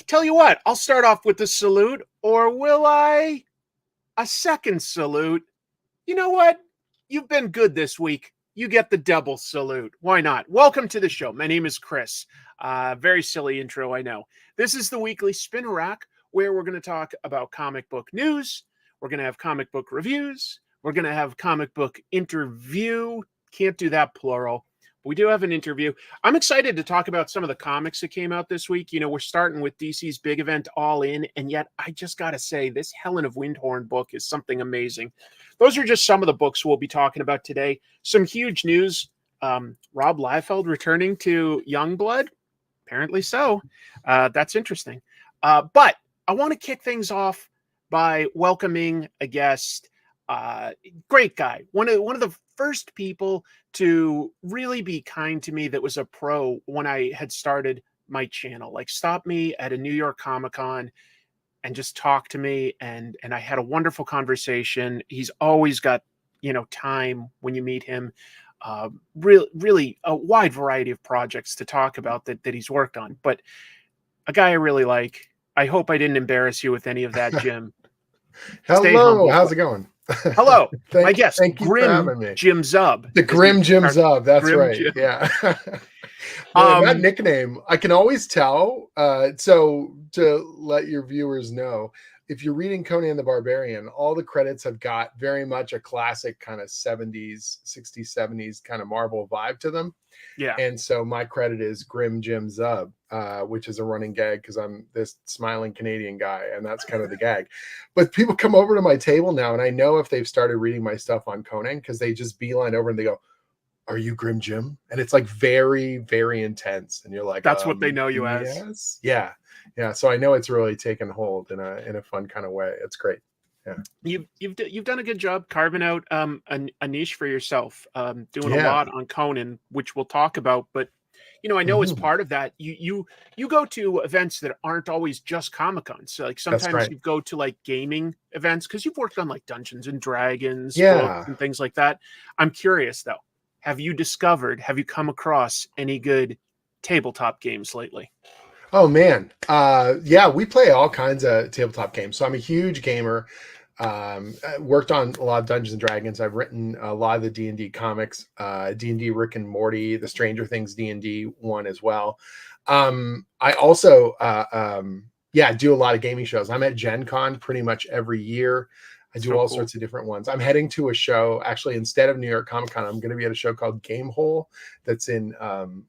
Tell you what, I'll start off with a salute, or will I? A second salute. You know what? You've been good this week. You get the double salute. Why not? Welcome to the show. My name is Chris. Very silly intro, I know. This is the weekly spin rack where we're going to talk about comic book news. We're going to have comic book reviews. We're going to have comic book interview. Can't do that plural. We do have an interview. I'm excited to talk about some of the comics that came out this week. You know, we're starting with DC's big event, All In, and yet I just got to say, this Helen of Wyndhorn book is something amazing. Those are just some of the books we'll be talking about today. Some huge news. Rob Liefeld returning to Youngblood. Apparently so. That's interesting. But I want to kick things off by welcoming a guest. Great guy. One of the first people to really be kind to me that was a pro when I had started my channel. Like, stopped me at a New York Comic-Con and just talked to me, and I had a wonderful conversation. He's always got, time when you meet him. Really a wide variety of projects to talk about that he's worked on. But a guy I really like. I hope I didn't embarrass you with any of that, Jim. Hello, how's it going? Hello, my guest, thank you Grim for having me. Jim Zub. The Grim Jim Zub, that's Grim right. Jim. Yeah. That nickname, I can always tell. So to let your viewers know, if you're reading Conan the Barbarian, all the credits have got very much a classic kind of 70s, 60s, 70s kind of Marvel vibe to them. Yeah. And so my credit is Grim Jim Zub, which is a running gag because I'm this smiling Canadian guy, and that's kind of the gag. But people come over to my table now, and I know if they've started reading my stuff on Conan because they just beeline over and they go, "Are you Grim Jim?" And it's like very, very intense. And you're like, that's what they know you as. Yes. Yeah. Yeah. So I know it's really taken hold in a fun kind of way. It's great. Yeah. You've done a good job carving out a niche for yourself, doing a lot on Conan, which we'll talk about. But I know as part of that, you go to events that aren't always just Comic-Cons. So, like, sometimes you go to like gaming events because you've worked on like Dungeons and Dragons books and things like that. I'm curious though, have you come across any good tabletop games lately? Oh man. Yeah, we play all kinds of tabletop games. So I'm a huge gamer. I worked on a lot of Dungeons and Dragons. I've written a lot of the D&D comics, D&D Rick and Morty, the Stranger Things D&D one as well. I also do a lot of gaming shows. I'm at Gen Con pretty much every year. I do all sorts of different ones. I'm heading to a show, actually, instead of New York Comic Con, I'm going to be at a show called Game Hole that's in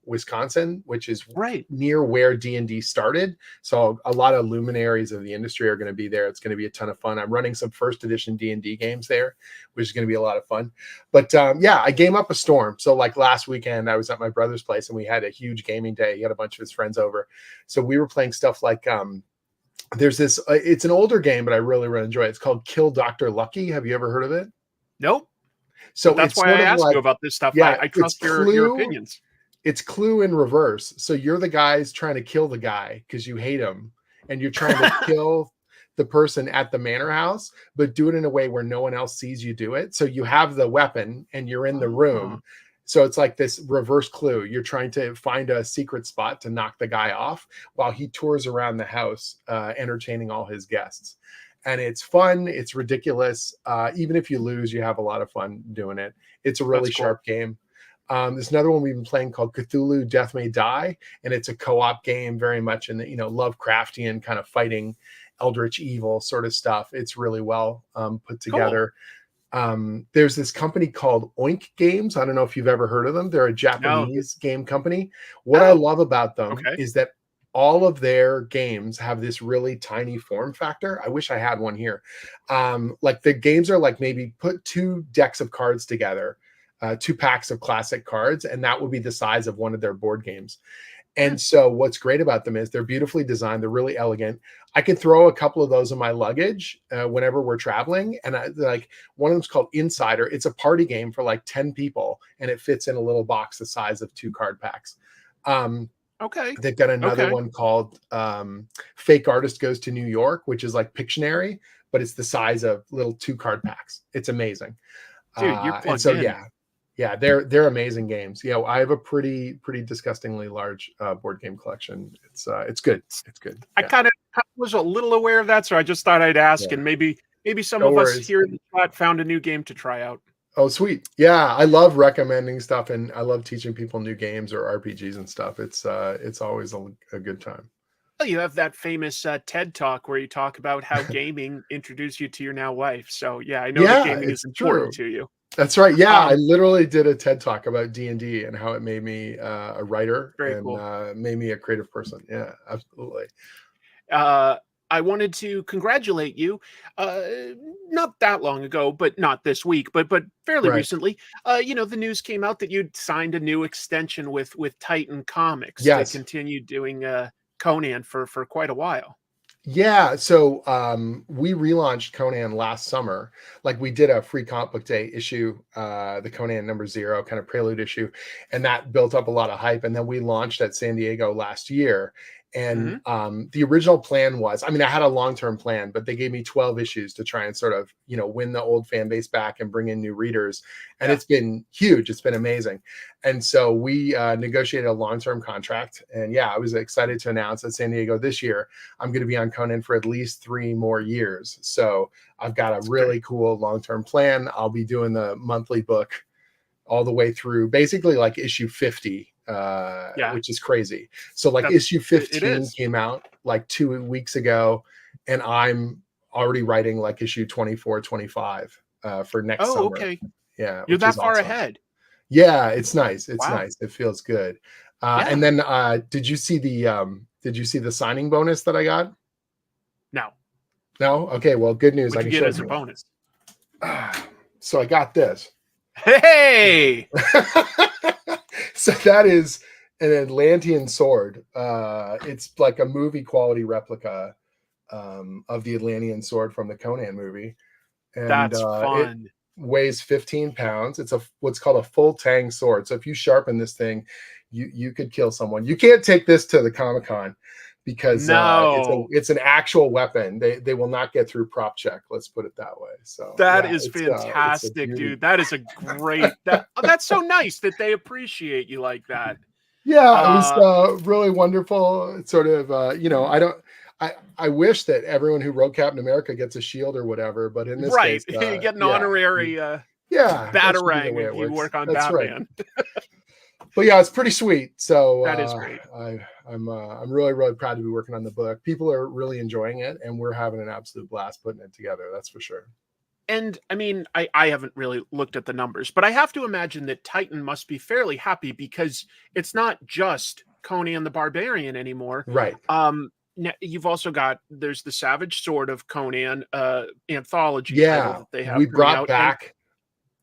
Wisconsin, which is near where D&D started. So a lot of luminaries of the industry are going to be there. It's going to be a ton of fun. I'm running some first edition D&D games there, which is going to be a lot of fun. But I game up a storm. So like last weekend, I was at my brother's place and we had a huge gaming day. He had a bunch of his friends over. So we were playing stuff like... there's this it's an older game, but I really enjoy it. It's called Kill Dr. Lucky. Have you ever heard of it? Nope. So that's why I asked you about this stuff. Yeah, I trust your opinions. It's Clue in reverse. So you're the guys trying to kill the guy because you hate him, and you're trying to kill the person at the manor house, but do it in a way where no one else sees you do it. So you have the weapon and you're in the room. So it's like this reverse Clue. You're trying to find a secret spot to knock the guy off while he tours around the house, entertaining all his guests. And it's fun. It's ridiculous. Even if you lose, you have a lot of fun doing it. It's a really sharp game. There's another one we've been playing called Cthulhu Death May Die. And it's a co-op game very much in the, Lovecraftian kind of fighting eldritch evil sort of stuff. It's really well put together. There's this company called Oink Games. I don't know if you've ever heard of them. They're a Japanese game company. What I love about them is that all of their games have this really tiny form factor. I wish I had one here. Like the games are like maybe put 2 decks of cards together, 2 packs of classic cards, and that would be the size of one of their board games. And so what's great about them is they're beautifully designed. They're really elegant. I can throw a couple of those in my luggage whenever we're traveling. And like one of them's called Insider. It's a party game for like 10 people, and it fits in a little box the size of 2 card packs. They've got another one called Fake Artist Goes to New York, which is like Pictionary, but it's the size of little 2 card packs. It's amazing. Dude, you're plugged in. Yeah, they're amazing games. Yeah, I have a pretty disgustingly large board game collection. It's good. It's good. I Yeah. kind of was a little aware of that, so I just thought I'd ask, Yeah. and maybe some No of us worries. here in the chat found a new game to try out. Oh, sweet. Yeah, I love recommending stuff, and I love teaching people new games or RPGs and stuff. It's always a good time. Well, you have that famous TED Talk where you talk about how gaming introduced you to your now wife. So yeah, I know that Yeah, gaming is it's important true. to you. That's right. Yeah, I literally did a TED Talk about D&D and how it made me a writer Very and cool. made me a creative person. Yeah, absolutely. I wanted to congratulate you. Not that long ago, but not this week, but fairly Right. recently. The news came out that you'd signed a new extension with Titan Comics to Yes. continue doing Conan for quite a while. Yeah, so we relaunched Conan last summer. Like we did a free comic book day issue, the Conan #0 kind of prelude issue, and that built up a lot of hype. And then we launched at San Diego last year. And Mhm. the original plan was, I mean, I had a long-term plan, but they gave me 12 issues to try and sort of, win the old fan base back and bring in new readers. And Yeah. it's been huge. It's been amazing. And so we negotiated a long-term contract. And yeah, I was excited to announce at San Diego this year I'm going to be on Conan for at least 3 more years. So I've got a really cool long-term plan. I'll be doing the monthly book all the way through basically like issue 50, Yeah. which is crazy. So like issue 15 came out like 2 weeks ago, and I'm already writing like issue 24, 25 for next summer. Okay. Yeah, You're which that is far awesome. ahead. Yeah, it's nice. It's Wow. nice. It feels good. Yeah. And then did you see the signing bonus that I got? No. No? Okay, well, good news. I What'd can you get show as a you. bonus? So I got this. Hey! So that is an Atlantean sword. It's like a movie quality replica of the Atlantean sword from the Conan movie. And That's it fun. weighs 15 pounds. It's what's called a full tang sword. So if you sharpen this thing, you could kill someone. You can't take this to the Comic-Con because No. it's an actual weapon. They will not get through prop check. Let's put it that way. So That yeah, is it's a fantastic, beauty. dude. That is a great that's so nice that they appreciate you like that. Yeah, it was really wonderful. It's sort of I wish that everyone who wrote Captain America gets a shield or whatever, but in this Right. case, You get an yeah, honorary that should be the batarang way if it you works. work on That's right. Batman. But yeah, it's pretty sweet. So That is great. I'm really proud to be working on the book. People are really enjoying it, and we're having an absolute blast putting it together. That's for sure. And I mean, I haven't really looked at the numbers, but I have to imagine that Titan must be fairly happy because it's not just Conan the Barbarian anymore. Right. You've also got there's the Savage Sword of Conan anthology title that they have we coming brought out. back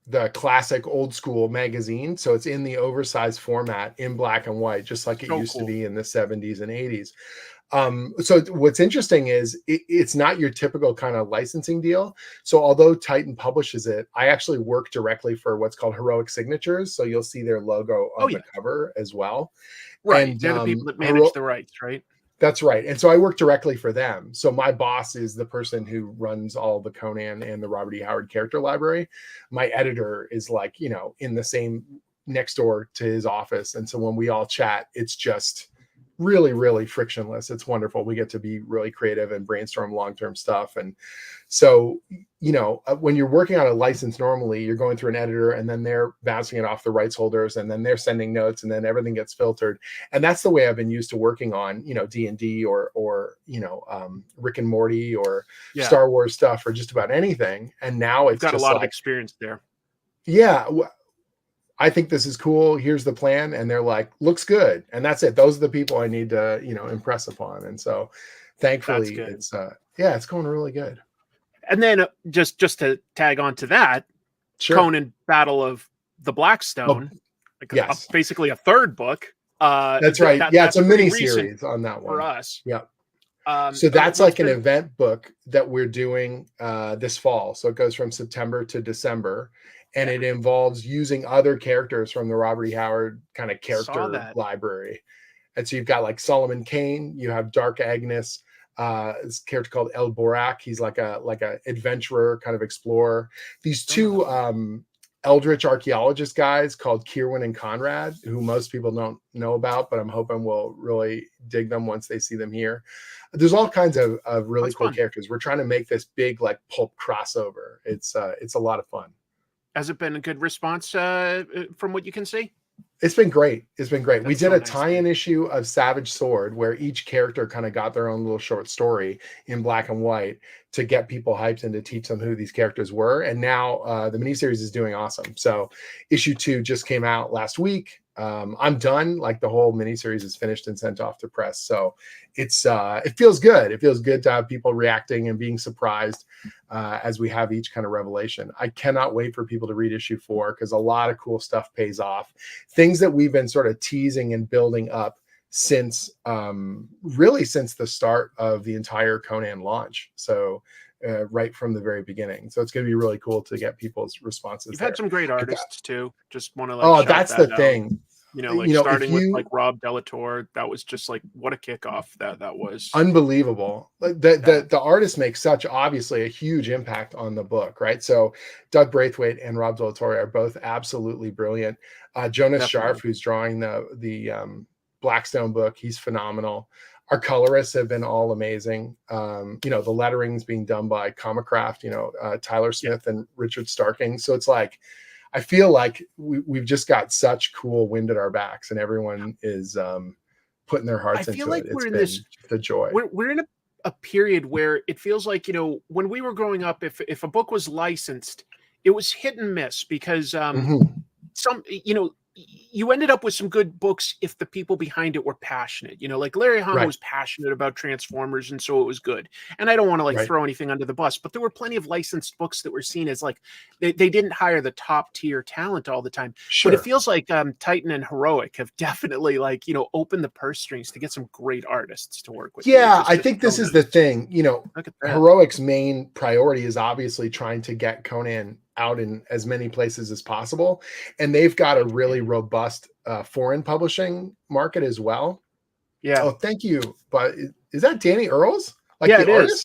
the classic old school magazine, so it's in the oversized format in black and white, just like it used to be in the 70s and 80s. So what's interesting is it's not your typical kind of licensing deal. So although Titan publishes it, I actually work directly for what's called Heroic Signatures. So you'll see their logo on the cover as well. Right. And They're the people that manage the rights, right? That's right. And so I work directly for them. So my boss is the person who runs all the Conan and the Robert E. Howard character library. My editor is like, in the same next door to his office. And so when we all chat, it's just really frictionless. It's wonderful. We get to be really creative and brainstorm long-term stuff. And so, when you're working on a license, normally you're going through an editor and then they're bouncing it off the rights holders and then they're sending notes and then everything gets filtered. And that's the way I've been used to working on, D&D or Rick and Morty or Star Wars stuff or just about anything. And now it's got just a lot of experience there. Yeah. I think this is cool. Here's the plan. And they're like, looks good. And that's it. Those are the people I need to, impress upon. And so thankfully it's going really good. And then just to tag on to that, Conan Battle of the Blackstone, basically a third book. That's right. It's a mini series on that one for us. Yeah. So that's like an event book that we're doing this fall. So it goes from September to December. And it involves using other characters from the Robert E. Howard kind of character library. And so you've got like Solomon Kane, you have Dark Agnes, this character called El Borak. He's like a adventurer, kind of explorer. These two eldritch archaeologist guys called Kierwin and Conrad, who most people don't know about, but I'm hoping we'll really dig them once they see them here. There's all kinds of really That's cool fun. characters. We're trying to make this big like pulp crossover. It's a lot of fun. Has it been a good response from what you can see? It's been great. It's been great. We That's did so a nice, tie-in dude. issue of Savage Sword where each character kind of got their own little short story in black and white to get people hyped and to teach them who these characters were. And now the miniseries is doing awesome. So issue 2 just came out last week. I'm done. Like the whole miniseries is finished and sent off to press. So it's it feels good. It feels good to have people reacting and being surprised as we have each kind of revelation. I cannot wait for people to read issue 4 because a lot of cool stuff pays off. Things that we've been sort of teasing and building up since really since the start of the entire Conan launch. So right from the very beginning. So it's going to be really cool to get people's responses. You've there. had some great artists too. Just want to like. Oh, shout that's that the out. thing. Like starting with like Rob Delator, that was just like what a kickoff that was. Unbelievable. The artists make such obviously a huge impact on the book, right? So Doug Braithwaite and Rob Delator are both absolutely brilliant. Jonas Scharf, who's drawing the Blackstone book, he's phenomenal. Our colorists have been all amazing. The lettering's being done by Comicraft, Tyler Smith and Richard Starking. So it's like, I feel like we've just got such cool wind at our backs and everyone is putting their hearts into it. I feel like we're in this, the joy. We're in a period where it feels like, when we were growing up, if a book was licensed, it was hit and miss because you ended up with some good books if the people behind it were passionate. Like Larry Hama was passionate about Transformers, and so it was good. And I don't want to throw anything under the bus, but there were plenty of licensed books that were seen as like they didn't hire the top tier talent all the time. Sure. But it feels like Titan and Heroic have definitely opened the purse strings to get some great artists to work with. Yeah, I think this is the thing. Heroic's main priority is obviously trying to get Conan out in as many places as possible, and they've got a really robust foreign publishing market as well. Oh, thank you. But is that Danny Earls? It is.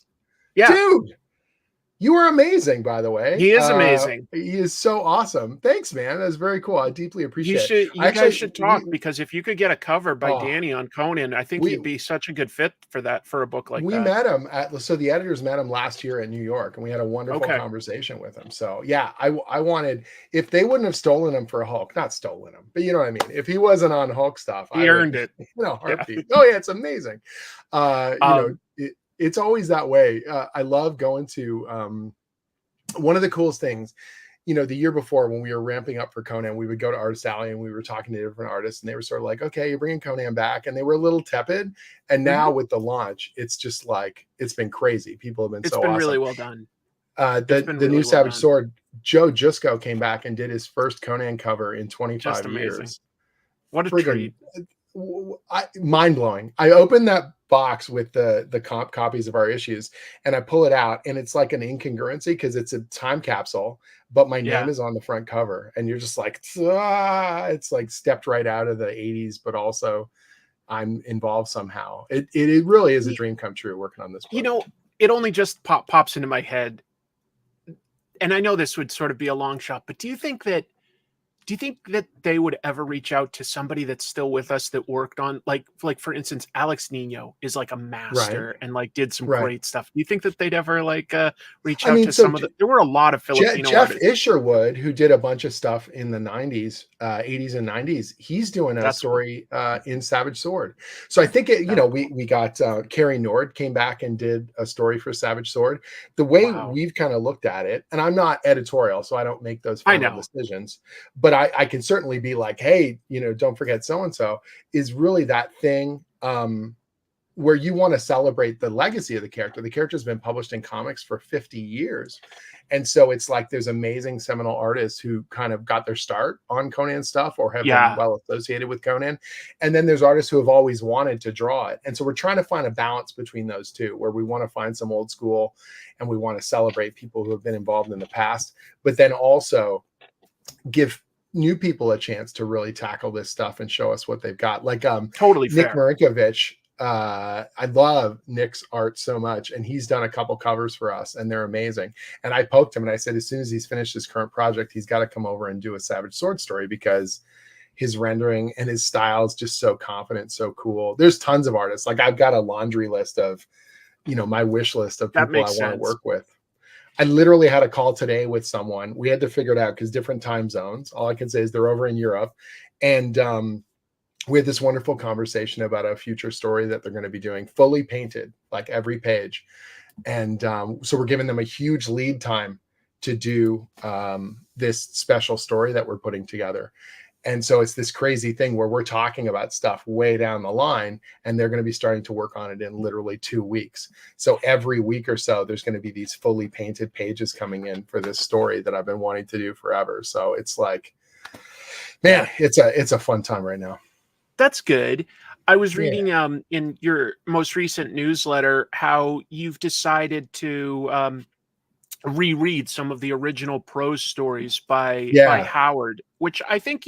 Yeah, dude, you are amazing, by the way. He is amazing. He is so awesome. Thanks, man. That's very cool. I deeply appreciate it. You guys should talk because if you could get a cover by Danny on Conan, I think he'd be such a good fit for a book like that. We met him so the editors met him last year in New York, and we had a wonderful conversation with him. So yeah, I wanted, if they wouldn't have stolen him for Hulk, not stolen him, but you know what I mean? If he wasn't on Hulk stuff, he earned it. Heartbeat. Oh yeah, it's amazing. It's always that way. I love going to one of the coolest things, the year before when we were ramping up for Conan, we would go to Artist Alley and we were talking to different artists, and they were sort of like, okay, you're bringing Conan back. And they were a little tepid. And now with the launch, it's just like, it's been crazy. People have been so awesome. It's been really well done. The new Savage Sword, Joe Jusko came back and did his first Conan cover in 25 years. What a treat. Mind-blowing. I opened that box with the copies of our issues, and I pull it out, and it's like an incongruency because it's a time capsule, but my name is on the front cover, and you're just like, it's like stepped right out of the 80s, but also I'm involved somehow. It really is a dream come true working on this book. It only just pops into my head, and I know this would sort of be a long shot, but do you think that they would ever reach out to somebody that's still with us that worked on like for instance, Alex Nino is like a master and did some great stuff. Do you think that they'd ever reach out to some of there were a lot of Filipino Jeff artists. Isherwood, who did a bunch of stuff in the 90s, 80s and 90s. He's doing a story in Savage Sword. So I think we got Carrie Nord came back and did a story for Savage Sword. The way we've kind of looked at it, and I'm not editorial, so I don't make those final decisions, but I can certainly be like, hey, don't forget so-and-so, is really that thing where you want to celebrate the legacy of the character. The character's been published in comics for 50 years. And so it's like there's amazing seminal artists who kind of got their start on Conan stuff or have been well associated with Conan. And then there's artists who have always wanted to draw it. And so we're trying to find a balance between those two, where we want to find some old school and we want to celebrate people who have been involved in the past, but then also give new people a chance to really tackle this stuff and show us what they've got. Like totally Nick fair. Marinkovich I love Nick's art so much, and he's done a couple covers for us, and they're amazing. And I poked him and I said, as soon as he's finished his current project, he's got to come over and do a Savage Sword story, because his rendering and his style is just so confident, so cool. There's tons of artists. Like, I've got a laundry list of, my wish list of people I want to work with. I literally had a call today with someone. We had to figure it out because different time zones. All I can say is they're over in Europe. And we had this wonderful conversation about a future story that they're going to be doing, fully painted, like every page. And so we're giving them a huge lead time to do this special story that we're putting together. And so it's this crazy thing where we're talking about stuff way down the line, and they're going to be starting to work on it in literally 2 weeks. So every week or so, there's going to be these fully painted pages coming in for this story that I've been wanting to do forever. So it's like, man, it's a fun time right now. That's good. I was reading in your most recent newsletter how you've decided to reread some of the original prose stories by Howard, which I think,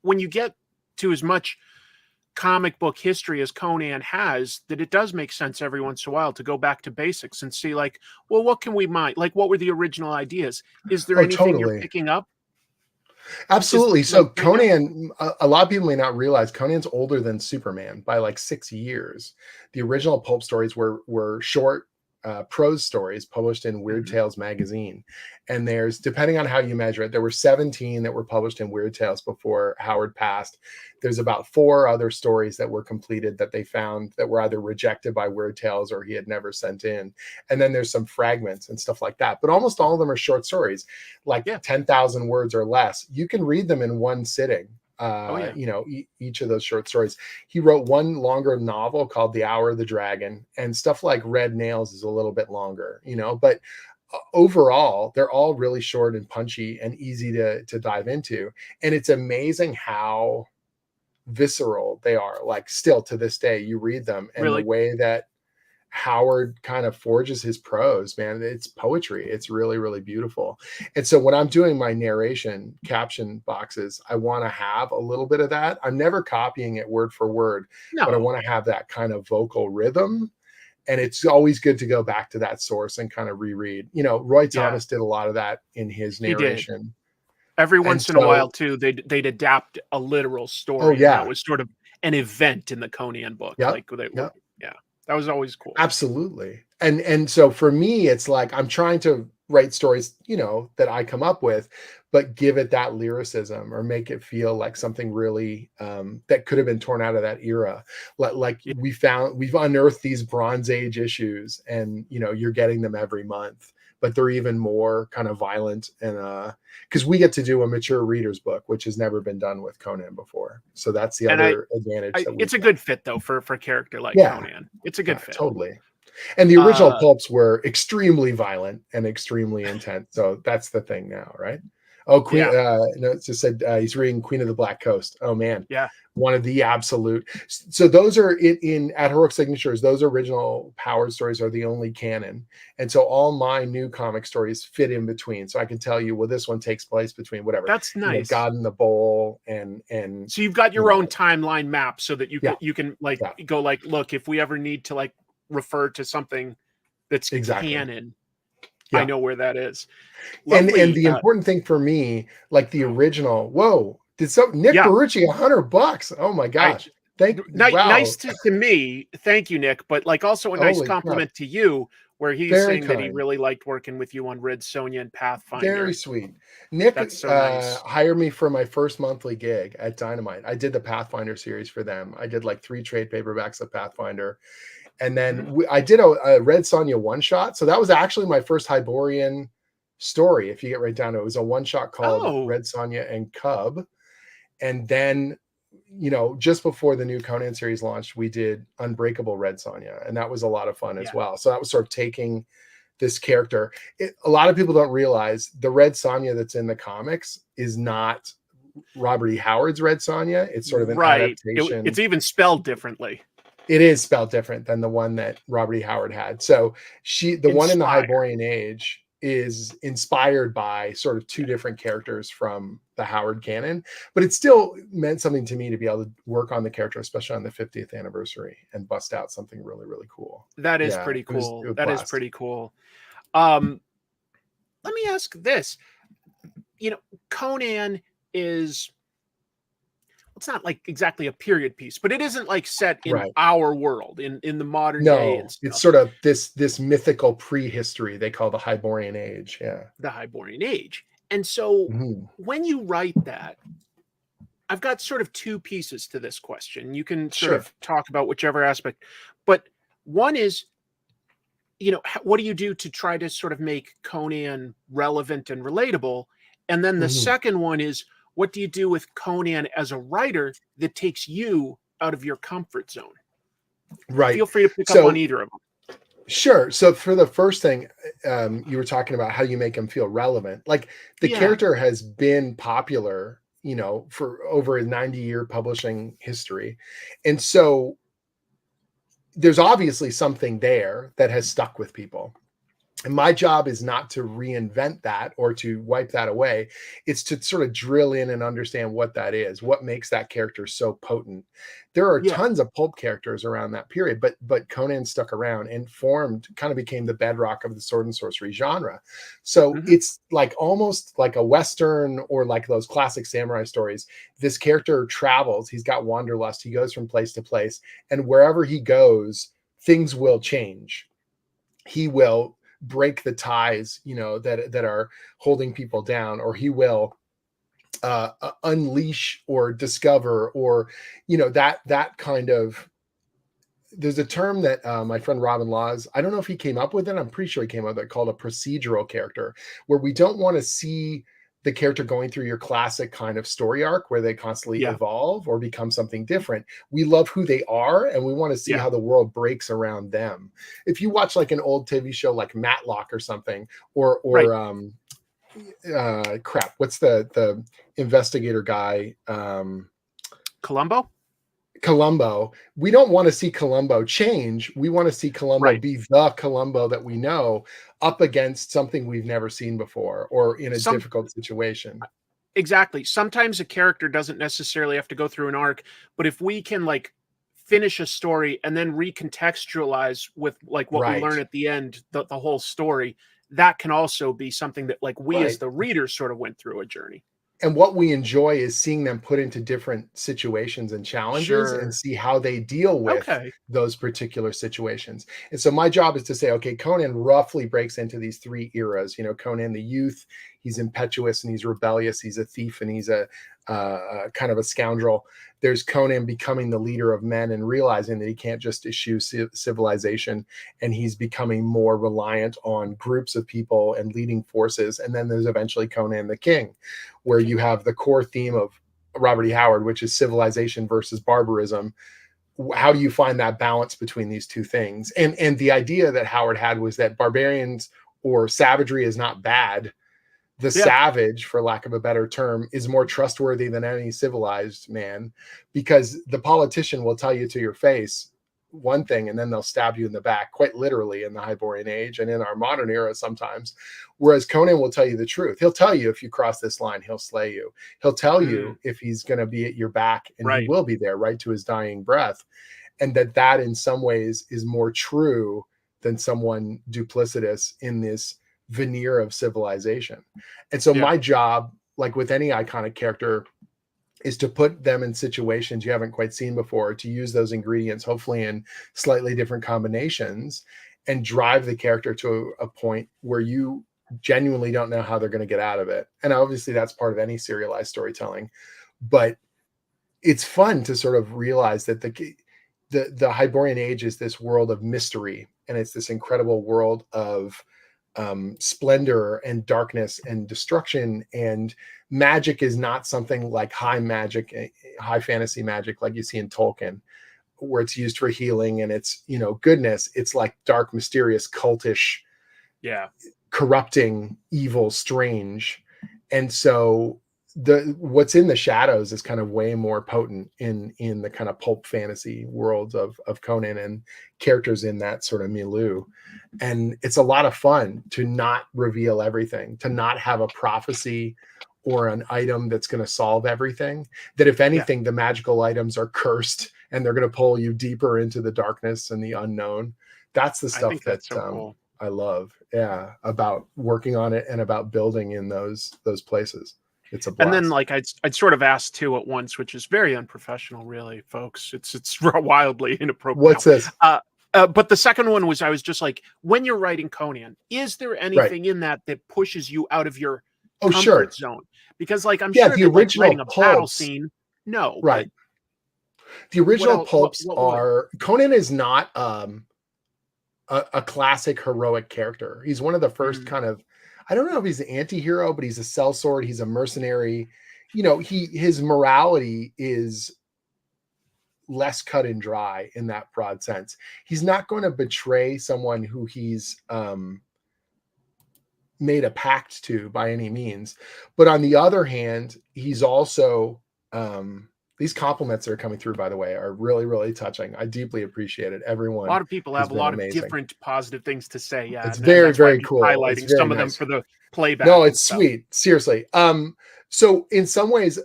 when you get to as much comic book history as Conan has, that it does make sense every once in a while to go back to basics and see, like, well, what can we mine? Like, what were the original ideas? Is there anything you're picking up? Absolutely. So Conan, a lot of people may not realize Conan's older than Superman by like 6 years. The original pulp stories were short prose stories published in Weird Tales magazine. And there's, depending on how you measure it, there were 17 that were published in Weird Tales before Howard passed. There's about 4 other stories that were completed that they found that were either rejected by Weird Tales or he had never sent in. And then there's some fragments and stuff like that. But almost all of them are short stories, like 10,000 words or less. You can read them in one sitting. Each of those short stories. He wrote one longer novel called The Hour of the Dragon, and stuff like Red Nails is a little bit longer, but overall they're all really short and punchy and easy to dive into. And it's amazing how visceral they are. Like, still to this day, you read them, and the way that Howard kind of forges his prose, man, it's poetry. It's really, really beautiful. And so when I'm doing my narration caption boxes, I want to have a little bit of that. I'm never copying it word for word, but I want to have that kind of vocal rhythm. And it's always good to go back to that source and kind of reread. Roy Thomas did a lot of that in his narration. Every once in a while too, they'd adapt a literal story. That was sort of an event in the Conan book. That was always cool. Absolutely. And so for me, it's like, I'm trying to write stories, that I come up with, but give it that lyricism or make it feel like something really that could have been torn out of that era. Like we've unearthed these Bronze Age issues, and, you're getting them every month, but they're even more kind of violent. And because we get to do a mature reader's book, which has never been done with Conan before. So that's the other advantage. It's a good fit though for a character like Conan. It's a good fit. Totally. And the original pulps were extremely violent and extremely intense. So that's the thing now, right? Oh, Queen. No, it just said he's reading Queen of the Black Coast. Oh man, one of the absolute. So those are in at Heroic Signatures. Those original Howard stories are the only canon, and so all my new comic stories fit in between. So I can tell you, well, this one takes place between whatever. That's nice. God in the Bowl and so you've got your own timeline map so that you can go like, look, if we ever need to refer to something that's canon. I know where that is. Lovely. And the important thing for me, like the original, Nick Barucci, $100. Oh my gosh. Nice to me. Thank you, Nick. But also a nice compliment to you, where he's saying that he really liked working with you on Red Sonja and Pathfinder. Very sweet. Nick nice. Hired me for my first monthly gig at Dynamite. I did the Pathfinder series for them. I did 3 trade paperbacks of Pathfinder. And then I did a Red Sonja one-shot. So that was actually my first Hyborian story, if you get right down to it. It was a one-shot called Red Sonja and Cub. And then, just before the new Conan series launched, we did Unbreakable Red Sonja. And that was a lot of fun as well. So that was sort of taking this character. A lot of people don't realize the Red Sonja that's in the comics is not Robert E. Howard's Red Sonja. It's sort of an adaptation. It's even spelled differently. It is spelled different than the one that Robert E. Howard had. So the one in the Hyborian Age is inspired by sort of two different characters from the Howard canon, but it still meant something to me to be able to work on the character, especially on the 50th anniversary, and bust out something really, really cool. That is Yeah, pretty it was cool. a That is blast. pretty cool. Let me ask this. You know, Conan is, it's not like exactly a period piece, but it isn't like set in Right. our world, in the modern day and No, stuff. it's sort of this mythical prehistory they call the Hyborian Age. Yeah. The Hyborian Age. And so Mhm. when you write that, I've got sort of two pieces to this question. You can sort Sure. of talk about whichever aspect, but one is, you know, what do you do to try to sort of make Conan relevant and relatable? And then the Mhm. second one is, what do you do with Conan as a writer that takes you out of your comfort zone? Right. Feel free to pick up on So either of them. sure. So for the first thing, you were talking about how you make him feel relevant. Like the Yeah. character has been popular, you know, for over a 90-year publishing history. And so there's obviously something there that has stuck with people. And my job is not to reinvent that or to wipe that away. It's to sort of drill in and understand what that is, what makes that character so potent. There are Yeah. tons of pulp characters around that period, but Conan stuck around and formed, kind of became the bedrock of the sword and sorcery genre. So Mhm. it's like almost like a Western or like those classic samurai stories. This character travels, he's got wanderlust, he goes from place to place, and wherever he goes, things will change. He will break the ties, you know, that are holding people down, or he will unleash or discover, or you know, that kind of. There's a term that my friend Robin Laws, I don't know if he came up with it, I'm pretty sure he came up with it, called a procedural character, where we don't want to see the character going through your classic kind of story arc where they constantly Yeah. evolve or become something different. We love who they are and we want to see Yeah. how the world breaks around them. If you watch like an old TV show like Matlock or something, or Right. crap, what's the investigator guy? Columbo? Columbo. We don't want to see Columbo change. We want to see Columbo Right. be the Columbo that we know, up against something we've never seen before or in a Some difficult situation. Exactly. Sometimes a character doesn't necessarily have to go through an arc, but if we can like finish a story and then recontextualize with like what we Right. learn at the end, the whole story, that can also be something that like we as Right. the readers sort of went through a journey. And what we enjoy is seeing them put into different situations and challenges and Sure. see how they deal with Okay. those particular situations. And so my job is to say, okay, Conan roughly breaks into these three eras. You know, Conan the youth, he's impetuous and he's rebellious, he's a thief and he's a kind of a scoundrel. There's Conan becoming the leader of men and realizing that he can't just eschew civilization, and he's becoming more reliant on groups of people and leading forces. And then there's eventually Conan the king, where you have the core theme of Robert E. Howard, which is civilization versus barbarism. How do you find that balance between these two things? And the idea that Howard had was that barbarians or savagery is not bad. The Yeah. savage, for lack of a better term, is more trustworthy than any civilized man, because the politician will tell you to your face one thing and then they'll stab you in the back, quite literally, in the Hyborian Age and in our modern era sometimes. Whereas Conan will tell you the truth. He'll tell you if you cross this line, he'll slay you. He'll tell you if he's going to be at your back, and he Right. will be there right to his dying breath. And that in some ways is more true than someone duplicitous in this veneer of civilization. And so Yeah. my job, like with any iconic character, is to put them in situations you haven't quite seen before, to use those ingredients, hopefully in slightly different combinations, and drive the character to a point where you genuinely don't know how they're going to get out of it. And obviously that's part of any serialized storytelling, but it's fun to sort of realize that the Hyborian Age is this world of mystery, and it's this incredible world of splendor and darkness and destruction, and magic is not something like high magic, high fantasy magic like you see in Tolkien, where it's used for healing and it's, you know, goodness. It's like dark, mysterious, cultish, Yeah. corrupting, evil, strange. And so what's in the shadows is kind of way more potent in the kind of pulp fantasy world of Conan and characters in that sort of milieu. And it's a lot of fun to not reveal everything, to not have a prophecy or an item that's going to solve everything. That if anything, the magical items are cursed and they're going to pull you deeper into the darkness and the unknown. That's the stuff that so cool. I love. Yeah, about working on it and about building in those places. It's a blast. And then like I'd sort of asked two at once, which is very unprofessional, really, folks. It's wildly inappropriate. What's this? But the second one was, I was just like, when you're writing Conan, is there anything in that pushes you out of your comfort zone? Because like I'm sure the that, original writing a battle scene, no, right? The original pulps are Conan is not a classic heroic character. He's one of the first kind of, I don't know if he's an anti-hero, but he's a sellsword. He's a mercenary. You know, his morality is less cut and dry in that broad sense. He's not going to betray someone who he's made a pact to by any means. But on the other hand, he's also these compliments that are coming through, by the way, are really, really touching. I deeply appreciate it. Everyone, a lot of people have a lot of different positive things to say. Yeah, it's very, very cool. Highlighting some of them for the playback. No, it's sweet. Seriously. So in some ways,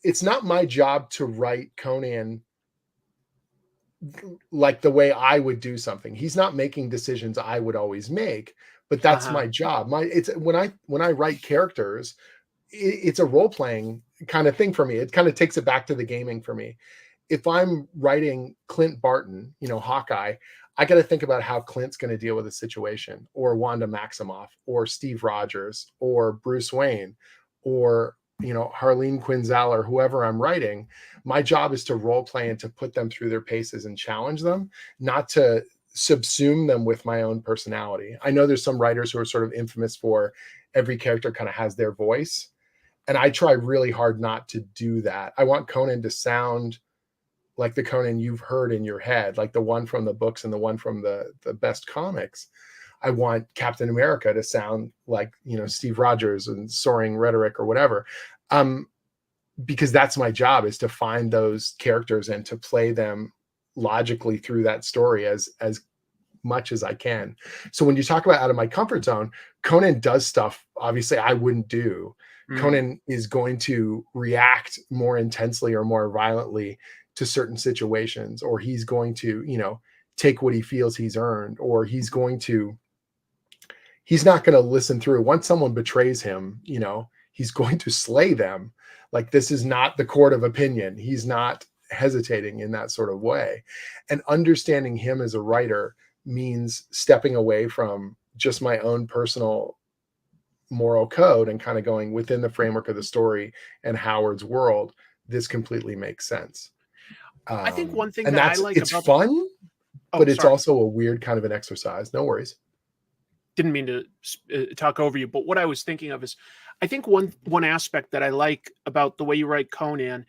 it's not my job to write Conan like the way I would do something. He's not making decisions I would always make, but that's my job. It's when I write characters, it's a role-playing kind of thing for me. It kind of takes it back to the gaming for me. If I'm writing Clint Barton, you know, Hawkeye, I got to think about how Clint's going to deal with a situation, or Wanda Maximoff, or Steve Rogers, or Bruce Wayne, or, you know, Harleen Quinzel, or whoever I'm writing. My job is to role play and to put them through their paces and challenge them, not to subsume them with my own personality. I know there's some writers who are sort of infamous for every character kind of has their voice. And I try really hard not to do that. I want Conan to sound like the Conan you've heard in your head, like the one from the books and the one from the best comics. I want Captain America to sound like, you know, Steve Rogers and Soaring Rhetoric or whatever. Because that's my job, is to find those characters and to play them logically through that story as much as I can. So when you talk about out of my comfort zone, Conan does stuff obviously I wouldn't do. Conan is going to react more intensely or more violently to certain situations, or he's going to, you know, take what he feels he's earned, or he's not going to listen through. Once someone betrays him, you know, he's going to slay them. Like, this is not the court of opinion. He's not hesitating in that sort of way. And understanding him as a writer means stepping away from just my own personal moral code and kind of going within the framework of the story and Howard's world. This completely makes sense. I think one thing that I like it's about fun, but it's also a weird kind of an exercise. No worries. Didn't mean to talk over you, but what I was thinking of is, I think one aspect that I like about the way you write Conan,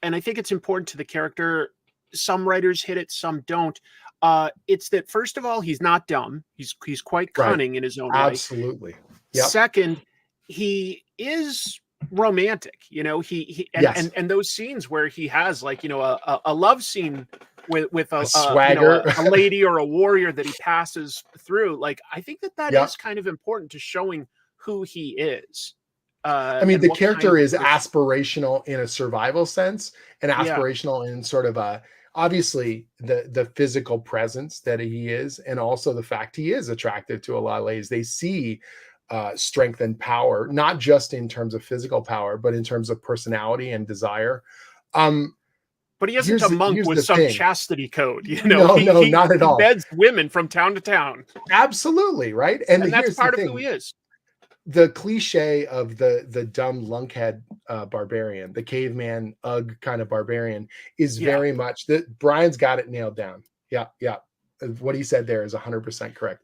and I think it's important to the character. Some writers hit it, some don't. It's that, first of all, he's not dumb. He's quite cunning in his own way. Absolutely. Yep. Second, he is romantic. You know, and those scenes where he has, like, you know, a love scene with a swagger, you know, a lady or a warrior that he passes through. Like, I think that is kind of important to showing who he is. I mean, the character is aspirational in a survival sense, and aspirational in sort of a, obviously the physical presence that he is, and also the fact he is attractive to a lot of ladies. They see strength and power, not just in terms of physical power, but in terms of personality and desire. But he isn't a monk with some chastity code, you know. No, not at all. He beds women from town to town. Absolutely, right? And that's part of who he is. The cliche of the dumb lunkhead barbarian, the caveman ugh kind of barbarian, is very much that. Brian's got it nailed down. Yeah. What he said there is 100% correct.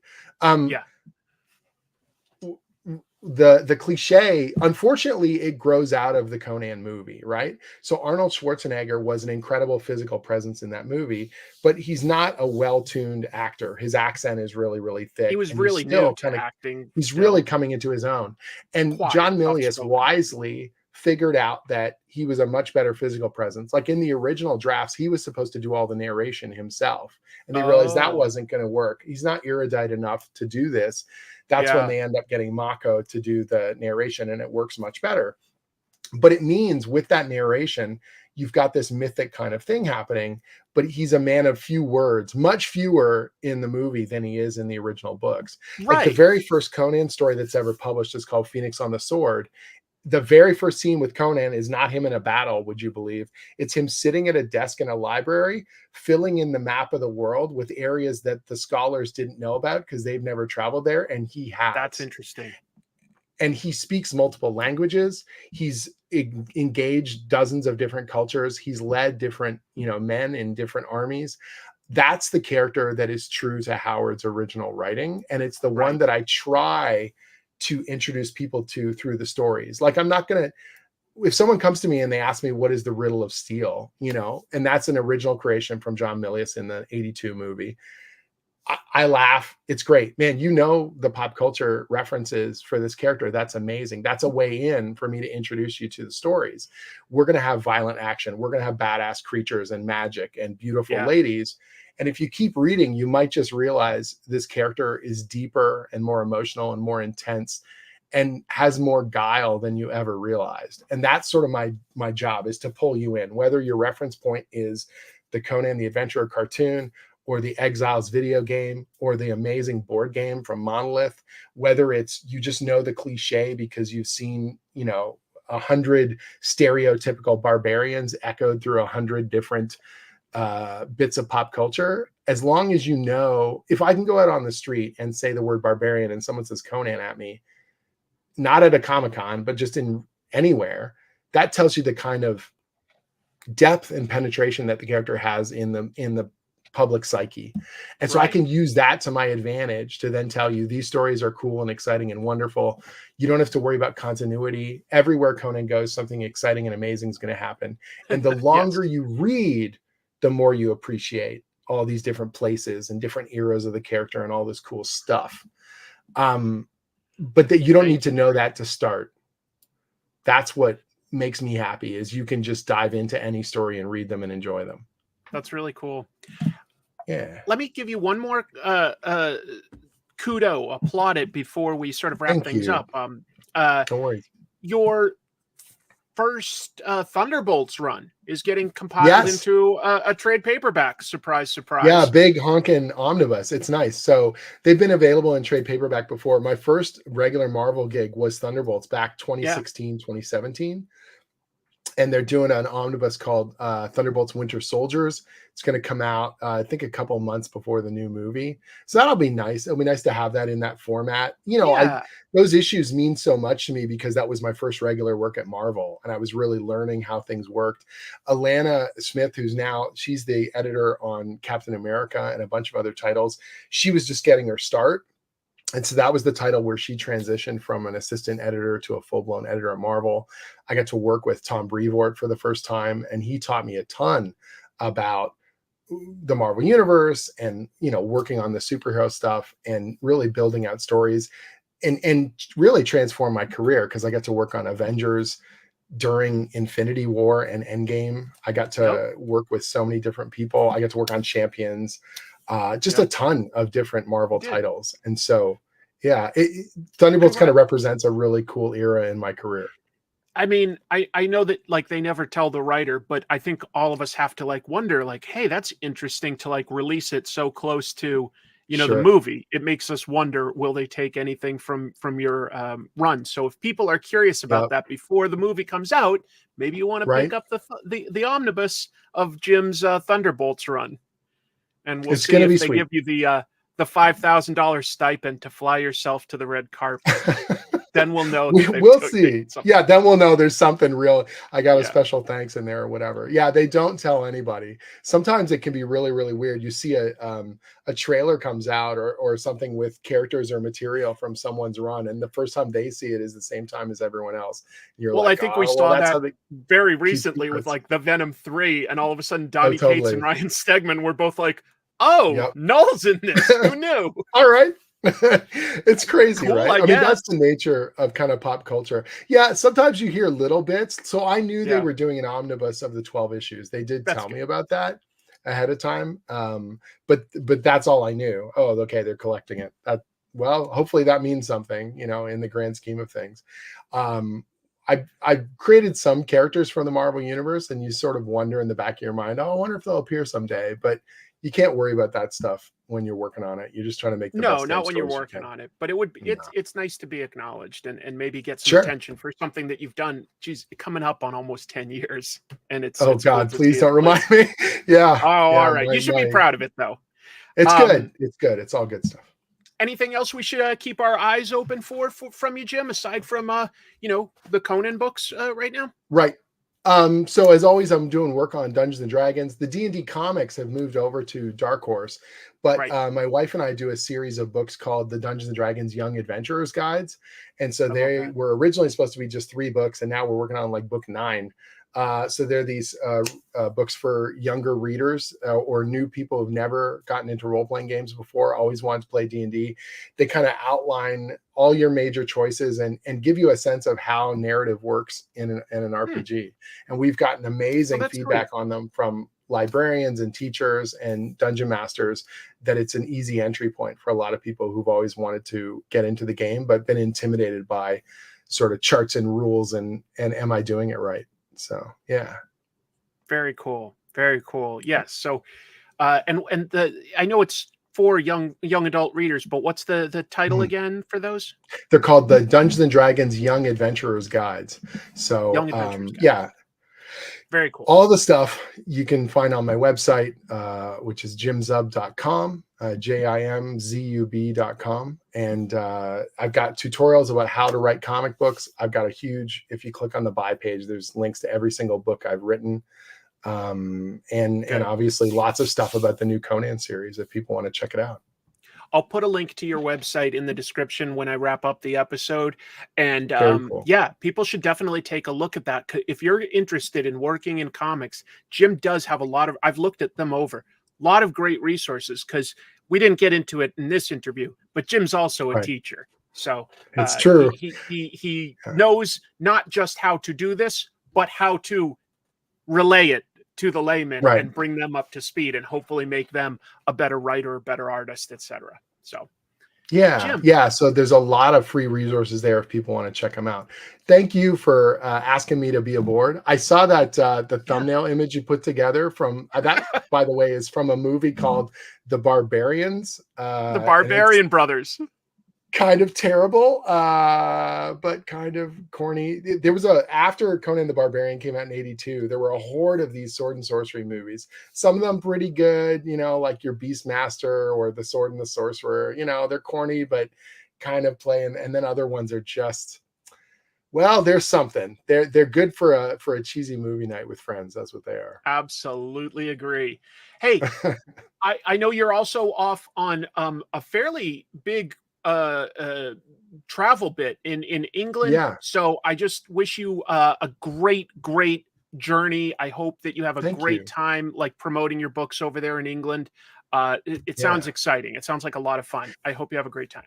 The cliche, unfortunately, it grows out of the Conan movie, right? So Arnold Schwarzenegger was an incredible physical presence in that movie, but he's not a well-tuned actor. His accent is really, really thick. He was really new to acting. He's really coming into his own. And John Milius wisely figured out that he was a much better physical presence. Like in the original drafts, he was supposed to do all the narration himself, and they realized that wasn't going to work. He's not erudite enough to do this. That's when they end up getting Mako to do the narration, and it works much better. But it means with that narration, you've got this mythic kind of thing happening, but he's a man of few words, much fewer in the movie than he is in the original books. Right. Like the very first Conan story that's ever published is called Phoenix on the Sword. The very first scene with Conan is not him in a battle, would you believe? It's him sitting at a desk in a library, filling in the map of the world with areas that the scholars didn't know about because they've never traveled there, and he has. That's interesting. And he speaks multiple languages. He's engaged dozens of different cultures. He's led different, men in different armies. That's the character that is true to Howard's original writing. And it's the one that I try to introduce people to through the stories. Like, I'm not going to, if someone comes to me and they ask me, what is the Riddle of Steel? And that's an original creation from John Milius in the 82 movie. I laugh. It's great, man. The pop culture references for this character. That's amazing. That's a way in for me to introduce you to the stories. We're going to have violent action. We're going to have badass creatures and magic and beautiful ladies. And if you keep reading, you might just realize this character is deeper and more emotional and more intense and has more guile than you ever realized. And that's sort of my job, is to pull you in, whether your reference point is the Conan the Adventurer cartoon, or the Exiles video game, or the amazing board game from Monolith, whether it's you just know the cliche because you've seen, 100 stereotypical barbarians echoed through 100 different bits of pop culture. As long as if I can go out on the street and say the word barbarian and someone says Conan at me, not at a Comic-Con, but just in anywhere, that tells you the kind of depth and penetration that the character has in the public psyche. And so I can use that to my advantage to then tell you these stories are cool and exciting and wonderful. You don't have to worry about continuity. Everywhere Conan goes, something exciting and amazing is going to happen. And the longer you read, the more you appreciate all these different places and different eras of the character and all this cool stuff. But that you don't need to know that to start. That's what makes me happy, is you can just dive into any story and read them and enjoy them. That's really cool. Yeah. Let me give you one more kudo, applauded before we sort of wrap things up. Don't worry. Your first Thunderbolts run is getting compiled into a trade paperback. Surprise, surprise. Yeah, big honkin' omnibus. It's nice. So they've been available in trade paperback before. My first regular Marvel gig was Thunderbolts back 2016, 2017. And they're doing an omnibus called Thunderbolts Winter Soldiers. It's going to come out, I think, a couple months before the new movie. So that'll be nice. It'll be nice to have that in that format. Those issues mean so much to me because that was my first regular work at Marvel, and I was really learning how things worked. Alana Smith, she's the editor on Captain America and a bunch of other titles. She was just getting her start. And so that was the title where she transitioned from an assistant editor to a full-blown editor at Marvel. I got to work with Tom Brevoort for the first time, and he taught me a ton about the Marvel Universe and, working on the superhero stuff and really building out stories and really transformed my career because I got to work on Avengers during Infinity War and Endgame. I got to work with so many different people. I got to work on Champions. A ton of different Marvel titles. And so, Thunderbolts kind of represents a really cool era in my career. I mean, I know that they never tell the writer, but I think all of us have to wonder hey, that's interesting to release it so close to, the movie. It makes us wonder, will they take anything from your run? So if people are curious about that before the movie comes out, maybe you want to pick up the omnibus of Jim's Thunderbolts run. And we'll see if they give you the $5,000 stipend to fly yourself to the red carpet. Then we'll know. We'll see. Yeah, then we'll know there's something real. I got a special thanks in there or whatever. Yeah, they don't tell anybody. Sometimes it can be really, really weird. You see a trailer comes out or something with characters or material from someone's run, and the first time they see it is the same time as everyone else. I think we saw that very recently with the Venom 3, and all of a sudden Donny Cates and Ryan Stegman were both Null's in this. Who knew? All right. It's crazy, Cool, right? I I mean, that's guess. the nature of kind of pop culture. Yeah, sometimes you hear little bits. So I knew they Yeah, were doing an omnibus of the 12 issues. They did that's tell good. me about that ahead of time. But that's all I knew. Oh, okay, they're collecting it. Well, hopefully that means something, in the grand scheme of things. I've created some characters from the Marvel universe, and you sort of wonder in the back of your mind, oh, I wonder if they'll appear someday. But you can't worry about that stuff when you're working on it. You're just trying to make the No, best damn not when you're stories you working can. on it, but it would be No. it's nice to be acknowledged and maybe get some Sure. attention for something that you've done. Geez, coming up on almost 10 years, and Oh it's cool God, to see please it don't at remind least. me. Yeah, Oh, yeah. all right. You should be proud of it, though. It's good. Um, It's good. It's all good stuff. Anything else we should keep our eyes open for from you, Jim, aside from the Conan books right now? Right. So as always, I'm doing work on Dungeons and Dragons. The D&D comics have moved over to Dark Horse, but Right. my wife and I do a series of books called the Dungeons and Dragons Young Adventurers Guides. And so I love they that. were originally supposed to be just 3 books, and now we're working on like book 9. So they're these books for younger readers or new people who've never gotten into role-playing games before, always wanted to play D&D. They kind of outline all your major choices and give you a sense of how narrative works in an RPG. And we've gotten Oh, amazing that's feedback great. on them from librarians and teachers and dungeon masters, that it's an easy entry point for a lot of people who've always wanted to get into the game but been intimidated by sort of charts and rules and am I doing it right? So yeah. Very cool. Very cool. Yes. So, and I know it's for young adult readers, but what's the title Mhm. again for those? They're called the Dungeons and Dragons Young Adventurers Guides. So Young Adventures Guide. yeah, Very cool. all the stuff you can find on my website, which is jimzub.com, jimzub.com. And I've got tutorials about how to write comic books. I've got if you click on the buy page, there's links to every single book I've written. And Good. obviously lots of stuff about the new Conan series if people want to check it out. I'll put a link to your website in the description when I wrap up the episode. And Very cool. yeah, people should definitely take a look at that. If you're interested in working in comics, Jim does have I've looked at them over, a lot of great resources, because we didn't get into it in this interview, but Jim's also a Right. teacher. So It's true. he knows not just how to do this, but how to relay it to the layman Right. and bring them up to speed and hopefully make them a better writer, a better artist, etc. So Jim. Yeah. So there's a lot of free resources there if people want to check them out. Thank you for asking me to be aboard. I saw that the thumbnail image you put together from that, by the way, is from a movie called The Barbarians. The Barbarian Brothers. Kind of terrible, but kind of corny. There was after Conan the Barbarian came out in 82, there were a horde of these sword and sorcery movies. Some of them pretty good, like your Beastmaster or The Sword and the Sorcerer. They're corny, but kind of playing. And then other ones are just, well, there's something. They're good for a cheesy movie night with friends. That's what they are. Absolutely agree. Hey, I know you're also off on a fairly big travel bit in England. Yeah. So I just wish you a great journey. I hope that you have a Thank great you. time, like promoting your books over there in England. It sounds exciting. It sounds like a lot of fun. I hope you have a great time.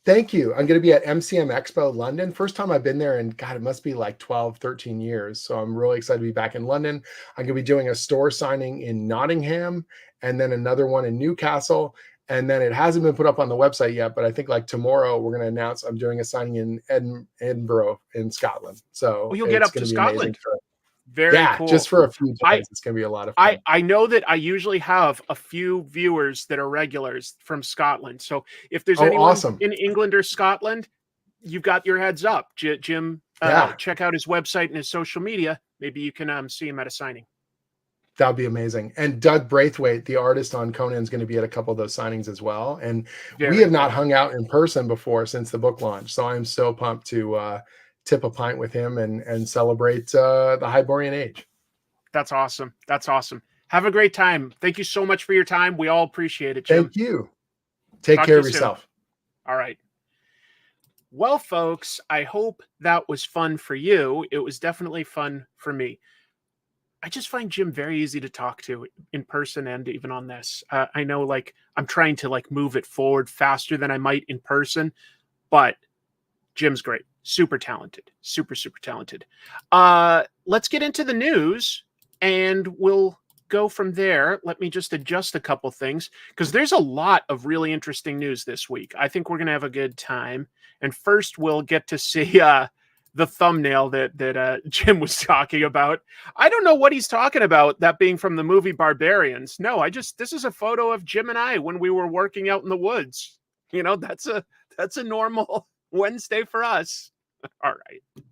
Thank you. I'm going to be at MCM Expo London. First time I've been there, and God, it must be like 12, 13 years. So I'm really excited to be back in London. I'm going to be doing a store signing in Nottingham and then another one in Newcastle. And then it hasn't been put up on the website yet, but I think like tomorrow we're going to announce I'm doing a signing in Edinburgh in Scotland. So You'll get up to Scotland. Very cool. Just for a few days. It's going to be a lot of fun. I know that I usually have a few viewers that are regulars from Scotland. So if there's anyone in England or Scotland, you've got your heads up. Jim, check out his website and his social media. Maybe you can see him at a signing. That would be amazing. And Doug Braithwaite, the artist on Conan, is going to be at a couple of those signings as well. And we have not hung out in person before since the book launch. So I'm so pumped to tip a pint with him and celebrate the Hyborian Age. That's awesome. That's awesome. Have a great time. Thank you so much for your time. We all appreciate it, Jim. Thank you. Take care of yourself. Soon. All right. Well, folks, I hope that was fun for you. It was definitely fun for me. I just find Jim very easy to talk to in person and even on this. I know, like, I'm trying to like move it forward faster than I might in person, but Jim's great. Super talented. Super, super talented. Let's get into the news and we'll go from there. Let me just adjust a couple things because there's a lot of really interesting news this week. I think we're going to have a good time. And first, we'll get to see the thumbnail that Jim was talking about. I don't know what he's talking about, that being from the movie Barbarians. No, this is a photo of Jim and I when we were working out in the woods. You know, that's a normal Wednesday for us. All right.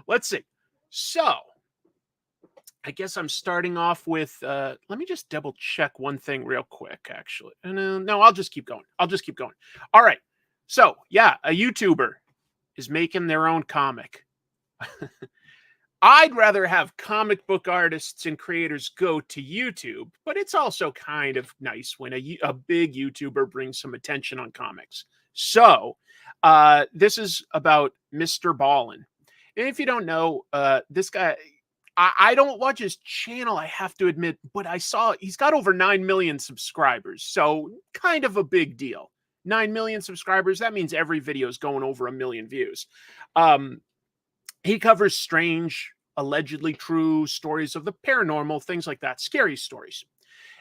Let's see. So I guess I'm starting off with, let me just double check one thing real quick, actually. No, I'll just keep going. All right. So yeah, a YouTuber is making their own comic. I'd rather have comic book artists and creators go to YouTube, but it's also kind of nice when a big YouTuber brings some attention on comics. So this is about MrBallen. And if you don't know, this guy, I don't watch his channel, I have to admit, but I saw he's got over 9 million subscribers. So kind of a big deal. 9 million subscribers, that means every video is going over 1 million views. He covers strange, allegedly true stories of the paranormal, things like that, scary stories.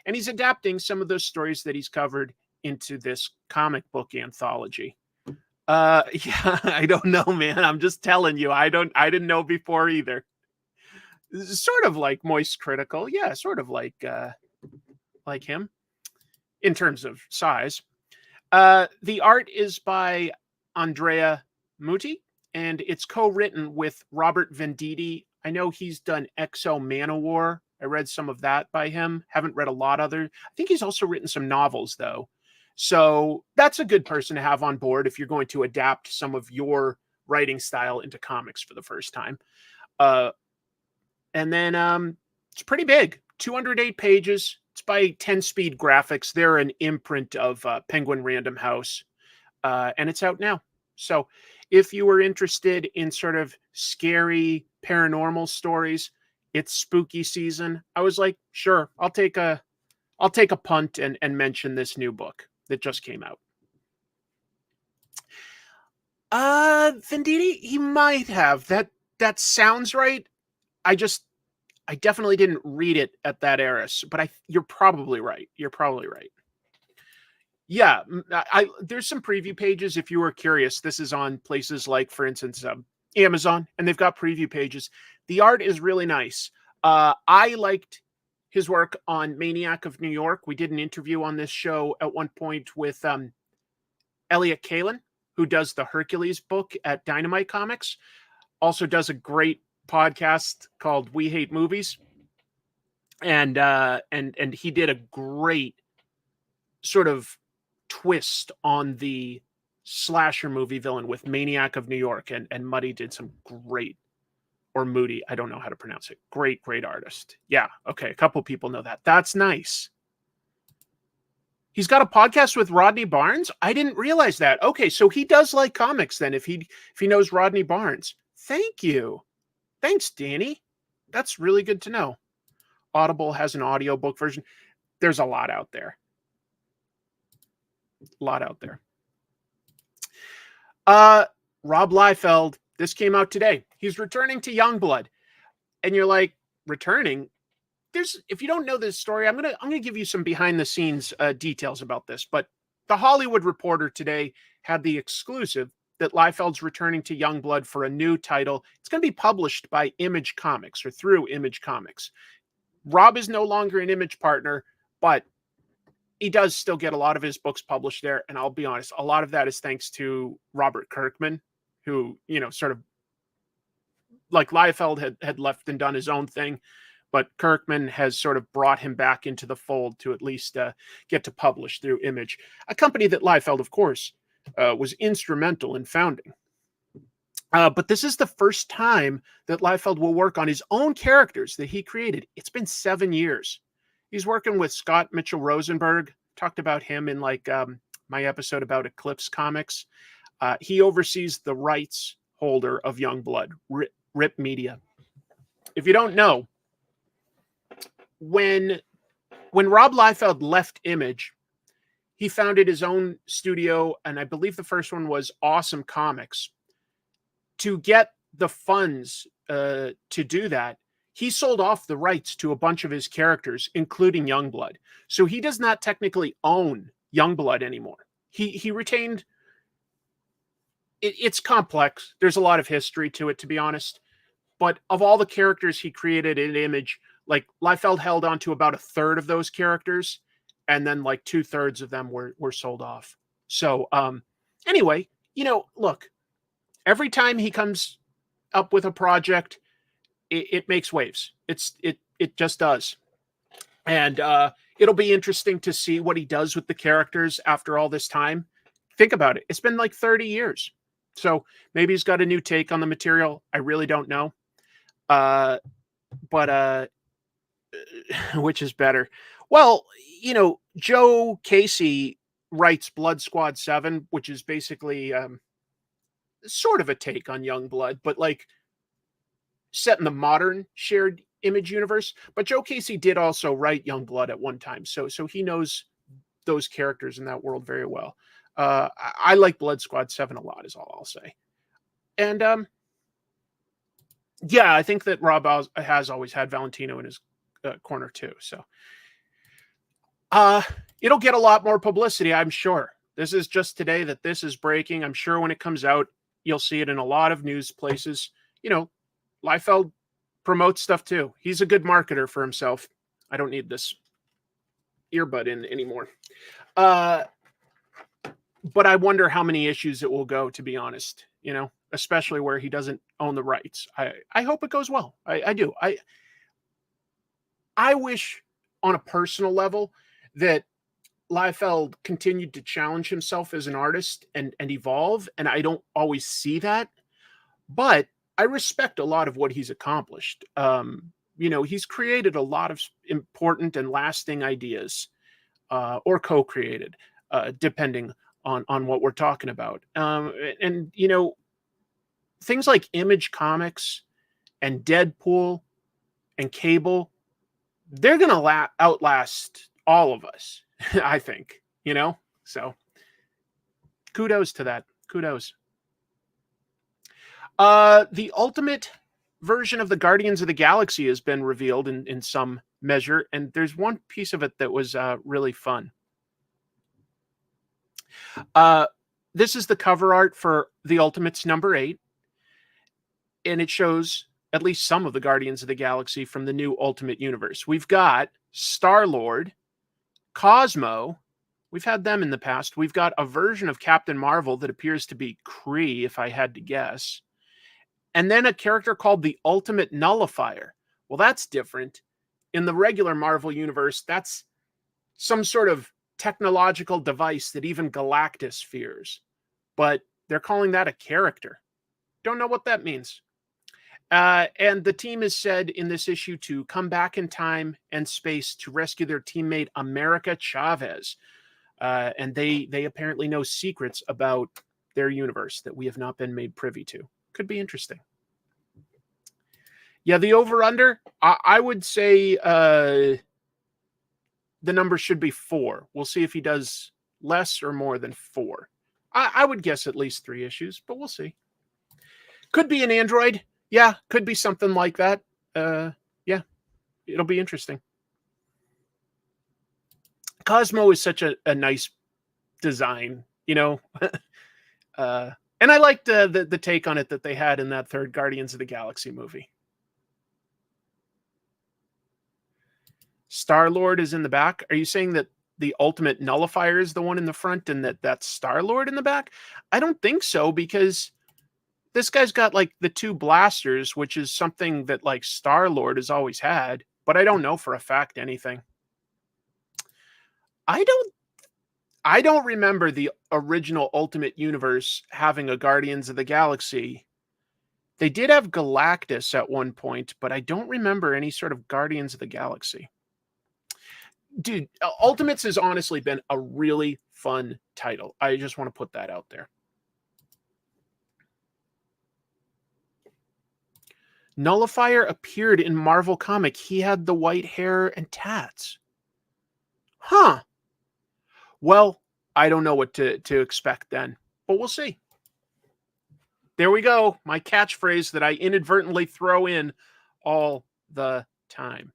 And he's adapting some of those stories that he's covered into this comic book anthology. Yeah, I don't know, man. I'm just telling you, I didn't know before either. Sort of like Moist Critical. Yeah, sort of like him in terms of size. The art is by Andrea Muti, and it's co-written with Robert Venditti. I know he's done Exo Manowar. I read some of that by him. Haven't read a lot other. I think he's also written some novels, though. So that's a good person to have on board if you're going to adapt some of your writing style into comics for the first time. And then it's pretty big, 208 pages. It's by 10 Speed Graphics. They're an imprint of Penguin Random House, and it's out now. So if you were interested in sort of scary paranormal stories, it's spooky season. I was like, sure, I'll take a punt and mention this new book that just came out. Venditti, he might have. That sounds right. I definitely didn't read it at that era, but you're probably right. Yeah, there's some preview pages if you were curious. This is on places like, for instance, Amazon, and they've got preview pages. The art is really nice. I liked his work on Maniac of New York. We did an interview on this show at one point with Elliot Kalin, who does the Hercules book at Dynamite Comics. Also does a great podcast called We Hate Movies. And he did a great sort of twist on the slasher movie villain with Maniac of New York, and Muddy did some great, or Moody, I don't know how to pronounce it. Great artist. Yeah, okay, a couple people know that. That's nice. He's got a podcast with Rodney Barnes. I didn't realize that. Okay, so he does like comics then, if he knows Rodney Barnes. Thank you. Thanks, Danny. That's really good to know. Audible has an audiobook version. There's a lot out there. Rob Liefeld, this came out today. He's returning to Youngblood. And you're like, returning? If you don't know this story, I'm gonna give you some behind the scenes details about this. But the Hollywood Reporter today had the exclusive that Liefeld's returning to Youngblood for a new title. It's going to be published by Image Comics, or through Image Comics. Rob is no longer an Image partner, but he does still get a lot of his books published there. And I'll be honest, a lot of that is thanks to Robert Kirkman, who, sort of like Liefeld had left and done his own thing. But Kirkman has sort of brought him back into the fold to at least get to publish through Image, a company that Liefeld, of course, was instrumental in founding. But this is the first time that Liefeld will work on his own characters that he created. It's been 7 years. He's working with Scott Mitchell Rosenberg. Talked about him in my episode about Eclipse Comics. He oversees the rights holder of Youngblood, Rip Media. If you don't know, when Rob Liefeld left Image, he founded his own studio, and I believe the first one was Awesome Comics. To get the funds to do that, he sold off the rights to a bunch of his characters, including Youngblood. So he does not technically own Youngblood anymore. He retained... It's complex. There's a lot of history to it, to be honest. But of all the characters he created in Image, like, Liefeld held on to about a third of those characters, and then like 2/3 of them were sold off. So anyway, look, every time he comes up with a project, it makes waves. It just does. And it'll be interesting to see what he does with the characters after all this time. Think about it. It's been like 30 years. So maybe he's got a new take on the material. I really don't know. But which is better? Well, Joe Casey writes Blood Squad 7, which is basically sort of a take on Youngblood, but like set in the modern shared Image universe. But Joe Casey did also write Youngblood at one time, so he knows those characters in that world very well. I like Blood Squad 7 a lot, is all I'll say. And yeah, I think that Rob has always had Valentino in his corner too. So it'll get a lot more publicity, I'm sure. This is just today that this is breaking. I'm sure when it comes out, you'll see it in a lot of news places. Liefeld promotes stuff too. He's a good marketer for himself. I don't need this earbud in anymore. But I wonder how many issues it will go, to be honest, especially where he doesn't own the rights. I hope it goes well. I do. I wish on a personal level that Liefeld continued to challenge himself as an artist and evolve. And I don't always see that, but I respect a lot of what he's accomplished. He's created a lot of important and lasting ideas, or co-created, depending on what we're talking about. And things like Image Comics and Deadpool and Cable, they're going to outlast all of us, I think, so kudos to that. Kudos. The ultimate version of the Guardians of the Galaxy has been revealed in some measure, and there's one piece of it that was really fun. This is the cover art for the Ultimates number 8, and it shows at least some of the Guardians of the Galaxy from the new Ultimate Universe. We've got Star-Lord, Cosmo. We've had them in the past. We've got a version of Captain Marvel that appears to be Kree, if I had to guess. And then a character called the Ultimate Nullifier. Well, that's different. In the regular Marvel universe, that's some sort of technological device that even Galactus fears. But they're calling that a character. Don't know what that means. And the team is said in this issue to come back in time and space to rescue their teammate America Chavez. And they apparently know secrets about their universe that we have not been made privy to. Could be interesting. Yeah, the over-under, I would say the number should be 4. We'll see if he does less or more than 4. I would guess at least 3 issues, but we'll see. Could be an android. Yeah, could be something like that. Yeah, it'll be interesting. Cosmo is such a nice design, and I liked the take on it that they had in that third Guardians of the Galaxy movie. Star-Lord is in the back. Are you saying that the Ultimate Nullifier is the one in the front and that's Star-Lord in the back? I don't think so, because this guy's got like the 2 blasters, which is something that like Star-Lord has always had, but I don't know for a fact anything. I don't remember the original Ultimate Universe having a Guardians of the Galaxy. They did have Galactus at one point, but I don't remember any sort of Guardians of the Galaxy. Dude, Ultimates has honestly been a really fun title. I just want to put that out there. Nullifier appeared in Marvel comic. He had the white hair and tats. Huh. Well, I don't know what to expect then, but we'll see. There we go. My catchphrase that I inadvertently throw in all the time.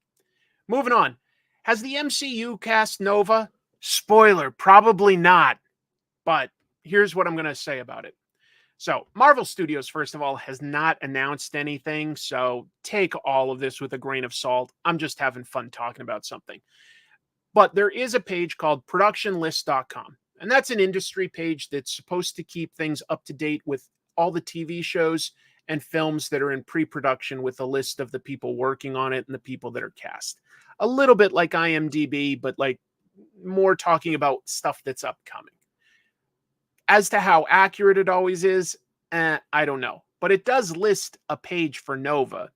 Moving on. Has the MCU Casts Nova? Spoiler, probably not. But here's what I'm going to say about it. So, Marvel Studios, first of all, has not announced anything. So, take all of this with a grain of salt. I'm just having fun talking about something. But there is a page called productionlist.com. And that's an industry page that's supposed to keep things up to date with all the TV shows and films that are in pre-production, with a list of the people working on it and the people that are cast. A little bit like IMDb, but like more talking about stuff that's upcoming. As to how accurate it always is, I don't know. But it does list a page for Nova,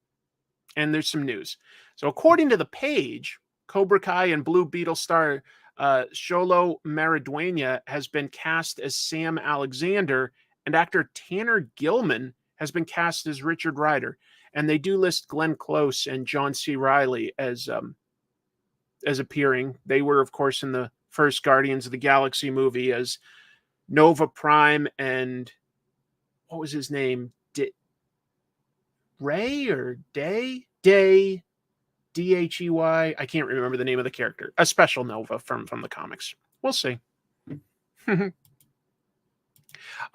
and there's some news. So according to the page, Cobra Kai and Blue Beetle star Xolo Maridueña has been cast as Sam Alexander, and actor Tanner Gilman has been cast as Richard Rider. And they do list Glenn Close and John C. Reilly as appearing. They were, of course, in the first Guardians of the Galaxy movie as Nova Prime and what was his name? Ray or Day? Day. Dhey. I can't remember the name of the character. A special Nova from the comics. We'll see.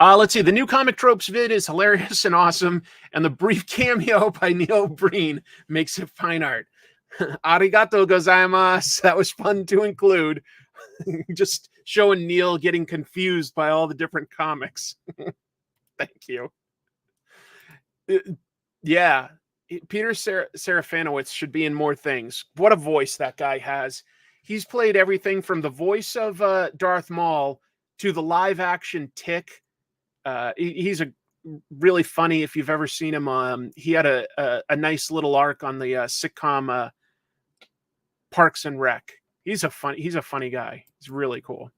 Let's see. The new Comic Tropes vid is hilarious and awesome, and the brief cameo by Neil Breen makes it fine art. Arigato gozaimasu. That was fun to include. Just showing Neil getting confused by all the different comics. Thank you. Yeah. Peter Serafinowicz should be in more things. What a voice that guy has. He's played everything from the voice of Darth Maul to the live action Tick. He's a really funny, if you've ever seen him. He had a nice little arc on the sitcom Parks and Rec. He's a funny guy. He's really cool.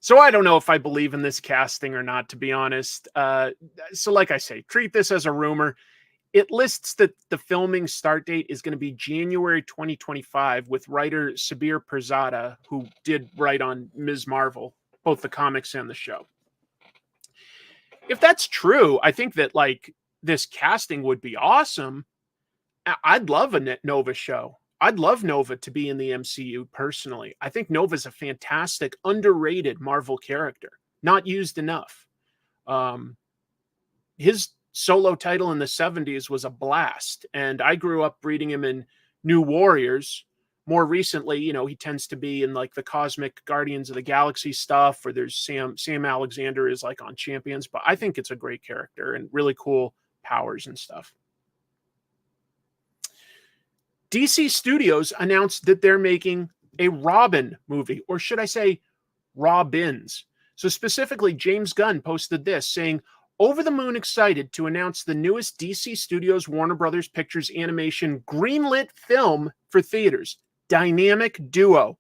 So I don't know if I believe in this casting or not, to be honest. So like I say, treat this as a rumor. It lists that the filming start date is going to be January 2025 with writer Sabir Pirzada, who did write on Ms. Marvel, both the comics and the show. If that's true, I think that like this casting would be awesome. I'd love a Nova show. I'd love Nova to be in the MCU personally. I think Nova's a fantastic, underrated Marvel character, not used enough. His solo title in the 70s was a blast, and I grew up reading him in New Warriors. More recently, you know, he tends to be in like the Cosmic Guardians of the Galaxy stuff, or there's Sam Alexander is like on Champions, but I think it's a great character and really cool powers and stuff. DC Studios announced that they're making a Robin movie, or should I say Robins. So specifically, James Gunn posted this saying, "Over the moon excited to announce the newest DC Studios Warner Brothers Pictures animation greenlit film for theaters, Dynamic Duo.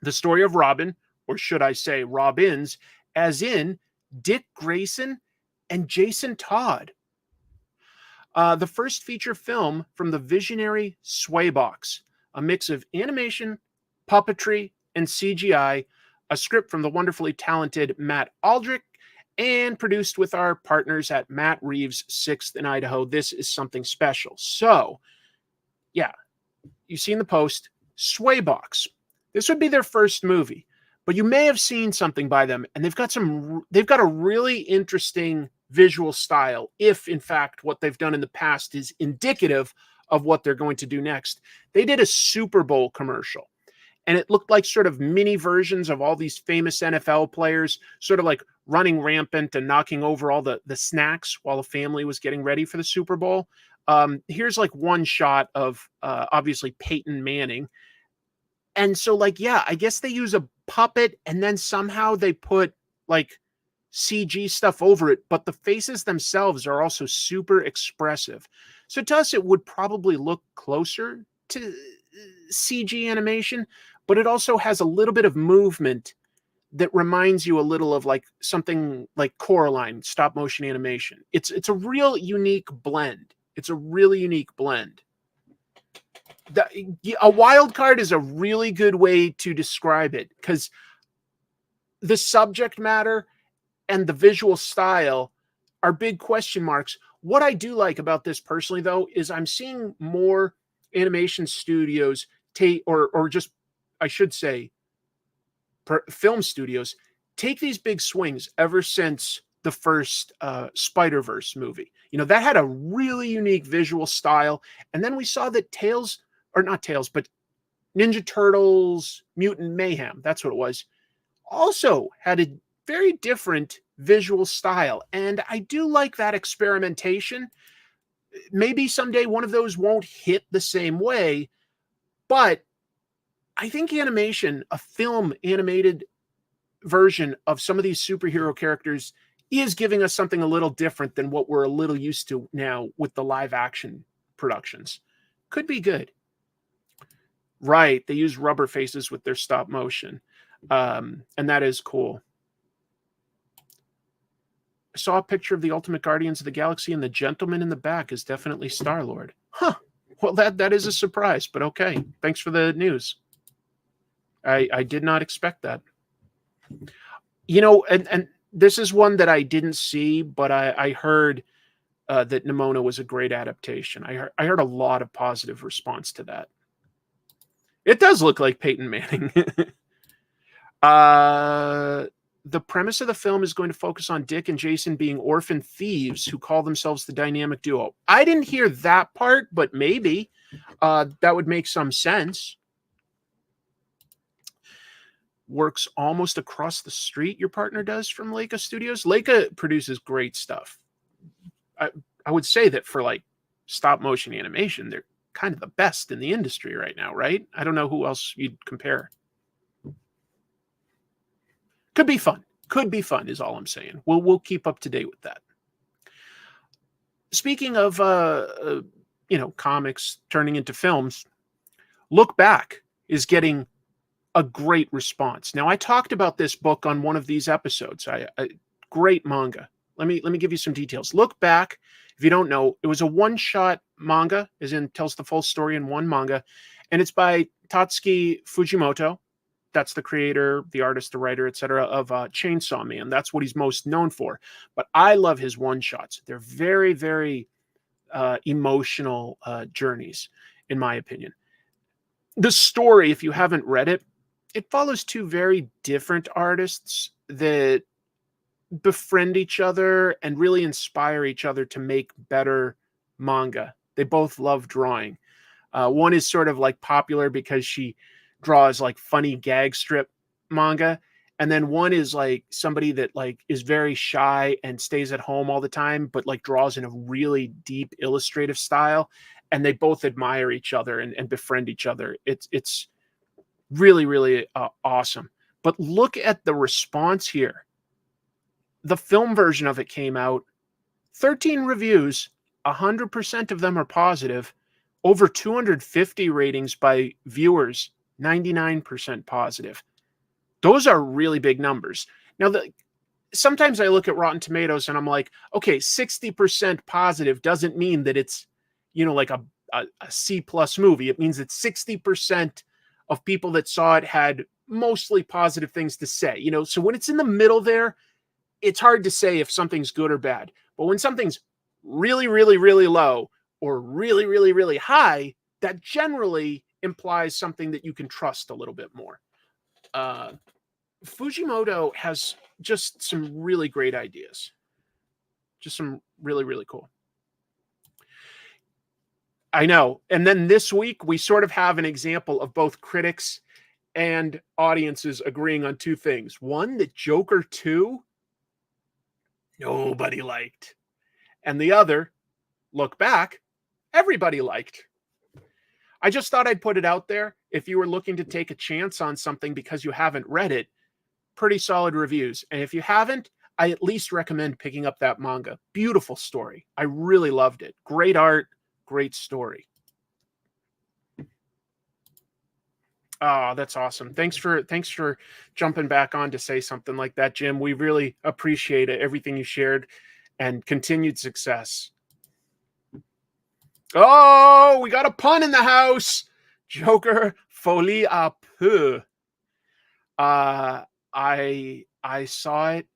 The story of Robin, or should I say Robins, as in Dick Grayson and Jason Todd. The first feature film from the visionary Swaybox, a mix of animation, puppetry, and CGI, a script from the wonderfully talented Matt Aldrich, and produced with our partners at Matt Reeves' 6th in Idaho. This is something special." So, yeah, you've seen the post, Swaybox. This would be their first movie, but you may have seen something by them, and they've got a really interesting visual style, if in fact what they've done in the past is indicative of what they're going to do next. They did a Super Bowl commercial, and it looked like sort of mini versions of all these famous NFL players sort of like running rampant and knocking over all the snacks while the family was getting ready for the Super Bowl. Here's like one shot of obviously Peyton Manning. And so like, yeah, I guess they use a puppet and then somehow they put like CG stuff over it, but the faces themselves are also super expressive. So to us, it would probably look closer to CG animation, but it also has a little bit of movement that reminds you a little of like something like Coraline stop motion animation. It's a real unique blend. It's a really unique blend. A wild card is a really good way to describe it, because the subject matter and the visual style are big question marks. What I do like about this personally, though, is I'm seeing more animation studios take, or just, I should say, film studios take these big swings ever since the first Spider-Verse movie. You know, that had a really unique visual style. And then we saw that but Ninja Turtles, Mutant Mayhem, that's what it was, also had a very different visual style. And I do like that experimentation. Maybe someday one of those won't hit the same way, but I think animation, a film animated version of some of these superhero characters, is giving us something a little different than what we're a little used to now with the live action productions. Could be good. Right. They use rubber faces with their stop motion. And that is cool. I saw a picture of the Ultimate Guardians of the Galaxy, and the gentleman in the back is definitely Star-Lord. Huh. Well, that is a surprise, but okay. Thanks for the news. I did not expect that. You know, and this is one that I didn't see, but I heard that Nimona was a great adaptation. I heard a lot of positive response to that. It does look like Peyton Manning. The premise of the film is going to focus on Dick and Jason being orphan thieves who call themselves the dynamic duo. I didn't hear that part, but maybe that would make some sense. Works almost across the street, your partner does, from Leica Studios. Leica produces great stuff. I would say that for like stop motion animation, they're kind of the best in the industry right now, right? I don't know who else you'd compare. Could be fun. Could be fun is all I'm saying. We'll keep up to date with that. Speaking of comics turning into films, Look Back is getting a great response. Now, I talked about this book on one of these episodes. Great manga. Let me give you some details. Look Back, if you don't know, it was a one-shot manga, as in tells the full story in one manga, and it's by Tatsuki Fujimoto. That's the creator, the artist, the writer, etc. of Chainsaw Man. That's what he's most known for. But I love his one-shots. They're very, very emotional journeys, in my opinion. The story, if you haven't read it, it follows two very different artists that befriend each other and really inspire each other to make better manga. They both love drawing. One is sort of like popular because she draws like funny gag strip manga. And then one is like somebody that like is very shy and stays at home all the time, but like draws in a really deep illustrative style. And they both admire each other and befriend each other. It's really, really awesome. But look at the response here. The film version of it came out, 13 reviews, 100% of them are positive, over 250 ratings by viewers, 99% positive. Those are really big numbers. Now, sometimes I look at Rotten Tomatoes and I'm like, okay, 60% positive doesn't mean that it's, like a C+ movie. It means that 60% of people that saw it had mostly positive things to say. So when it's in the middle there, it's hard to say if something's good or bad. But when something's really, really, really low or really, really, really high, that generally implies something that you can trust a little bit more. Fujimoto has just some really great ideas. Just some really, really cool. I know. And then this week, we sort of have an example of both critics and audiences agreeing on two things. One, that Joker 2, nobody liked. And the other, Look Back, everybody liked. I just thought I'd put it out there. If you were looking to take a chance on something because you haven't read it, pretty solid reviews. And if you haven't, I at least recommend picking up that manga. Beautiful story. I really loved it. Great art, great story. Oh, that's awesome. Thanks for jumping back on to say something like that, Jim. We really appreciate it, everything you shared, and continued success. Oh, we got a pun in the house. Joker folie à peu. I saw it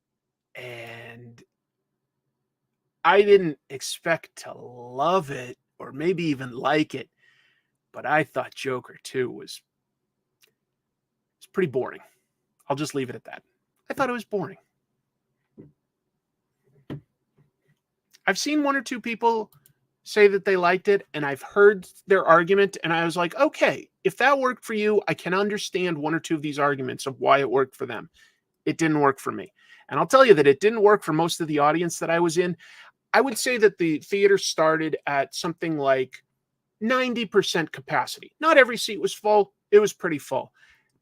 and I didn't expect to love it or maybe even like it, but I thought Joker 2 was pretty boring. I'll just leave it at that. I thought it was boring. I've seen one or two people say that they liked it, and I've heard their argument, and I was like, okay, if that worked for you, I can understand one or two of these arguments of why it worked for them. It didn't work for me. And I'll tell you that it didn't work for most of the audience that I was in. I would say that the theater started at something like 90% capacity. Not every seat was full. It was pretty full.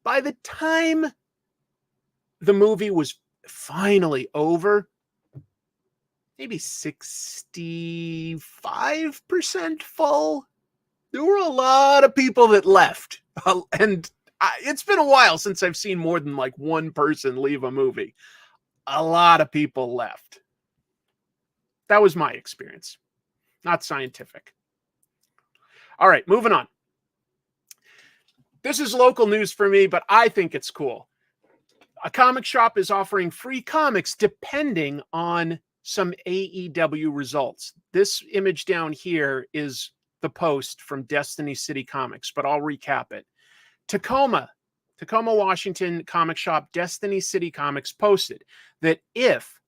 By the time the movie was finally over, maybe 65% full. There were a lot of people that left. And it's been a while since I've seen more than like one person leave a movie. A lot of people left. That was my experience. Not scientific. All right, moving on. This is local news for me, but I think it's cool. A comic shop is offering free comics depending on some AEW results. This image down here is the post from Destiny City Comics, but I'll recap it. Tacoma, Washington comic shop Destiny City Comics posted that if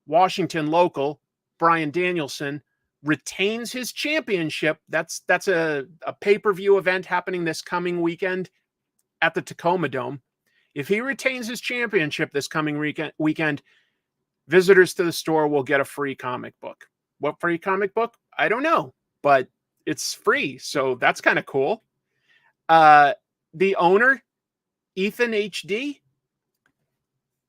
Washington local Bryan Danielson retains his championship, that's a pay-per-view event happening this coming weekend at the Tacoma Dome. If he retains his championship this coming weekend, visitors to the store will get a free comic book. What free comic book? I don't know, but it's free, so that's kind of cool. The owner, Ethan HD,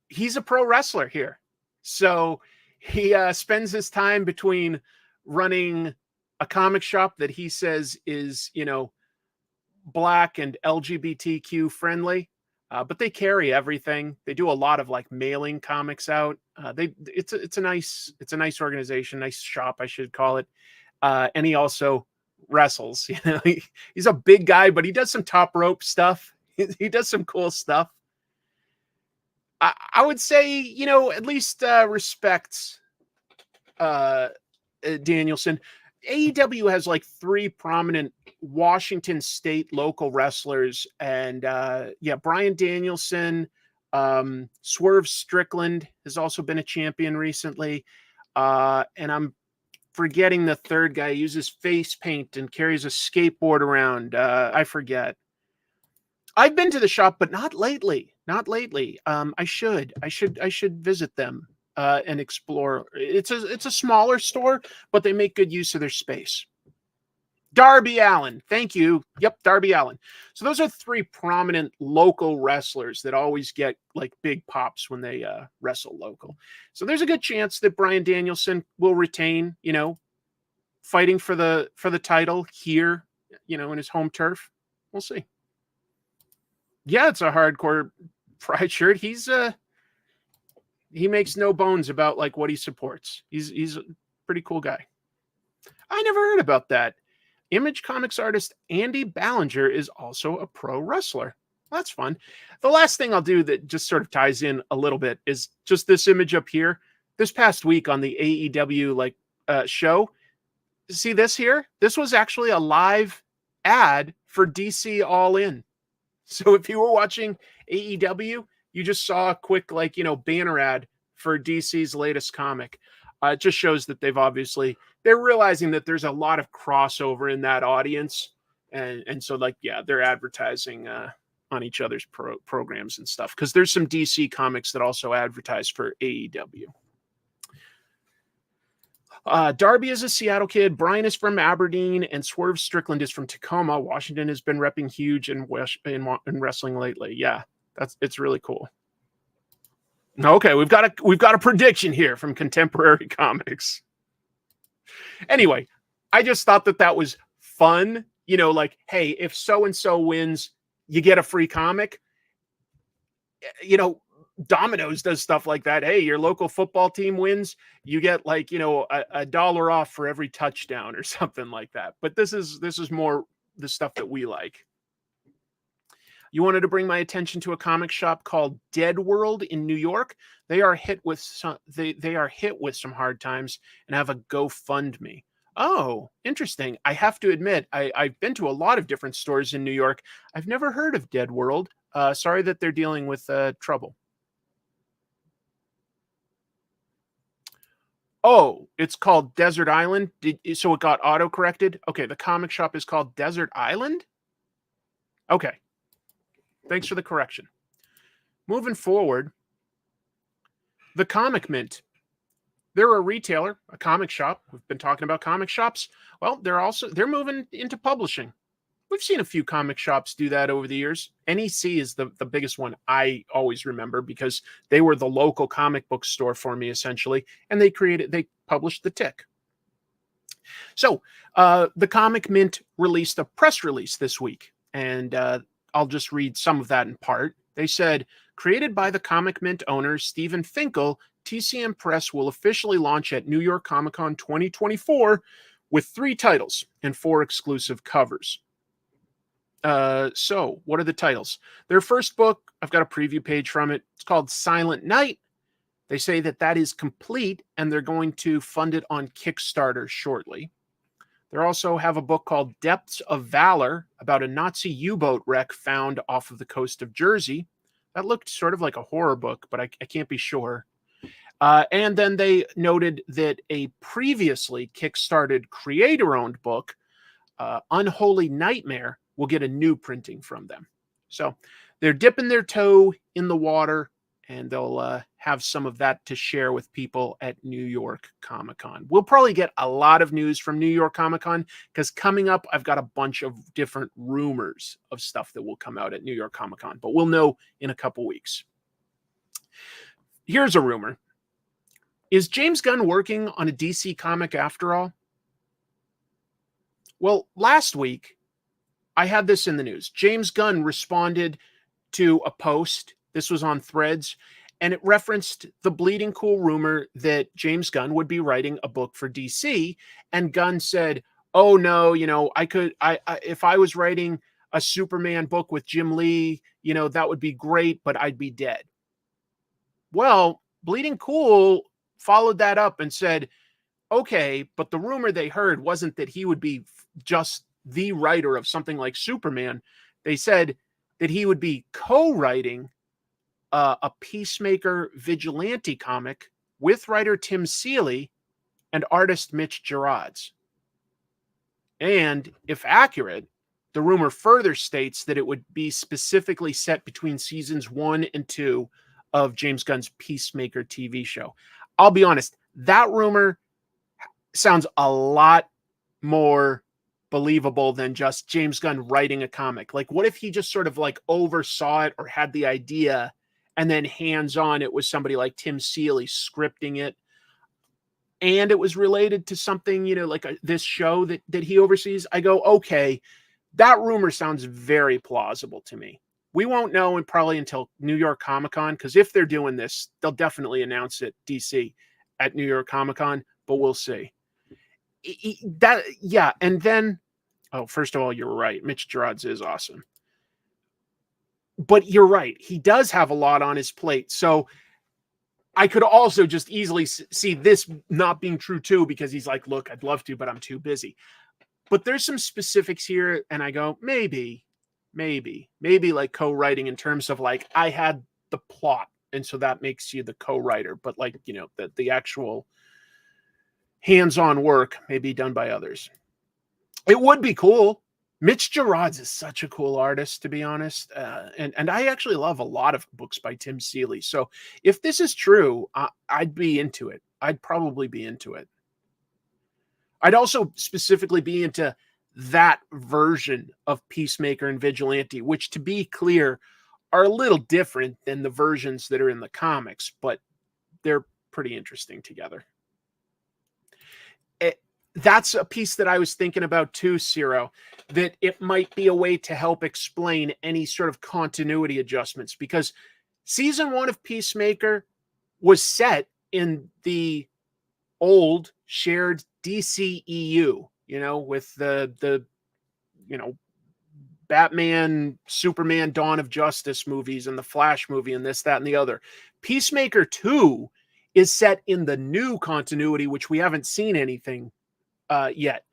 he's a pro wrestler here. So he spends his time between running a comic shop that he says is, Black and LGBTQ friendly, but they carry everything. They do a lot of like mailing comics out. It's a nice organization, nice shop, I should call it. And he also wrestles. He's a big guy, but he does some top rope stuff. He does some cool stuff. I would say, at least respects Danielson. AEW has like 3 prominent Washington state local wrestlers, and Bryan Danielson, Swerve Strickland has also been a champion recently, and I'm forgetting the third guy. He uses face paint and carries a skateboard around. I forget. I've been to the shop, but not lately. I should visit them and explore. It's a smaller store, but they make good use of their space. Darby Allin. Thank you. Yep, Darby Allin. So those are 3 prominent local wrestlers that always get like big pops when they wrestle local. So there's a good chance that Bryan Danielson will retain, fighting for the title here, in his home turf. We'll see. Yeah, it's a hardcore Pride shirt. He makes no bones about like what he supports. He's a pretty cool guy. I never heard about that. Image Comics artist Andy Ballinger is also a pro wrestler. That's fun. The last thing I'll do that just sort of ties in a little bit is just this image up here. This past week on the AEW show, see this here? This was actually a live ad for DC All In. So if you were watching AEW, you just saw a quick banner ad for DC's latest comic. It just shows that they're realizing that there's a lot of crossover in that audience. And so they're advertising on each other's programs and stuff. Because there's some DC comics that also advertise for AEW. Darby is a Seattle kid. Brian is from Aberdeen, and Swerve Strickland is from Tacoma. Washington has been repping huge in wrestling lately. Yeah, it's really cool. Okay, we've got a prediction here from Contemporary Comics. Anyway, I just thought that was fun. Hey, if so and so wins, you get a free comic. You know, Domino's does stuff like that. Hey, your local football team wins, you get like, you know, a dollar off for every touchdown or something like that. But this is more the stuff that we like. You wanted to bring my attention to a comic shop called Dead World in New York. They are hit with some hard times and have a GoFundMe. Oh, interesting. I have to admit, I've been to a lot of different stores in New York. I've never heard of Dead World. Sorry that they're dealing with trouble. Oh, it's called Desert Island. So it got auto-corrected? Okay, the comic shop is called Desert Island? Okay. Thanks for the correction. Moving forward, the Comic Mint. They're a retailer, a comic shop. We've been talking about comic shops. Well, they're moving into publishing. We've seen a few comic shops do that over the years. NEC is the biggest one I always remember because they were the local comic book store for me, essentially, and they published The Tick. So the Comic Mint released a press release this week, and I'll just read some of that in part. They said, created by the Comic Mint owner, Stephen Finkel, TCM Press will officially launch at New York Comic Con 2024 with 3 titles and 4 exclusive covers. So what are the titles? Their first book, I've got a preview page from it. It's called Silent Night. They say that is complete and they're going to fund it on Kickstarter shortly. They also have a book called Depths of Valor about a Nazi U-boat wreck found off of the coast of Jersey. That looked sort of like a horror book, but I can't be sure. And then they noted that a previously Kickstarted creator-owned book, Unholy Nightmare, will get a new printing from them. So they're dipping their toe in the water, and they'll have some of that to share with people at New York Comic Con. We'll probably get a lot of news from New York Comic Con because coming up, I've got a bunch of different rumors of stuff that will come out at New York Comic Con, but we'll know in a couple weeks. Here's a rumor. Is James Gunn working on a DC comic after all? Well, last week, I had this in the news. James Gunn responded to a post. This was on Threads, and it referenced the Bleeding Cool rumor that James Gunn would be writing a book for DC. And Gunn said, oh no, you know, if I was writing a Superman book with Jim Lee, you know, that would be great, but I'd be dead. Well, Bleeding Cool followed that up and said, okay, but the rumor they heard wasn't that he would be just the writer of something like Superman. They said that he would be co-writing a Peacemaker vigilante comic with writer Tim Seeley and artist Mitch Gerads. And if accurate, the rumor further states that it would be specifically set between seasons 1 and 2 of James Gunn's Peacemaker TV show. I'll be honest, that rumor sounds a lot more believable than just James Gunn writing a comic. Like, what if he just sort of like oversaw it or had the idea and then hands-on it was somebody like Tim Seeley scripting it, and it was related to something, you know, like this show that he oversees? I go, okay, that rumor sounds very plausible to me. We won't know probably until New York Comic Con, because if they're doing this, they'll definitely announce it, DC, at New York Comic Con, but we'll see. Yeah, and then, first of all, you're right. Mitch Gerads is awesome. But you're right. He does have a lot on his plate. So I could also just easily see this not being true too, because he's like, look, I'd love to, but I'm too busy. But there's some specifics here, and I go, maybe like co-writing in terms of like, I had the plot, and so that makes you the co-writer. But like, you know, the actual hands-on work may be done by others. It would be cool. Mitch Gerads is such a cool artist, to be honest. And I actually love a lot of books by Tim Seeley. So if this is true, I'd be into it. I'd probably be into it. I'd also specifically be into that version of Peacemaker and Vigilante, which, to be clear, are a little different than the versions that are in the comics, but they're pretty interesting together. that's a piece that I was thinking about too, Ciro, that it might be a way to help explain any sort of continuity adjustments, because season 1 of Peacemaker was set in the old shared DCEU, with the Batman, Superman, Dawn of Justice movies and the Flash movie and this, that, and the other. Peacemaker 2 is set in the new continuity, which we haven't seen anything yet.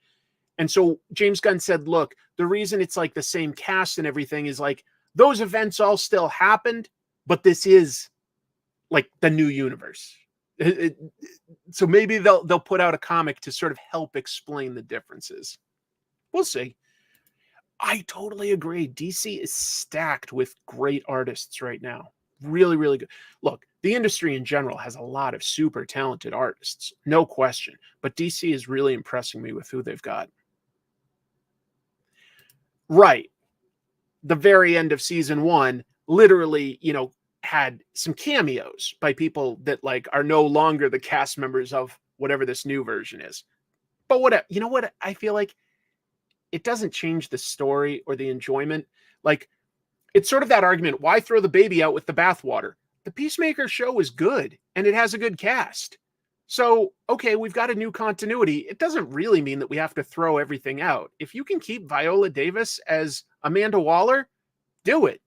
And so James Gunn said, look, the reason it's like the same cast and everything is like those events all still happened, but this is like the new universe. So maybe they'll put out a comic to sort of help explain the differences. We'll see. I totally agree. DC is stacked with great artists right now. Really, really good. Look, the industry in general has a lot of super talented artists, no question. But DC is really impressing me with who they've got. Right. The very end of season 1, literally, had some cameos by people that like are no longer the cast members of whatever this new version is. But what I feel like it doesn't change the story or the enjoyment. Like, it's sort of that argument, why throw the baby out with the bathwater? The Peacemaker show is good, and it has a good cast. So, okay, we've got a new continuity. It doesn't really mean that we have to throw everything out. If you can keep Viola Davis as Amanda Waller, do it.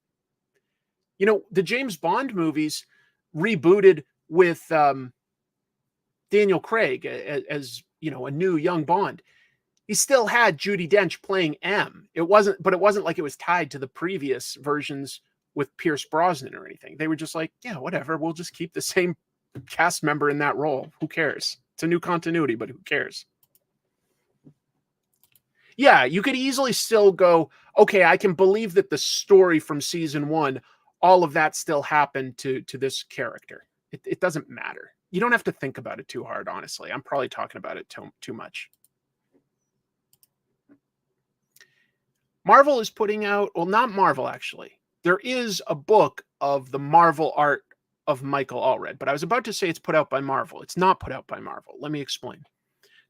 The James Bond movies rebooted with Daniel Craig as a new young Bond. He still had Judi Dench playing M. It wasn't like it was tied to the previous versions with Pierce Brosnan or anything. They were just like, yeah, whatever. We'll just keep the same cast member in that role. Who cares? It's a new continuity, but who cares? Yeah, you could easily still go, okay, I can believe that the story from season 1, all of that still happened to this character. It doesn't matter. You don't have to think about it too hard, honestly. I'm probably talking about it too much. Marvel is putting out, well, not Marvel, actually. There is a book of the Marvel art of Michael Allred, but I was about to say it's put out by Marvel. It's not put out by Marvel. Let me explain.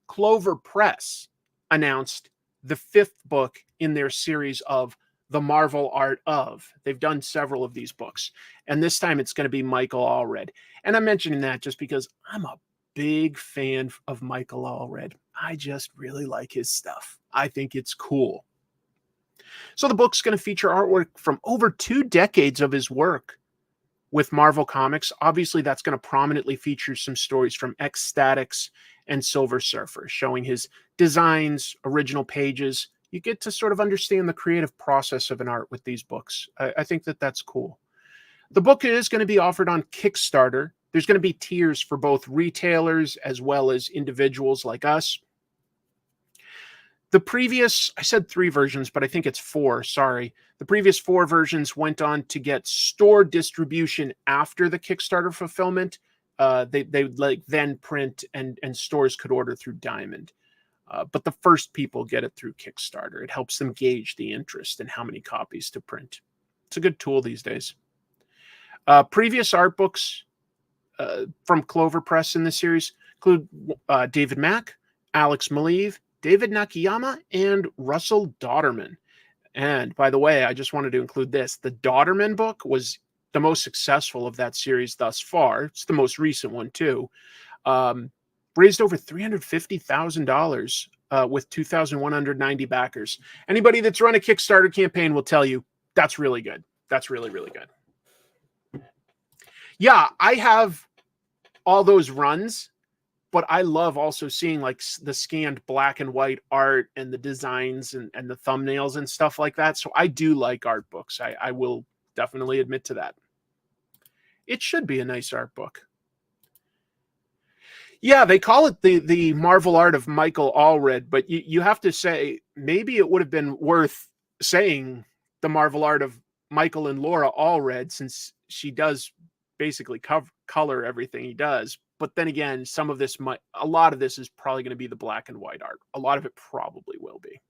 Clover Press announced the 5th book in their series of the Marvel art of. They've done several of these books, and this time it's going to be Michael Allred. And I'm mentioning that just because I'm a big fan of Michael Allred. I just really like his stuff. I think it's cool. So the book's going to feature artwork from over 2 decades of his work with Marvel Comics. Obviously, that's going to prominently feature some stories from X-Statix and Silver Surfer, showing his designs, original pages. You get to sort of understand the creative process of an art with these books. I think that's cool. The book is going to be offered on Kickstarter. There's going to be tiers for both retailers as well as individuals like us. The previous, I said 3 versions, but I think it's 4, sorry. The previous 4 versions went on to get store distribution after the Kickstarter fulfillment. They would then print and stores could order through Diamond. But the first people get it through Kickstarter. It helps them gauge the interest and how many copies to print. It's a good tool these days. Previous art books from Clover Press in the series include David Mack, Alex Maleev, David Nakayama, and Russell Dauterman. And by the way, I just wanted to include this. The Dauterman book was the most successful of that series thus far. It's the most recent one, too. Raised over $350,000 with 2,190 backers. Anybody that's run a Kickstarter campaign will tell you that's really good. That's really, really good. Yeah, I have all those runs, but I love also seeing like the scanned black and white art and the designs and the thumbnails and stuff like that. So I do like art books. I will definitely admit to that. It should be a nice art book. Yeah, they call it the Marvel art of Michael Allred, but you have to say maybe it would have been worth saying the Marvel art of Michael and Laura Allred, since she does basically color everything he does. But then again, a lot of this is probably going to be the black and white art. A lot of it probably will be.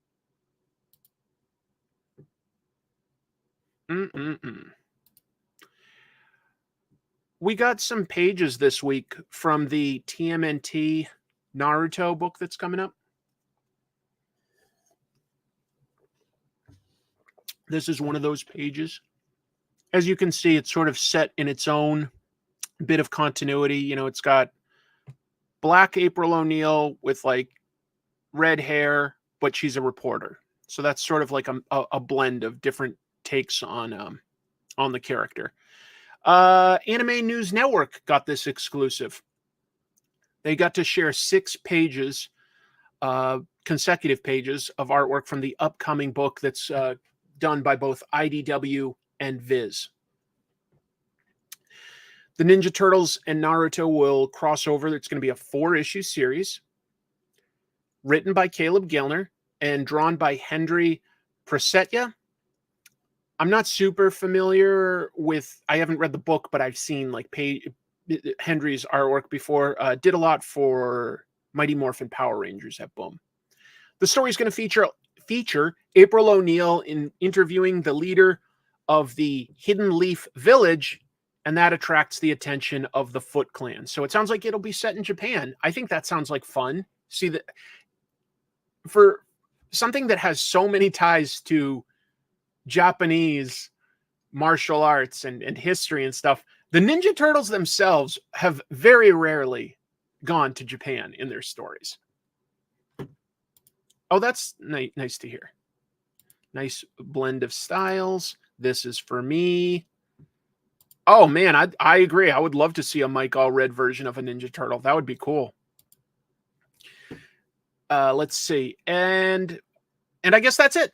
We got some pages this week from the TMNT Naruto book that's coming up. This is one of those pages. As you can see, it's sort of set in its own bit of continuity. You know, it's got black April O'Neil with like red hair, but she's a reporter. So that's sort of like a blend of different takes on the character. Anime News Network got this exclusive. They got to share 6 pages, consecutive pages of artwork from the upcoming book that's done by both IDW and Viz. The Ninja Turtles and Naruto will cross over. It's going to be a 4-issue series written by Caleb Gilner and drawn by Hendry Prasetya. I'm not super familiar with, I haven't read the book, but I've seen like Hendry's artwork before. Did a lot for Mighty Morphin Power Rangers at Boom. The story is going to feature April O'Neil in interviewing the leader of the Hidden Leaf Village, and that attracts the attention of the Foot Clan. So it sounds like it'll be set in Japan. I think that sounds like fun. See, that for something that has so many ties to Japanese martial arts and history and stuff, the Ninja Turtles themselves have very rarely gone to Japan in their stories. Oh, that's nice to hear. Nice blend of styles. This is for me. Oh, man, I agree. I would love to see a Mike Allred version of a Ninja Turtle. That would be cool. Let's see. And I guess that's it.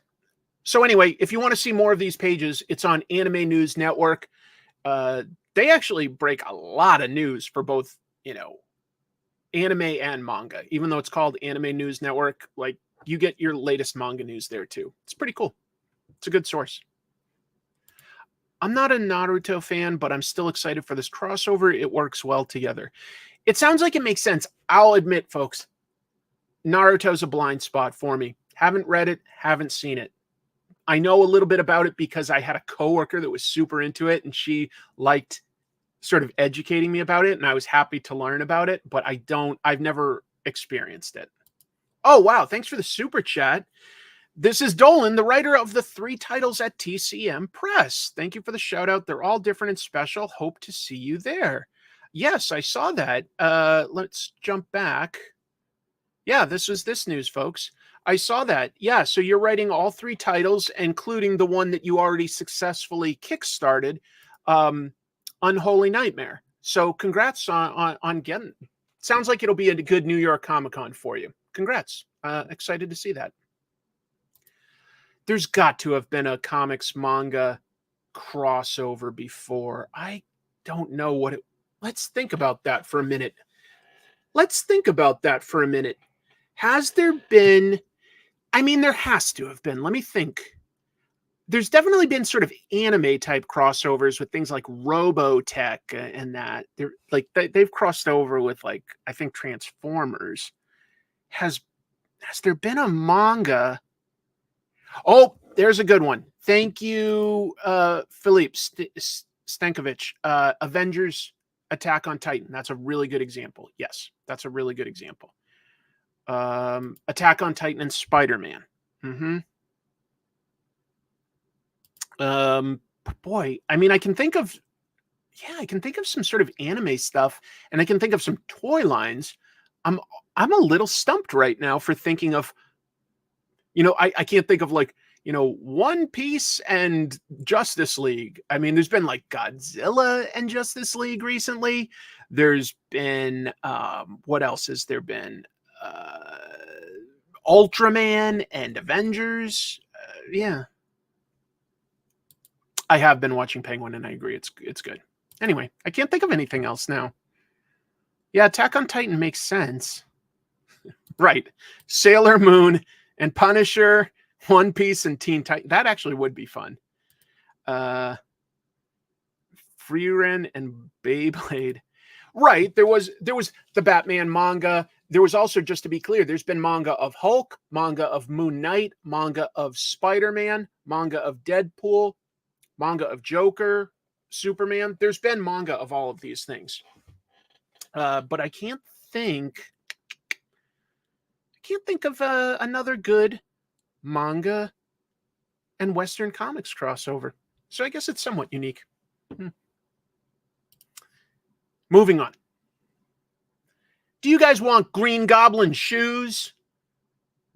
So anyway, if you want to see more of these pages, it's on Anime News Network. They actually break a lot of news for both, you know, anime and manga. Even though it's called Anime News Network, like, you get your latest manga news there too. It's pretty cool. It's a good source. I'm not a Naruto fan, but I'm still excited for this crossover. It works well together. It sounds like it makes sense. I'll admit, folks, Naruto's a blind spot for me. Haven't read it, haven't seen it. I know a little bit about it because I had a coworker that was super into it, and she liked sort of educating me about it, and I was happy to learn about it, but I've never experienced it. Oh, wow. Thanks for the super chat. This is Dolan, the writer of the 3 titles at TCM Press. Thank you for the shout out. They're all different and special. Hope to see you there. Yes, I saw that. Let's jump back. Yeah, this was this news, folks. I saw that. Yeah, so you're writing all 3 titles, including the one that you already successfully kickstarted, Unholy Nightmare. So congrats on getting. Sounds like it'll be a good New York Comic-Con for you. Congrats. Excited to see that. There's got to have been a comics manga crossover before. I don't know what it. Let's think about that for a minute. Has there been? I mean, there has to have been. Let me think. There's definitely been sort of anime type crossovers with things like Robotech and that. They're like they've crossed over with, like, I think Transformers. Has there been a manga? Oh, there's a good one. Thank you, Philippe Stankovic. Avengers Attack on Titan. That's a really good example. Yes, that's a really good example. Attack on Titan and Spider-Man. Boy, I mean, I can think of some sort of anime stuff, and I can think of some toy lines. I'm a little stumped right now for thinking of, you know, I can't think of, like, you know, One Piece and Justice League. I mean, there's been like Godzilla and Justice League recently. There's been, what else has there been? Ultraman and Avengers. Yeah. I have been watching Penguin, and I agree. It's good. Anyway, I can't think of anything else now. Yeah, Attack on Titan makes sense. Right. Sailor Moon and Punisher, One Piece, and Teen Titan. That actually would be fun. Freeren and Beyblade. Right. There was the Batman manga. There was also, just to be clear, there's been manga of Hulk, manga of Moon Knight, manga of Spider-Man, manga of Deadpool, manga of Joker, Superman. There's been manga of all of these things. But I can't think of another good manga and Western comics crossover. So I guess it's somewhat unique. Moving on. Do you guys want Green Goblin shoes?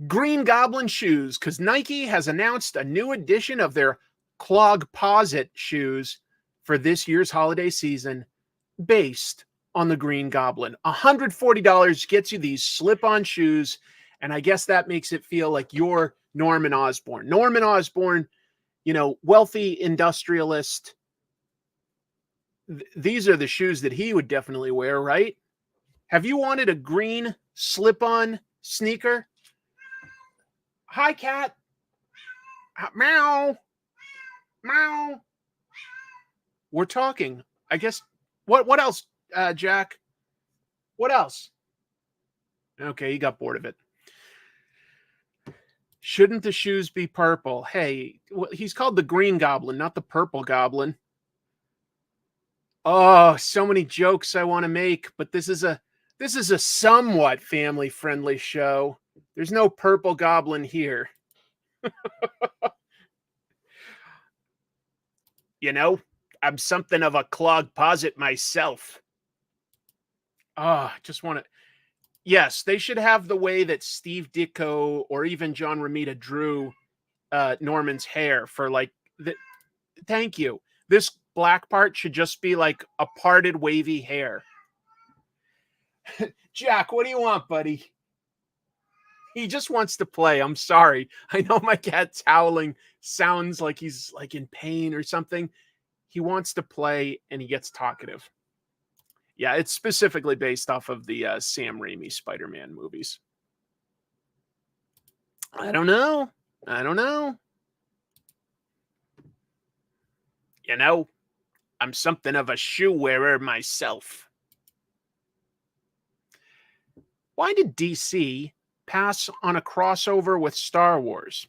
Green Goblin shoes, because Nike has announced a new edition of their Clogposit shoes for this year's holiday season based on the Green Goblin. $140 gets you these slip-on shoes, and I guess that makes it feel like you're Norman Osborn. Norman Osborn, you know, wealthy industrialist. These are the shoes that he would definitely wear, right? Have you wanted a green slip-on sneaker? Hi, cat. Meow. Meow. We're talking. I guess. What else, Jack? What else? Okay, he got bored of it. Shouldn't the shoes be purple? Hey, he's called the Green Goblin, not the Purple Goblin. Oh, so many jokes I want to make, but this is a somewhat family-friendly show. There's no Purple Goblin here. You know, I'm something of a Clogposit myself. Oh, just want to... Yes, they should have the way that Steve Ditko or even John Romita drew Norman's hair for like... Thank you. This black part should just be like a parted wavy hair. Jack, what do you want, buddy? He just wants to play. I'm sorry. I know my cat's howling sounds like he's like in pain or something. He wants to play and he gets talkative. Yeah, it's specifically based off of the Sam Raimi Spider-Man movies. I don't know. You know, I'm something of a shoe wearer myself. Why did DC pass on a crossover with Star Wars?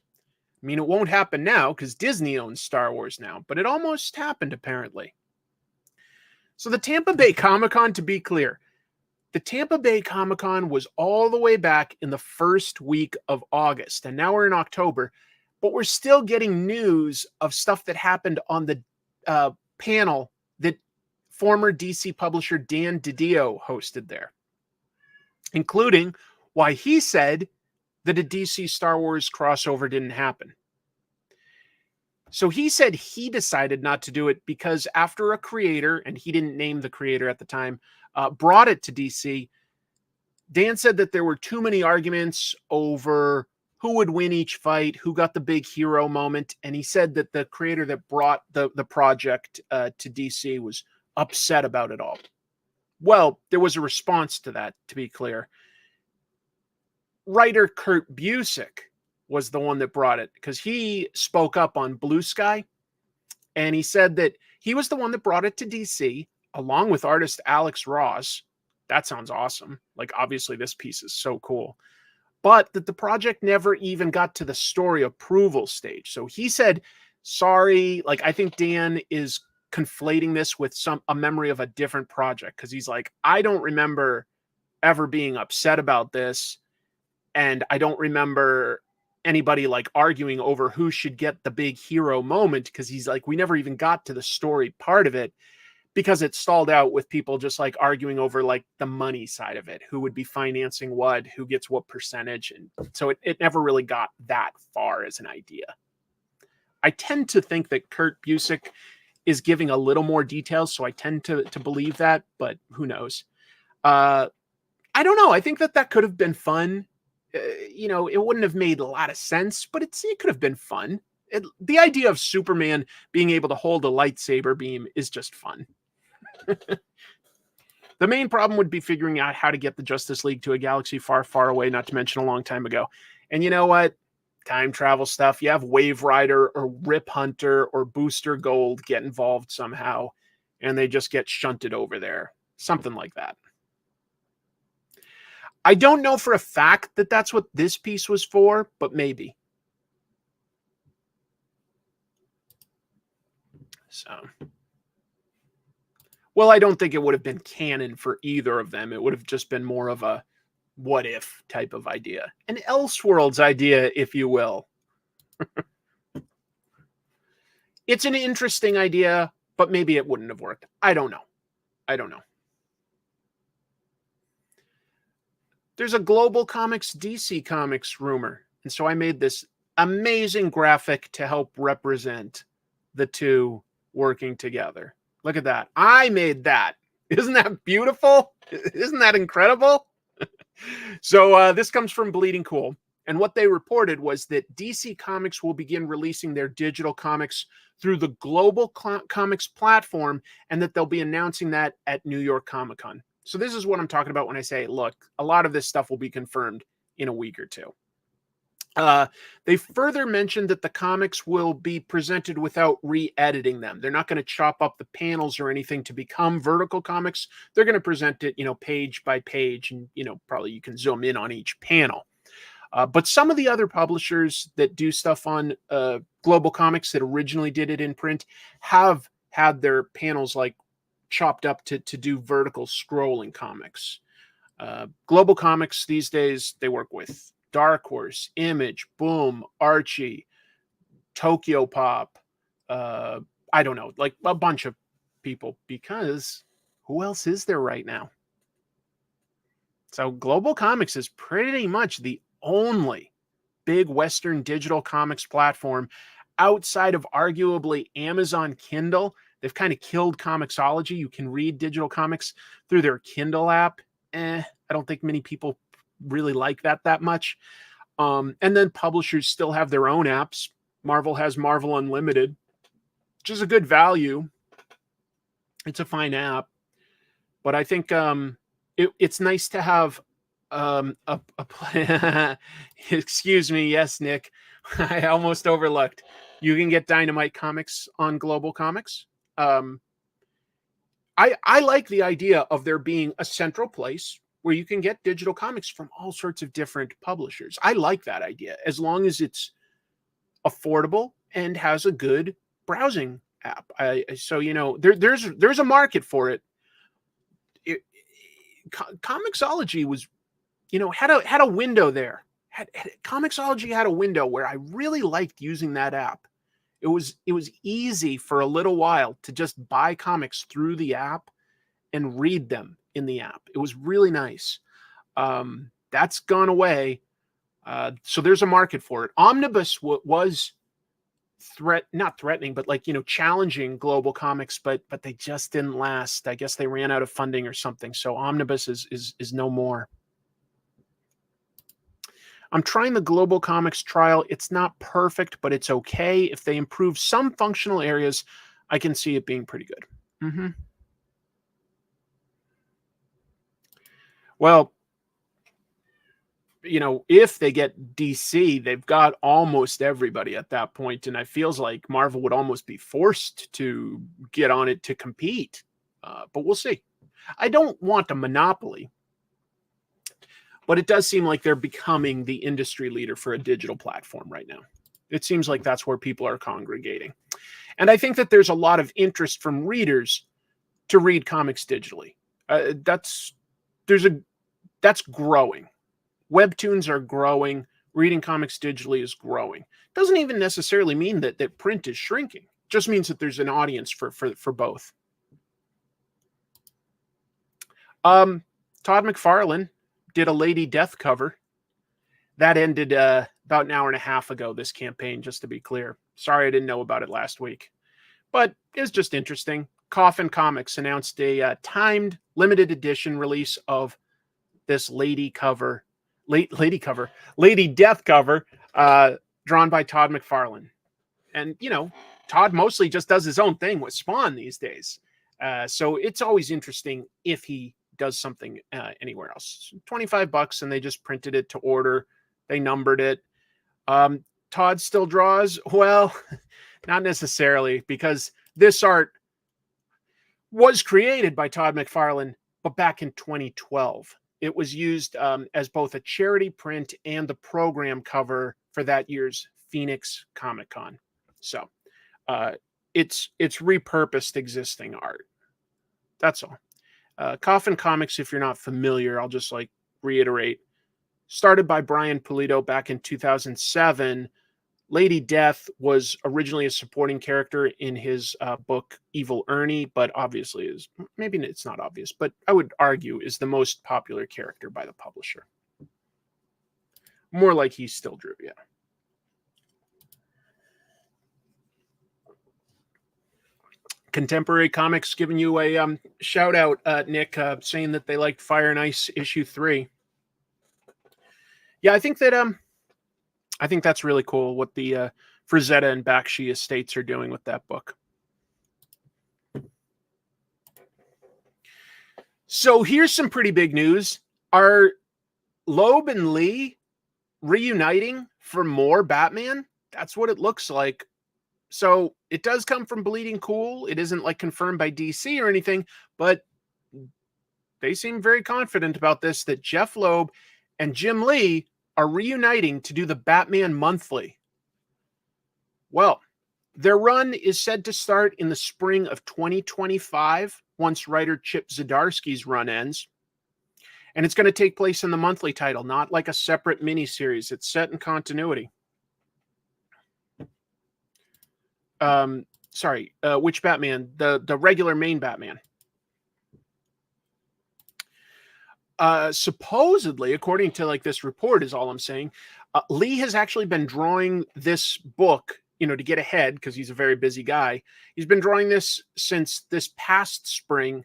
I mean, it won't happen now because Disney owns Star Wars now, but it almost happened apparently. So the Tampa Bay Comic-Con, to be clear, the Tampa Bay Comic-Con was all the way back in the first week of August, and now we're in October, but we're still getting news of stuff that happened on the panel that former DC publisher Dan DiDio hosted there, including why he said that a DC Star Wars crossover didn't happen. So he said he decided not to do it because after a creator, and he didn't name the creator at the time, brought it to DC, Dan said that there were too many arguments over who would win each fight, who got the big hero moment, and he said that the creator that brought the project to DC was upset about it all. Well, there was a response to that, to be clear. Writer Kurt Busiek was the one that brought it because he spoke up on Blue Sky, and he said that he was the one that brought it to DC along with artist Alex Ross. That sounds awesome. Like, obviously this piece is so cool, but that the project never even got to the story approval stage. So he said, sorry, like, I think Dan is conflating this with a memory of a different project. Cause he's like, I don't remember ever being upset about this. And I don't remember anybody like arguing over who should get the big hero moment. Cause he's like, we never even got to the story part of it because it stalled out with people just like arguing over like the money side of it, who would be financing what, who gets what percentage. And so it never really got that far as an idea. I tend to think that Kurt Busiek is giving a little more details. So I tend to believe that, but who knows? I don't know. I think that could have been fun. You know, it wouldn't have made a lot of sense, but it could have been fun. The idea of Superman being able to hold a lightsaber beam is just fun. The main problem would be figuring out how to get the Justice League to a galaxy far, far away, not to mention a long time ago. And you know what? Time travel stuff. You have Wave Rider or Rip Hunter or Booster Gold get involved somehow, and they just get shunted over there. Something like that. I don't know for a fact that that's what this piece was for, but maybe. So, well, I don't think it would have been canon for either of them. It would have just been more of a what if type of idea. An Elseworlds idea, if you will. It's an interesting idea, but maybe it wouldn't have worked. I don't know. There's a GlobalComix DC Comics rumor. And so I made this amazing graphic to help represent the two working together. Look at that. I made that. Isn't that beautiful? Isn't that incredible? So this comes from Bleeding Cool. And what they reported was that DC Comics will begin releasing their digital comics through the GlobalComix platform, and that they'll be announcing that at New York Comic Con. So this is what I'm talking about when I say, look, a lot of this stuff will be confirmed in a week or two. They further mentioned that the comics will be presented without re-editing them. They're not going to chop up the panels or anything to become vertical comics. They're going to present it, page by page, and, probably you can zoom in on each panel. But some of the other publishers that do stuff on GlobalComix that originally did it in print have had their panels like chopped up to do vertical scrolling comics. GlobalComix these days, they work with Dark Horse, Image, Boom, Archie, Tokyo Pop, I don't know, like a bunch of people, because who else is there right now? So GlobalComix is pretty much the only big Western digital comics platform outside of arguably Amazon Kindle. They've kind of killed Comixology. You can read digital comics through their Kindle app. I don't think many people really like that much. And then publishers still have their own apps. Marvel has Marvel Unlimited, which is a good value. It's a fine app. But I think it's nice to have excuse me, yes, Nick. I almost overlooked. You can get Dynamite Comics on GlobalComix. I like the idea of there being a central place where you can get digital comics from all sorts of different publishers. I like that idea, as long as it's affordable and has a good browsing app. There's a market for it. Comixology was, had a window there. Comixology had a window where I really liked using that app. It was easy for a little while to just buy comics through the app and read them in the app. It was really nice. That's gone away. So there's a market for it. Omnibus was not threatening, but challenging GlobalComix, but they just didn't last. I guess they ran out of funding or something. So Omnibus is no more. I'm trying the GlobalComix trial. It's not perfect, but it's okay. If they improve some functional areas, I can see it being pretty good. Well, if they get DC, they've got almost everybody at that point, and it feels like Marvel would almost be forced to get on it to compete. But we'll see. I don't want a monopoly, but it does seem like they're becoming the industry leader for a digital platform right now. It seems like that's where people are congregating. And I think that there's a lot of interest from readers to read comics digitally. That's growing. Webtoons are growing. Reading comics digitally is growing. Doesn't even necessarily mean that print is shrinking. It just means that there's an audience for both. Todd McFarlane did a Lady Death cover. That ended about an hour and a half ago, this campaign, just to be clear. Sorry I didn't know about it last week. But it was just interesting. Coffin Comics announced a timed limited edition release of this Lady Death cover, drawn by Todd McFarlane. And, Todd mostly just does his own thing with Spawn these days. So it's always interesting if he does something anywhere else. $25, and they just printed it to order. They numbered it. Todd still draws? Well, not necessarily, because this art was created by Todd McFarlane, but back in 2012. It was used as both a charity print and the program cover for that year's Phoenix Comic Con. So it's repurposed existing art. That's all. Coffin Comics, if you're not familiar, I'll just reiterate. Started by Brian Pulido back in 2007. Lady Death was originally a supporting character in his book Evil Ernie, but obviously is, maybe it's not obvious, but I would argue is the most popular character by the publisher. More like he still drew, yeah. Contemporary Comics giving you a shout out, Nick, saying that they liked Fire and Ice issue 3. Yeah, I think that's really cool what the Frazetta and Bakshi estates are doing with that book. So here's some pretty big news. Are Loeb and Lee reuniting for more Batman? That's what it looks like. So it does come from Bleeding Cool. It isn't like confirmed by DC or anything, but they seem very confident about this, that Jeff Loeb and Jim Lee are reuniting to do the Batman Monthly. Well, their run is said to start in the spring of 2025, once writer Chip Zdarsky's run ends. And it's going to take place in the monthly title, not like a separate miniseries. It's set in continuity. Which Batman? The regular main Batman. Supposedly, according to like this report is all I'm saying, Lee has actually been drawing this book, to get ahead, because he's a very busy guy. He's been drawing this since this past spring,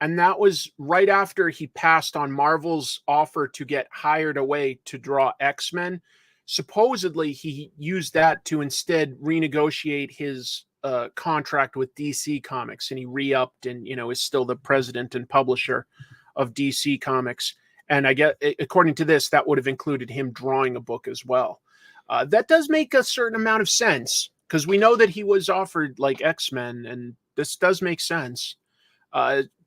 and that was right after he passed on Marvel's offer to get hired away to draw X-Men. Supposedly, he used that to instead renegotiate his contract with DC Comics, and he re-upped and, is still the president and publisher of DC Comics. And I get, according to this, that would have included him drawing a book as well. That does make a certain amount of sense, because we know that he was offered like X-Men, and this does make sense.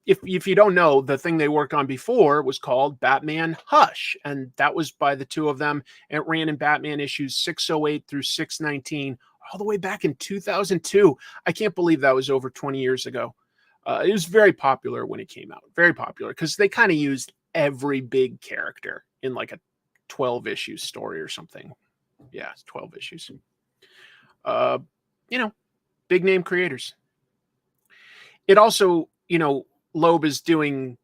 If you don't know, the thing they worked on before was called Batman Hush, and that was by the two of them. It ran in Batman issues 608 through 619, all the way back in 2002. I can't believe that was over 20 years ago. It was very popular when it came out. Very popular, because they kind of used every big character in like a 12-issue story or something. Yeah, it's 12 issues. Big name creators. It also, Loeb is doing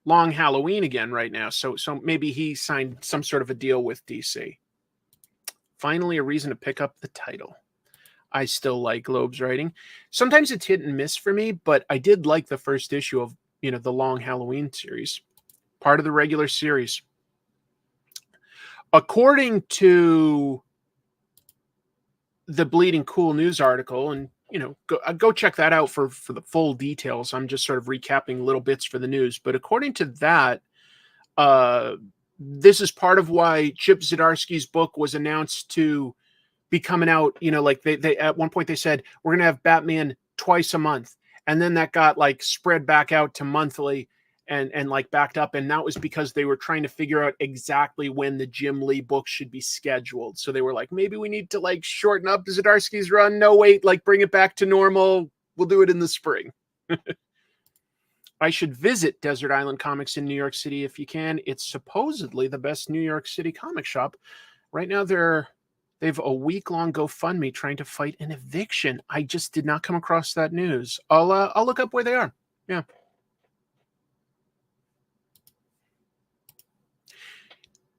Long Halloween again right now. So maybe he signed some sort of a deal with DC. Finally, a reason to pick up the title. I still like Loeb's writing. Sometimes it's hit and miss for me, but I did like the first issue of, the Long Halloween series. Part of the regular series. According to the Bleeding Cool news article, and, go check that out for the full details. I'm just sort of recapping little bits for the news. But according to that, this is part of why Chip Zdarsky's book was announced to be coming out, like they at one point they said, we're going to have Batman twice a month. And then that got like spread back out to monthly and like backed up. And that was because they were trying to figure out exactly when the Jim Lee book should be scheduled. So they were like, maybe we need to like shorten up Zdarsky's run. No, wait, like bring it back to normal. We'll do it in the spring. I should visit Desert Island Comics in New York City if you can. It's supposedly the best New York City comic shop. Right now they've a week-long GoFundMe trying to fight an eviction. I just did not come across that news. I'll look up where they are. Yeah.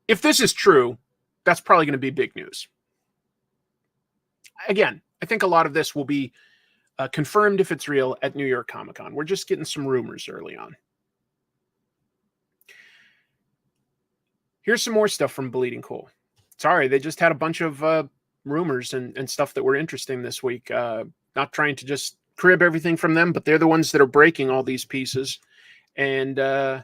If this is true, that's probably going to be big news. Again, I think a lot of this will be confirmed if it's real at New York Comic Con. We're just getting some rumors early on. Here's some more stuff from Bleeding Cool. Sorry, they just had a bunch of rumors and stuff that were interesting this week. Not trying to just crib everything from them, but they're the ones that are breaking all these pieces. And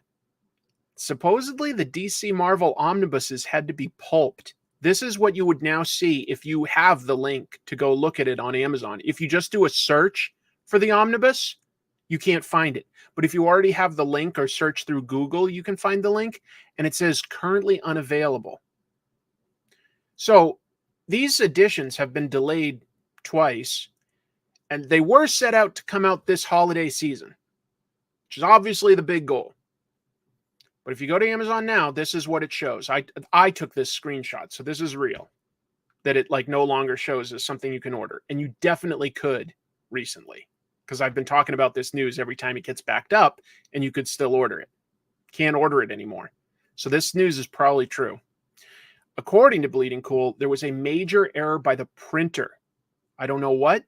supposedly the DC Marvel omnibuses had to be pulped. This is what you would now see if you have the link to go look at it on Amazon. If you just do a search for the omnibus, you can't find it. But if you already have the link or search through Google, you can find the link, and it says currently unavailable. So these editions have been delayed twice, and they were set out to come out this holiday season, which is obviously the big goal. But if you go to Amazon now, this is what it shows. I took this screenshot, so this is real. that it like no longer shows as something you can order. And you definitely could recently, because I've been talking about this news every time it gets backed up, and you could still order it. Can't order it anymore. So this news is probably true. According to Bleeding Cool, there was a major error by the printer. I don't know what,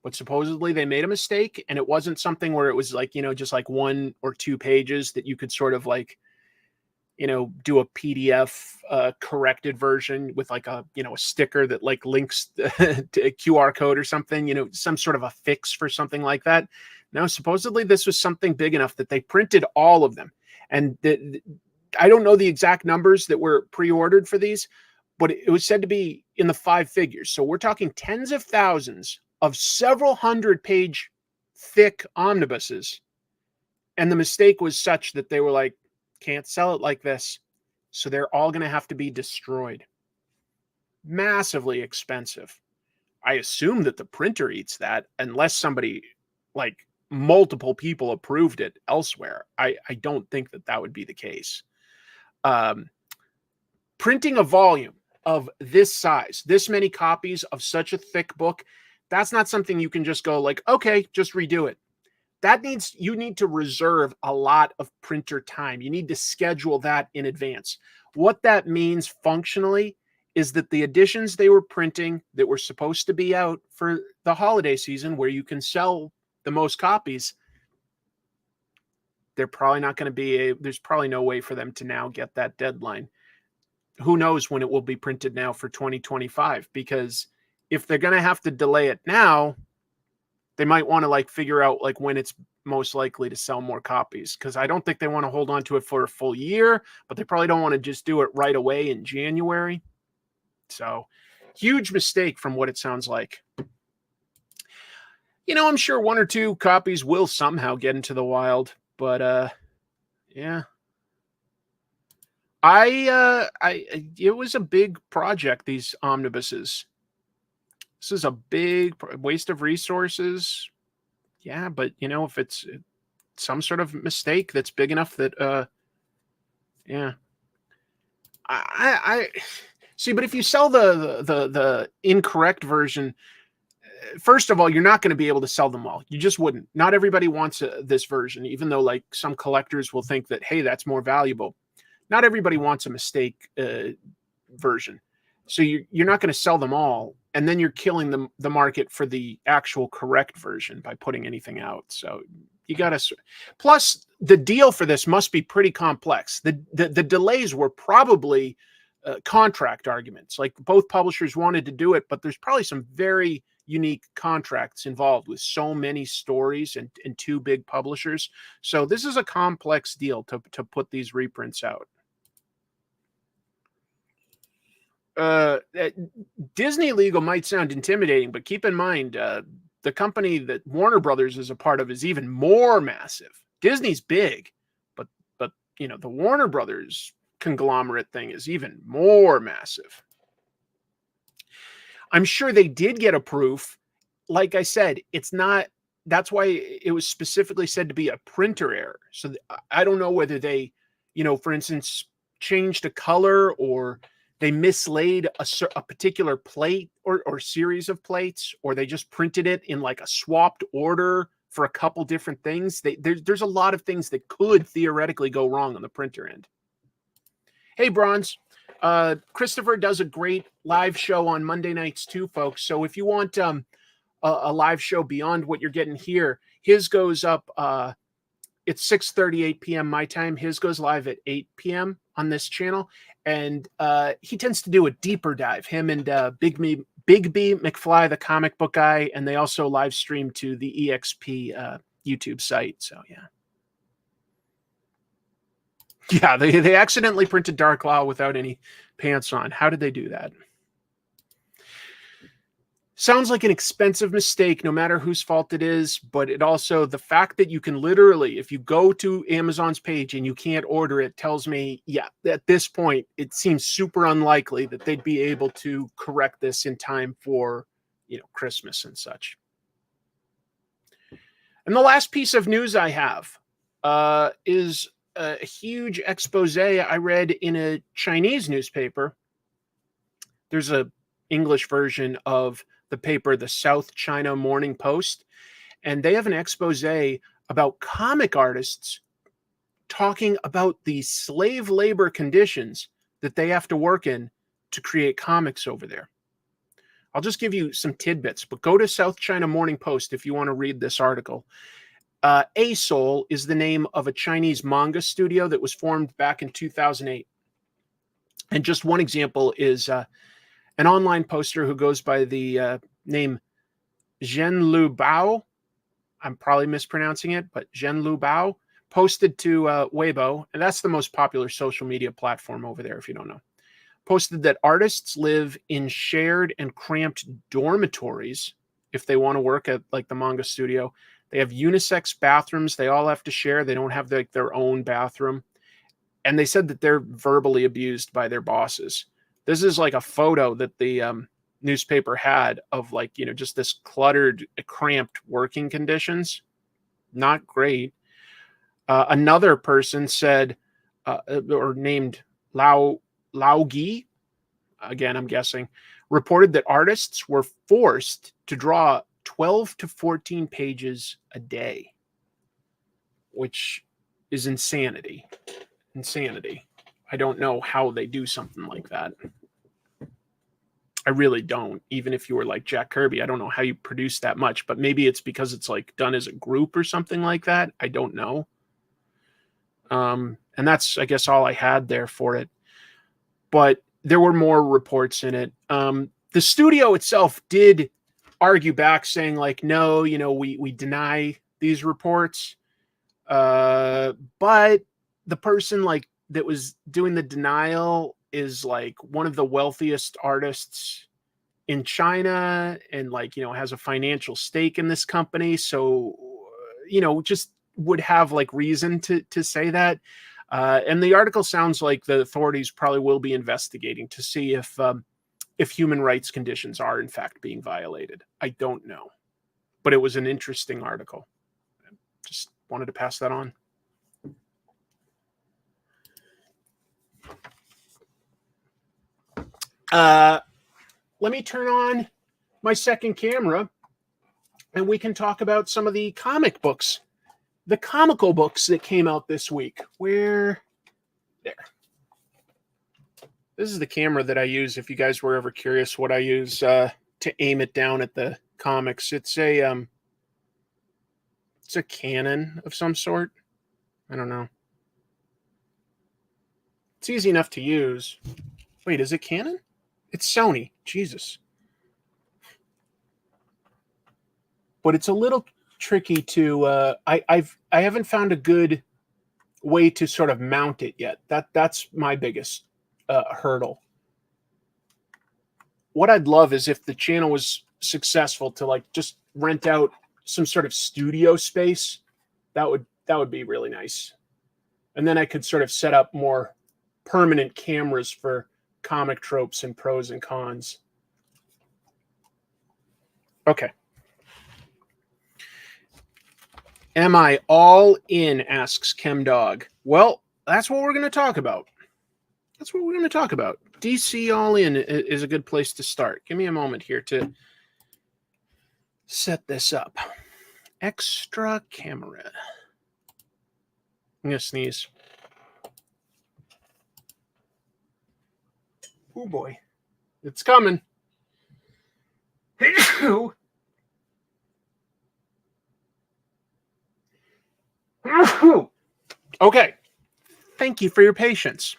but supposedly they made a mistake, and it wasn't something where it was like, just like 1 or 2 pages that you could sort of like, do a PDF corrected version with like a sticker that like links to a QR code or something, some sort of a fix for something like that. No, supposedly this was something big enough that they printed all of them. And I don't know the exact numbers that were pre-ordered for these, but it was said to be in the 5 figures. So we're talking tens of thousands of several 100-page thick omnibuses. And the mistake was such that they were like, can't sell it like this. So they're all going to have to be destroyed. Massively expensive. I assume that the printer eats that, unless somebody, like multiple people, approved it elsewhere. I don't think that would be the case. Printing a volume of this size, this many copies of such a thick book, that's not something you can just go like, okay, just redo it. You need to reserve a lot of printer time. You need to schedule that in advance. What that means functionally is that the editions they were printing that were supposed to be out for the holiday season, where you can sell the most copies, they're probably not going to be there's probably no way for them to now get that deadline. Who knows when it will be printed now for 2025, because if they're going to have to delay it now, they might want to like figure out like when it's most likely to sell more copies, because I don't think they want to hold on to it for a full year, but they probably don't want to just do it right away in January. So huge mistake from what it sounds like. I'm sure 1 or 2 copies will somehow get into the wild, but yeah. It was a big project, these omnibuses. This is a big waste of resources. Yeah, but if it's some sort of mistake that's big enough that yeah. I see, but if you sell the incorrect version, first of all, you're not going to be able to sell them all. You just wouldn't. Not everybody wants this version, even though like some collectors will think that, hey, that's more valuable. Not everybody wants a mistake version. So you're not going to sell them all, and then you're killing the market for the actual correct version by putting anything out. So you got to. Plus, the deal for this must be pretty complex. The delays were probably contract arguments. Like both publishers wanted to do it, but there's probably some very unique contracts involved with so many stories and 2 big publishers. So this is a complex deal to put these reprints out. Disney legal might sound intimidating, but keep in mind, the company that Warner Brothers is a part of is even more massive. Disney's big, but the Warner Brothers conglomerate thing is even more massive. I'm sure they did get a proof. Like I said, it's not. That's why it was specifically said to be a printer error. So I don't know whether they, for instance, changed a color, or they mislaid a particular plate or series of plates, or they just printed it in like a swapped order for a couple different things. There's a lot of things that could theoretically go wrong on the printer end. Hey, Bronze. Christopher does a great live show on Monday nights too, folks. So if you want a live show beyond what you're getting here, his goes up. It's 6:38 p.m. my time. His goes live at 8 p.m. on this channel. And he tends to do a deeper dive, him and Big B McFly, the comic book guy, and they also live stream to the EXP YouTube site. So yeah. Yeah, they accidentally printed Dark Law without any pants on. How did they do that? Sounds like an expensive mistake, no matter whose fault it is, but it also, the fact that you can literally, if you go to Amazon's page and you can't order it, tells me, yeah, at this point, it seems super unlikely that they'd be able to correct this in time for, Christmas and such. And the last piece of news I have is a huge expose I read in a Chinese newspaper. There's a English version of the paper, the South China Morning Post, and they have an expose about comic artists talking about the slave labor conditions that they have to work in to create comics over there. I'll just give you some tidbits, but go to South China Morning Post if you want to read this article. A-Soul is the name of a Chinese manga studio that was formed back in 2008. And just one example is an online poster who goes by the name Zhen Lu Bao. I'm probably mispronouncing it, but Zhen Lu Bao posted to Weibo, and that's the most popular social media platform over there, if you don't know. Posted that artists live in shared and cramped dormitories if they want to work at like the manga studio. They have unisex bathrooms they all have to share. They don't have their own bathroom. And they said that they're verbally abused by their bosses. This is like a photo that the newspaper had of like, just this cluttered, cramped working conditions. Not great. Another person said, or named Lao Gi, again, I'm guessing, reported that artists were forced to draw 12 to 14 pages a day, which is insanity. Insanity. I don't know how they do something like that. I really don't. Even if you were like Jack Kirby, I don't know how you produce that much, but maybe it's because it's like done as a group or something like that. I don't know. And that's, I guess, all I had there for it. But there were more reports in it. The studio itself did argue back, saying like, no, we deny these reports. But the person like that was doing the denial is like one of the wealthiest artists in China, and like, has a financial stake in this company. So, just would have like reason to say that. And the article sounds like the authorities probably will be investigating to see if human rights conditions are in fact being violated. I don't know, but it was an interesting article. Just wanted to pass that on. Let me turn on my second camera and we can talk about some of the comic books, the comical books that came out this week. There. This is the camera that I use. If you guys were ever curious what I use to aim it down at the comics, it's a Canon of some sort. I don't know. It's easy enough to use. Wait, is it Canon? It's Sony. Jesus. But it's a little tricky to I haven't found a good way to sort of mount it yet. That's my biggest hurdle. What I'd love is if the channel was successful to like just rent out some sort of studio space. That would be really nice. And then I could sort of set up more permanent cameras for comic tropes and pros and cons. Okay. Am I all in, asks ChemDog. Well, that's what we're going to talk about. That's what we're going to talk about. DC All In is a good place to start. Give me a moment here to set this up. Extra camera. I'm going to sneeze. Oh boy. It's coming. Okay. Thank you for your patience.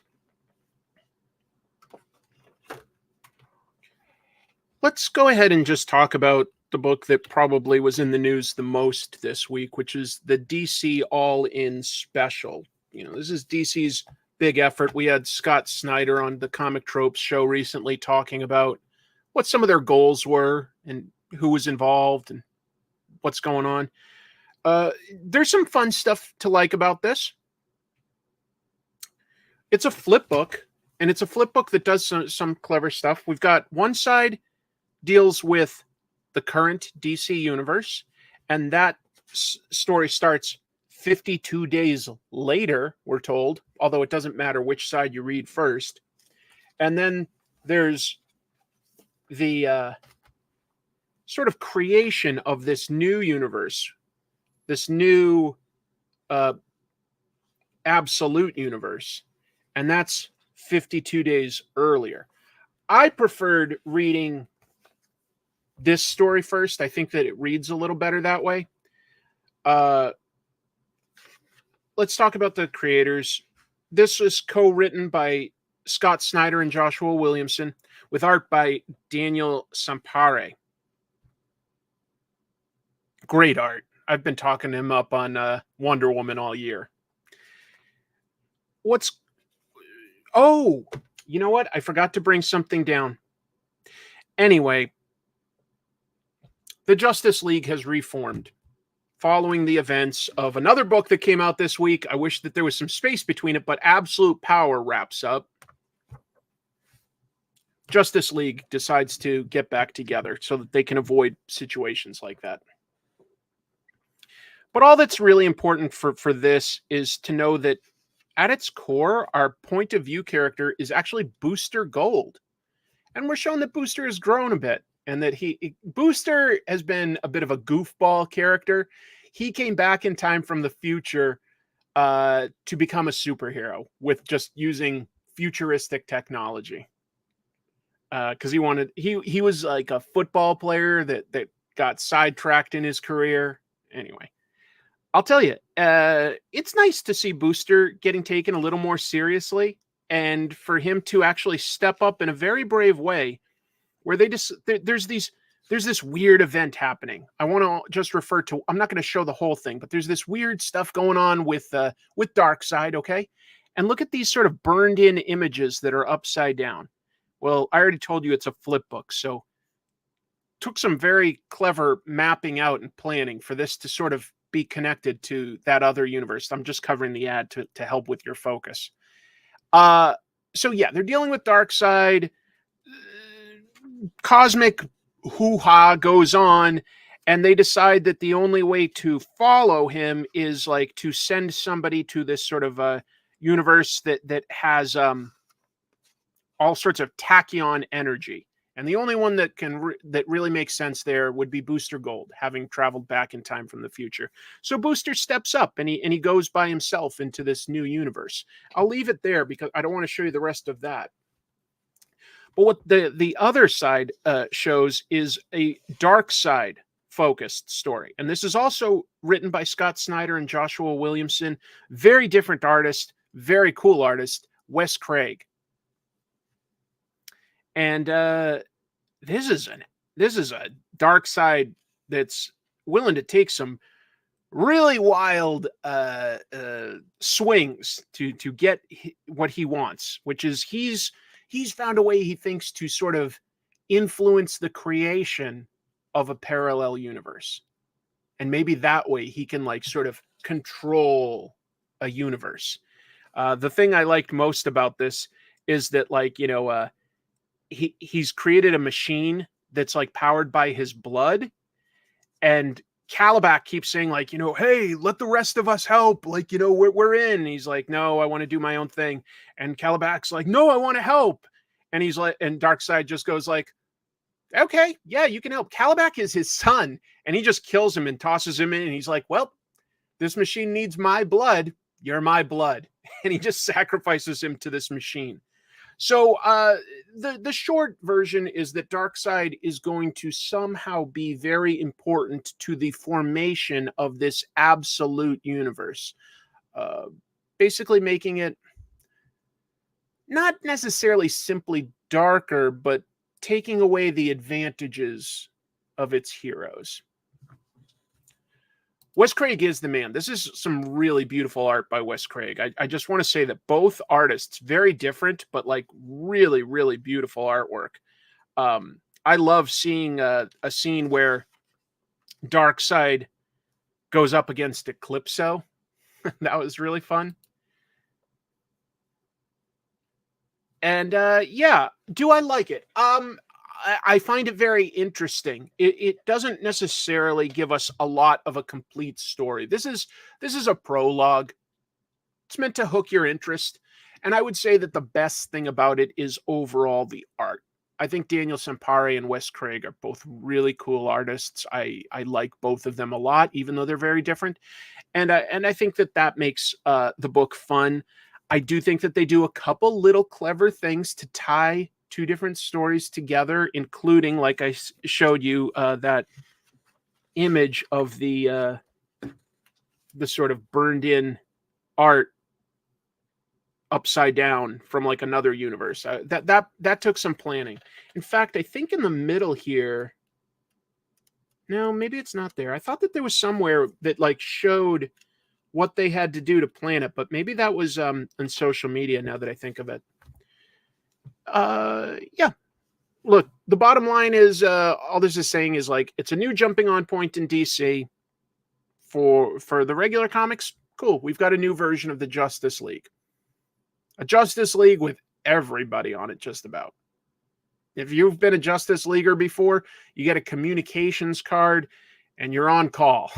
Let's go ahead and just talk about the book that probably was in the news the most this week, which is the DC All In special. This is DC's big effort. We had Scott Snyder on the Comic Tropes show recently talking about what some of their goals were and who was involved and what's going on. There's some fun stuff to like about this. It's a flip book, and it's a flip book that does some clever stuff. We've got one side deals with the current DC universe, and that story starts 52 days later, we're told, although it doesn't matter which side you read first. And then there's the sort of creation of this new universe, this new absolute universe, and that's 52 days earlier. I preferred reading this story first. I think that it reads a little better that way. Let's talk about the creators. This was co-written by Scott Snyder and Joshua Williamson, with art by Daniel Sampare. Great art. I've been talking him up on Wonder Woman all year. Oh, you know what? I forgot to bring something down. Anyway, the Justice League has reformed following the events of another book that came out this week. I wish that there was some space between it, but Absolute Power wraps up. Justice League decides to get back together so that they can avoid situations like that. But all that's really important for this is to know that at its core, our point of view character is actually Booster Gold. And we're shown that Booster has grown a bit, and that Booster has been a bit of a goofball character. He came back in time from the future to become a superhero with just using futuristic technology. Because he was like a football player that got sidetracked in his career. Anyway, I'll tell you, it's nice to see Booster getting taken a little more seriously, and for him to actually step up in a very brave way, where there's this weird event happening. I want to just refer to, I'm not going to show the whole thing, but there's this weird stuff going on with Darkseid, okay? And look at these sort of burned in images that are upside down. Well, I already told you it's a flip book, so took some very clever mapping out and planning for this to sort of be connected to that other universe. I'm just covering the ad to help with your focus. So yeah, they're dealing with Darkseid. Cosmic hoo-ha goes on, and they decide that the only way to follow him is like to send somebody to this sort of universe that has all sorts of tachyon energy. And the only one that that really makes sense there would be Booster Gold, having traveled back in time from the future. So Booster steps up and he goes by himself into this new universe. I'll leave it there because I don't want to show you the rest of that. But what the other side shows is a Darkseid focused story. And this is also written by Scott Snyder and Joshua Williamson. Very different artist, very cool artist, Wes Craig. And this is a Darkseid that's willing to take some really wild swings to get what he wants, which is he's found a way, he thinks, to sort of influence the creation of a parallel universe. And maybe that way he can like sort of control a universe. The thing I liked most about this is that, like, you know, he's created a machine that's like powered by his blood, and Calabac keeps saying, like, you know, hey, let the rest of us help, like, you know, we're in. And he's like, no, I want to do my own thing. And Calabac's like, no, I want to help. And he's like, and Darkseid just goes like, okay, yeah, you can help. Calabac is his son, and he just kills him and tosses him in, and he's like, well, this machine needs my blood, you're my blood. And he just sacrifices him to this machine. So the short version is that Darkseid is going to somehow be very important to the formation of this absolute universe, basically making it not necessarily simply darker, but taking away the advantages of its heroes. Wes Craig is the man. This is some really beautiful art by Wes Craig. I just want to say that both artists, very different, but like really, really beautiful artwork. I love seeing a scene where Darkseid goes up against Eclipso. That was really fun. And yeah, do I like it? I find it very interesting. It doesn't necessarily give us a lot of a complete story. This is a prologue. It's meant to hook your interest. And I would say that the best thing about it is overall the art. I think Daniel Sampari and Wes Craig are both really cool artists. I like both of them a lot, even though they're very different. And I think that makes the book fun. I do think that they do a couple little clever things to tie two different stories together, including, like I showed you, that image of the sort of burned in art upside down from like another universe. That took some planning. In fact, I think in the middle here, no, maybe it's not there. I thought that there was somewhere that like showed what they had to do to plan it, but maybe that was on social media now that I think of it. Yeah. Look, the bottom line is all this is saying is like it's a new jumping on point in DC for the regular comics. Cool. We've got a new version of the Justice League. A Justice League with everybody on it, just about. If you've been a Justice Leaguer before, you get a communications card and you're on call.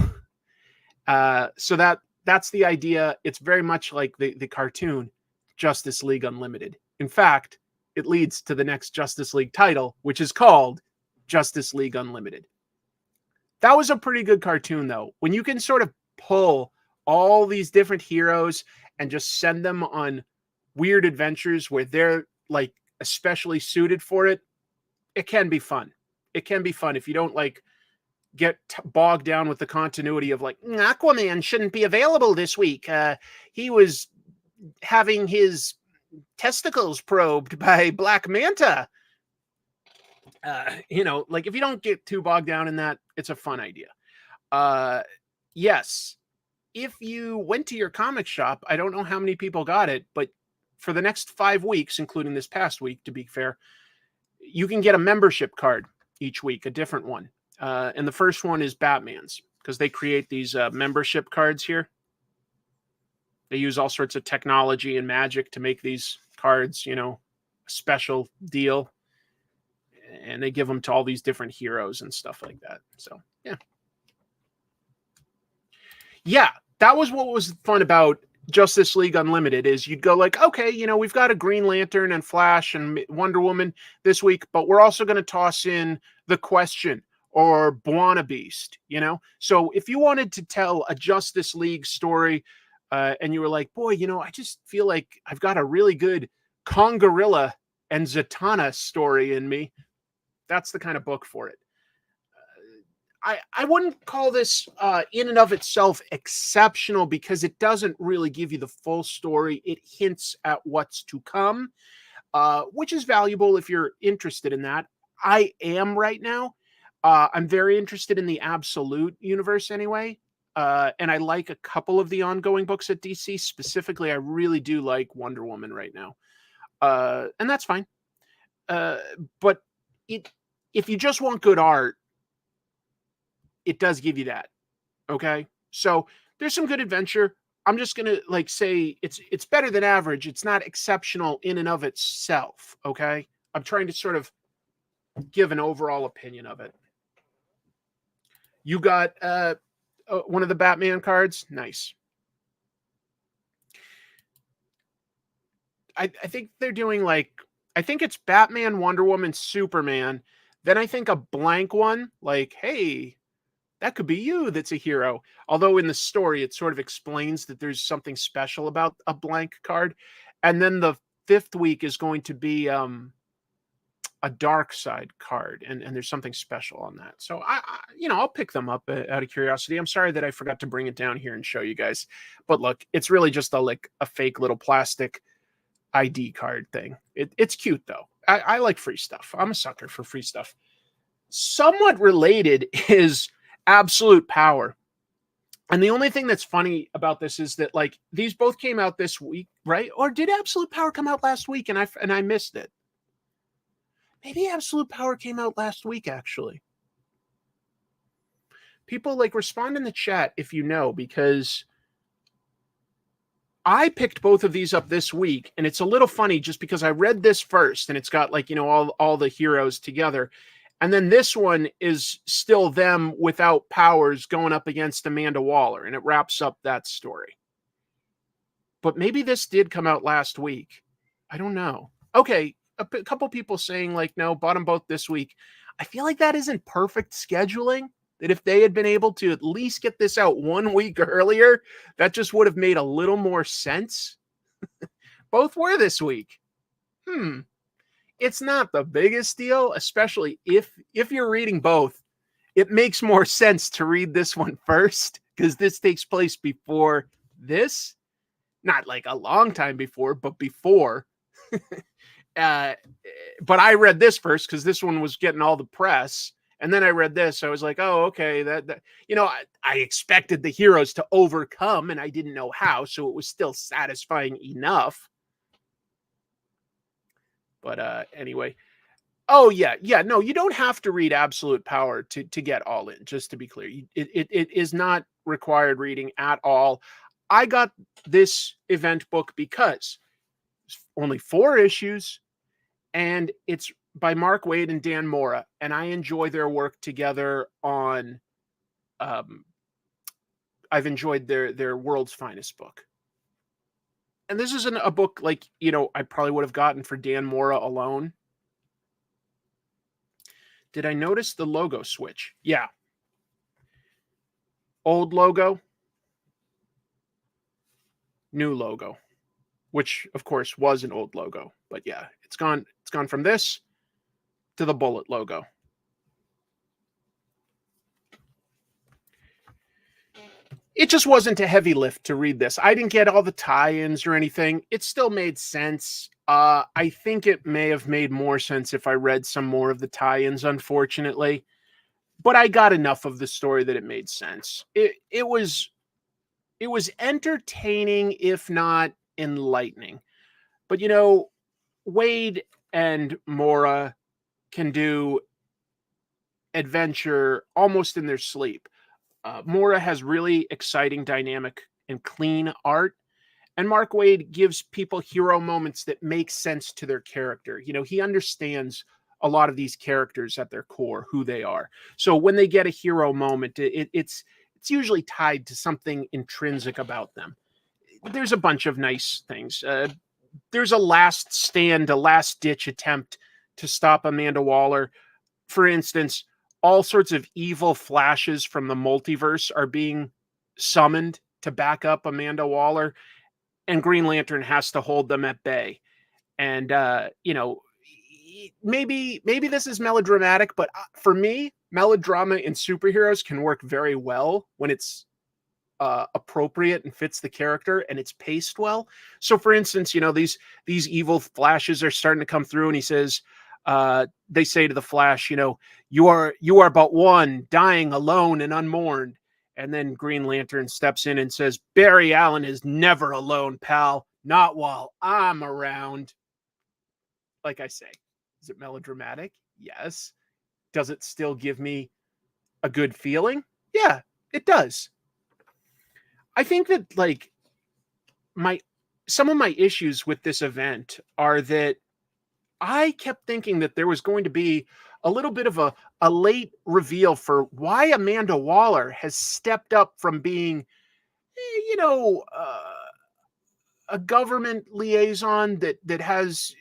So that's the idea. It's very much like the cartoon Justice League Unlimited. In fact, it leads to the next Justice League title, which is called Justice League Unlimited. That was a pretty good cartoon, though. When you can sort of pull all these different heroes and just send them on weird adventures where they're like especially suited for it, it can be fun. It can be fun if you don't like get bogged down with the continuity of like Aquaman shouldn't be available this week. He was having his testicles probed by Black Manta. Like if you don't get too bogged down in that, it's a fun idea. Yes, if you went to your comic shop, I don't know how many people got it, but for the next 5 weeks, including this past week, to be fair, you can get a membership card each week, a different one. And the first one is Batman's, because they create these membership cards here. They use all sorts of technology and magic to make these cards, a special deal. And they give them to all these different heroes and stuff like that. So, yeah. Yeah, that was what was fun about Justice League Unlimited is you'd go like, okay, we've got a Green Lantern and Flash and Wonder Woman this week, but we're also going to toss in The Question or Buona Beast, So if you wanted to tell a Justice League story and you were like, boy, I just feel like I've got a really good Kongorilla and Zatanna story in me, that's the kind of book for it. I wouldn't call this in and of itself exceptional because it doesn't really give you the full story. It hints at what's to come, which is valuable if you're interested in that. I am right now. I'm very interested in the Absolute universe anyway. And I like a couple of the ongoing books at DC. Specifically, I really do like Wonder Woman right now. And that's fine. But if you just want good art, it does give you that. Okay. So there's some good adventure. I'm just going to say it's better than average. It's not exceptional in and of itself. Okay. I'm trying to sort of give an overall opinion of it. You got one of the Batman cards. Nice. I think they're doing I think it's Batman, Wonder Woman, Superman. Then I think a blank one, hey, that could be you that's a hero. Although in the story, it sort of explains that there's something special about a blank card. And then the 5th week is going to be a dark side card. And there's something special on that. So, I'll pick them up out of curiosity. I'm sorry that I forgot to bring it down here and show you guys. But look, it's really just a fake little plastic ID card thing. It's cute, though. I like free stuff. I'm a sucker for free stuff. Somewhat related is Absolute Power. And the only thing that's funny about this is that these both came out this week, right? Or did Absolute Power come out last week and I missed it? Maybe Absolute Power came out last week, actually. People respond in the chat if you know, because I picked both of these up this week, and it's a little funny just because I read this first and it's got all the heroes together. And then this one is still them without powers going up against Amanda Waller, and it wraps up that story. But maybe this did come out last week. I don't know. Okay, couple people saying like, no, bought them both this week. I feel like that isn't perfect scheduling. That if they had been able to at least get this out 1 week earlier, that just would have made a little more sense. Both were this week. It's not the biggest deal, especially if you're reading both. It makes more sense to read this one first because this takes place before this. Not like a long time before, but before. But I read this first because this one was getting all the press. And then I read this. I was like, oh, okay. That I expected the heroes to overcome, and I didn't know how. So it was still satisfying enough. But anyway. Oh, yeah. No, you don't have to read Absolute Power to get All In, just to be clear. It is not required reading at all. I got this event book because it's only 4 issues, and it's by Mark Waid and Dan Mora, and I enjoy their work together on I've enjoyed their World's Finest book. And this isn't a book like, I probably would have gotten for Dan Mora alone. Did I notice the logo switch? Yeah. Old logo, new logo, which of course was an old logo, but yeah, it's gone from this to the bullet logo. It just wasn't a heavy lift to read this. I didn't get all the tie-ins or anything. It still made sense. I think it may have made more sense if I read some more of the tie-ins, unfortunately. But I got enough of the story that it made sense. It was entertaining, if not enlightening. But Waid and Mora can do adventure almost in their sleep. Mora has really exciting, dynamic, and clean art. And Mark Waid gives people hero moments that make sense to their character. He understands a lot of these characters at their core, who they are. So when they get a hero moment, it's usually tied to something intrinsic about them. There's a bunch of nice things. There's a last stand, a last ditch attempt to stop Amanda Waller. For instance, all sorts of evil flashes from the multiverse are being summoned to back up Amanda Waller, and Green Lantern has to hold them at bay. And, maybe this is melodramatic, but for me, melodrama in superheroes can work very well when it's appropriate and fits the character and it's paced well. So for instance, these evil flashes are starting to come through, and he says, they say to the Flash, you are but one, dying alone and unmourned. And then Green Lantern steps in and says, Barry Allen is never alone, pal. Not while I'm around. Like I say, is it melodramatic? Yes. Does it still give me a good feeling? Yeah, it does. I think that some of my issues with this event are that I kept thinking that there was going to be a little bit of a late reveal for why Amanda Waller has stepped up from being, a government liaison that has,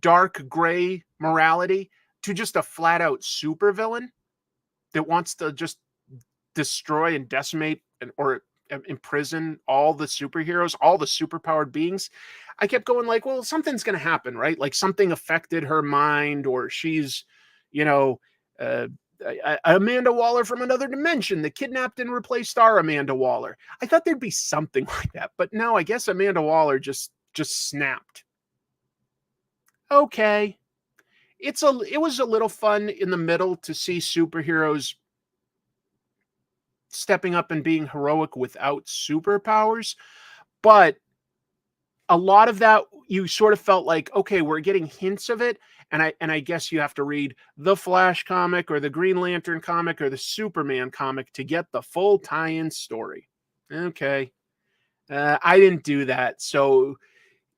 dark gray morality to just a flat out supervillain that wants to just destroy and decimate or imprison all the superheroes, all the superpowered beings. I kept going like, well, something's going to happen, right? Like something affected her mind, or she's, Amanda Waller from another dimension that kidnapped and replaced our Amanda Waller. I thought there'd be something like that, but no, I guess Amanda Waller just snapped. Okay. It was a little fun in the middle to see superheroes stepping up and being heroic without superpowers, but a lot of that you sort of felt like, okay, we're getting hints of it, and I guess you have to read the Flash comic or the Green Lantern comic or the Superman comic to get the full tie-in story. Okay. I didn't do that, so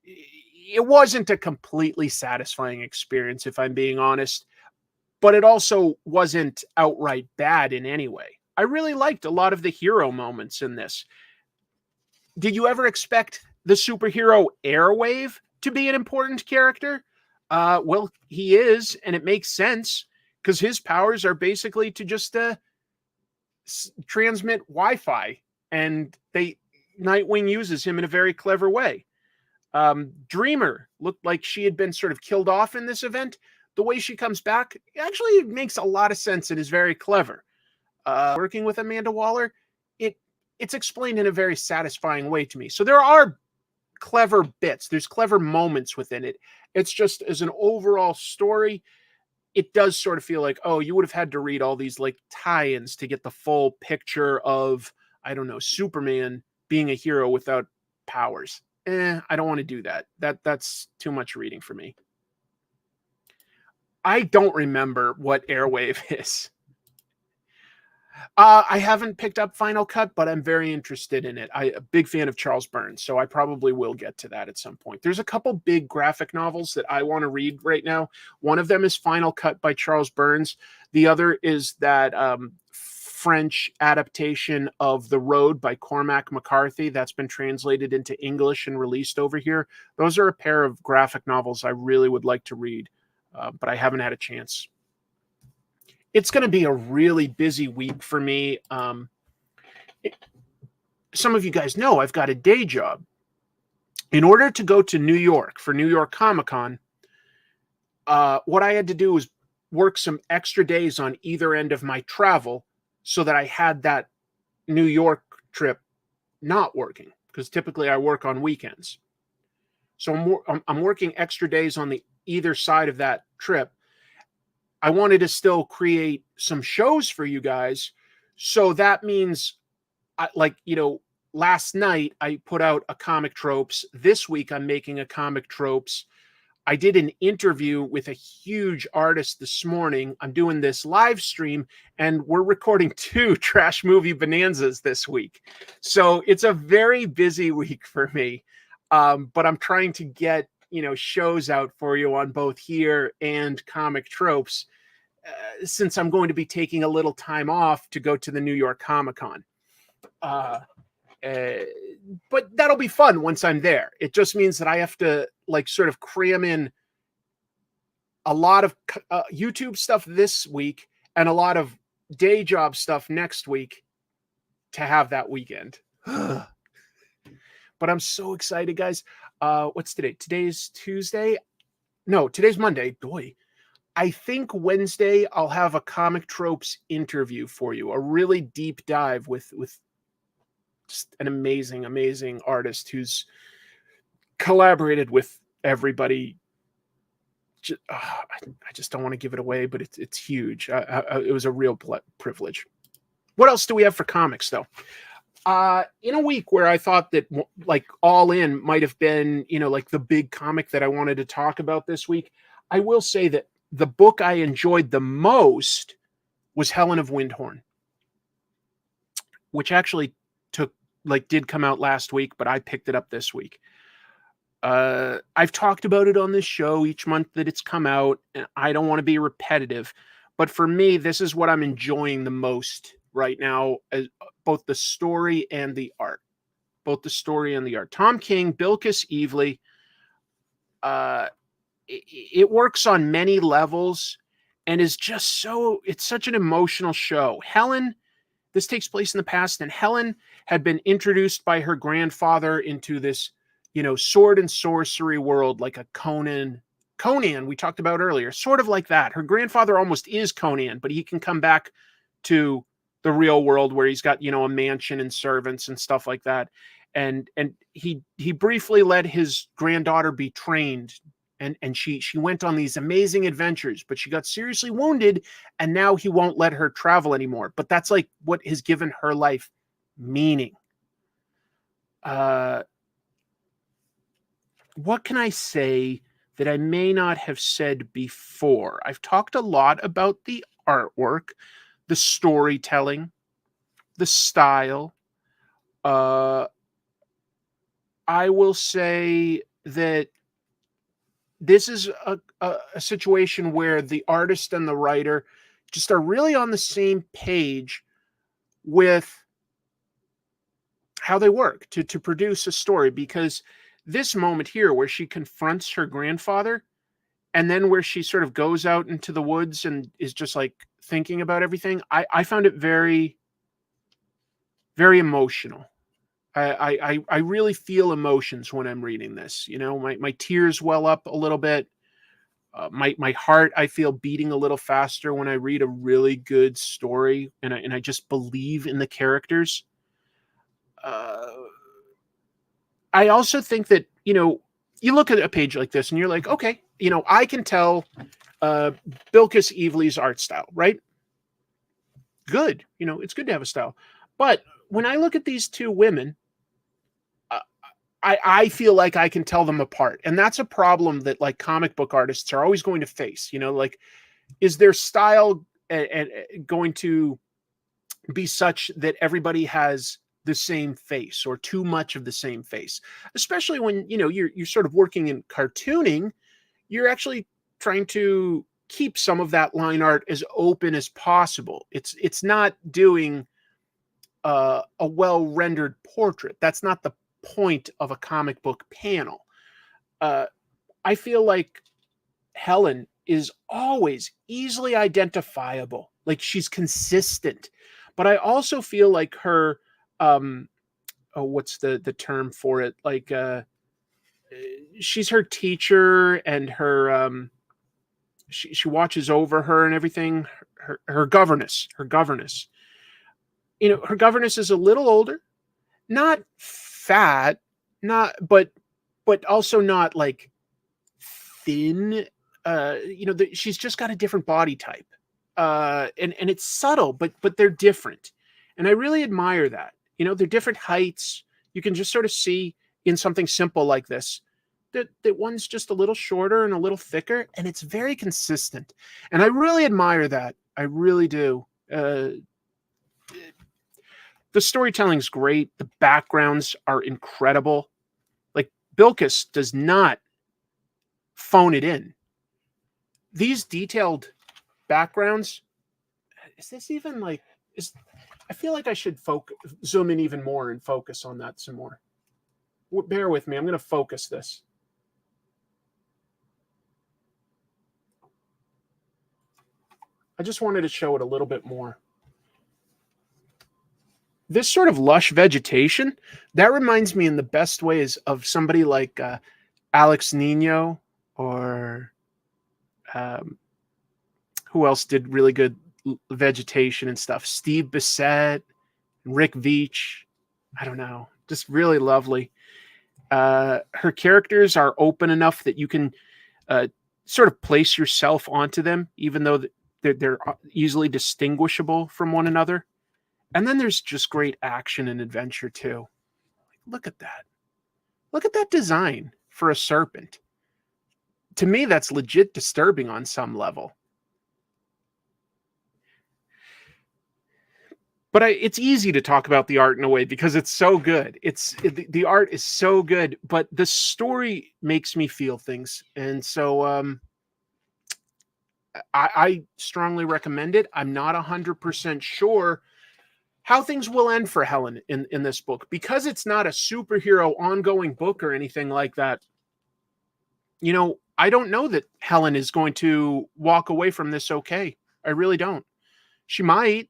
it wasn't a completely satisfying experience, if I'm being honest, but it also wasn't outright bad in any way. I really liked a lot of the hero moments in this. Did you ever expect the superhero Airwave to be an important character? Well, he is, and it makes sense because his powers are basically to just transmit Wi-Fi, and Nightwing uses him in a very clever way. Dreamer looked like she had been sort of killed off in this event. The way she comes back actually makes a lot of sense and is very clever. Working with Amanda Waller, it's explained in a very satisfying way to me. So there are clever bits. There's clever moments within it. It's just as an overall story, it does sort of feel like, oh, you would have had to read all these like tie-ins to get the full picture of, I don't know, Superman being a hero without powers. I don't want to do that. That's too much reading for me. I don't remember what Airwave is. I haven't picked up Final Cut, but I'm very interested in it. I'm a big fan of Charles Burns, so I probably will get to that at some point. There's a couple big graphic novels that I want to read right now. One of them is Final Cut by Charles Burns. The other is that French adaptation of The Road by Cormac McCarthy that's been translated into English and released over here. Those are a pair of graphic novels I really would like to read, but I haven't had a chance. It's going to be a really busy week for me. Some of you guys know I've got a day job. In order to go to New York for New York Comic Con, what I had to do was work some extra days on either end of my travel so that I had that New York trip not working, because typically I work on weekends. So I'm working extra days on the either side of that trip. I wanted to still create some shows for you guys. So that means, last night I put out a Comic Tropes. This week I'm making a Comic Tropes. I did an interview with a huge artist this morning. I'm doing this live stream, and we're recording 2 Trash Movie Bonanzas this week. So it's a very busy week for me. But I'm trying to get shows out for you on both here and Comic Tropes, since I'm going to be taking a little time off to go to the New York Comic Con. But that'll be fun once I'm there. It just means that I have to sort of cram in a lot of YouTube stuff this week and a lot of day job stuff next week to have that weekend. But I'm so excited, guys. What's today? Today's Tuesday? No, today's Monday. Boy, I think Wednesday I'll have a Comic Tropes interview for you. A really deep dive with just an amazing, amazing artist who's collaborated with everybody. I just don't want to give it away, but it's huge. It was a real privilege. What else do we have for comics, though? In a week where I thought that All In might have been, the big comic that I wanted to talk about this week, I will say that the book I enjoyed the most was Helen of Wyndhorn, which actually did come out last week, but I picked it up this week. I've talked about it on this show each month that it's come out, and I don't want to be repetitive, but for me, this is what I'm enjoying the most right now, as both the story and the art. Tom King, Bilquis Evely. It works on many levels and is just it's such an emotional show. Helen, this takes place in the past, and Helen had been introduced by her grandfather into this, sword and sorcery world, like a Conan we talked about earlier, sort of like that. Her grandfather almost is Conan, but he can come back to the real world where he's got, a mansion and servants and stuff like that. And he briefly let his granddaughter be trained, and she went on these amazing adventures, but she got seriously wounded, and now he won't let her travel anymore. But that's what has given her life meaning. What can I say that I may not have said before? I've talked a lot about the artwork, the storytelling, the style. I will say that this is a situation where the artist and the writer just are really on the same page with how they work to produce a story, because this moment here where she confronts her grandfather and then where she sort of goes out into the woods and is just like thinking about everything, I found it very, very emotional. I really feel emotions when I'm reading this. You know, my tears well up a little bit. My heart, I feel beating a little faster when I read a really good story, and I just believe in the characters. I also think that, you know, you look at a page like this and you're like, okay, you know, I can tell Bilquis Evely's art style, right? Good. You know, it's good to have a style. But when I look at these two women, I feel like I can tell them apart. And that's a problem that like comic book artists are always going to face. You know, like, is their style going to be such that everybody has the same face or too much of the same face? Especially when, you know, you're sort of working in cartooning, you're actually trying to keep some of that line art as open as possible. It's not doing a well-rendered portrait. That's not the point of a comic book panel. I feel like Helen is always easily identifiable. Like, she's consistent. But I also feel like her, what's the term for it? Like, she's her teacher, and her, she watches over her and everything. Her governess. You know, her governess is a little older, not fat, but also not like thin. You know, she's just got a different body type, and it's subtle, but they're different, and I really admire that. You know, they're different heights. You can just sort of see in something simple like this that one's just a little shorter and a little thicker, and it's very consistent, and I really admire that. I really do. The storytelling's great. The backgrounds are incredible. Like, Bilquis does not phone it in. These detailed backgrounds, is this even like, I feel like I should zoom in even more and focus on that some more. Bear with me. I'm going to focus this. I just wanted to show it a little bit more. This sort of lush vegetation, that reminds me in the best ways of somebody like Alex Nino, or who else did really good vegetation and stuff? Steve Bissett, Rick Veitch. I don't know. Just really lovely. Her characters are open enough that you can sort of place yourself onto them, even though they're easily distinguishable from one another. And then there's just great action and adventure too. Look at that. Look at that design for a serpent. To me, that's legit disturbing on some level. But it's easy to talk about the art in a way because it's so good. The art is so good, but the story makes me feel things. And so I strongly recommend it. I'm not 100% sure how things will end for Helen in this book, because it's not a superhero ongoing book or anything like that. You know, I don't know that Helen is going to walk away from this okay. I really don't. She might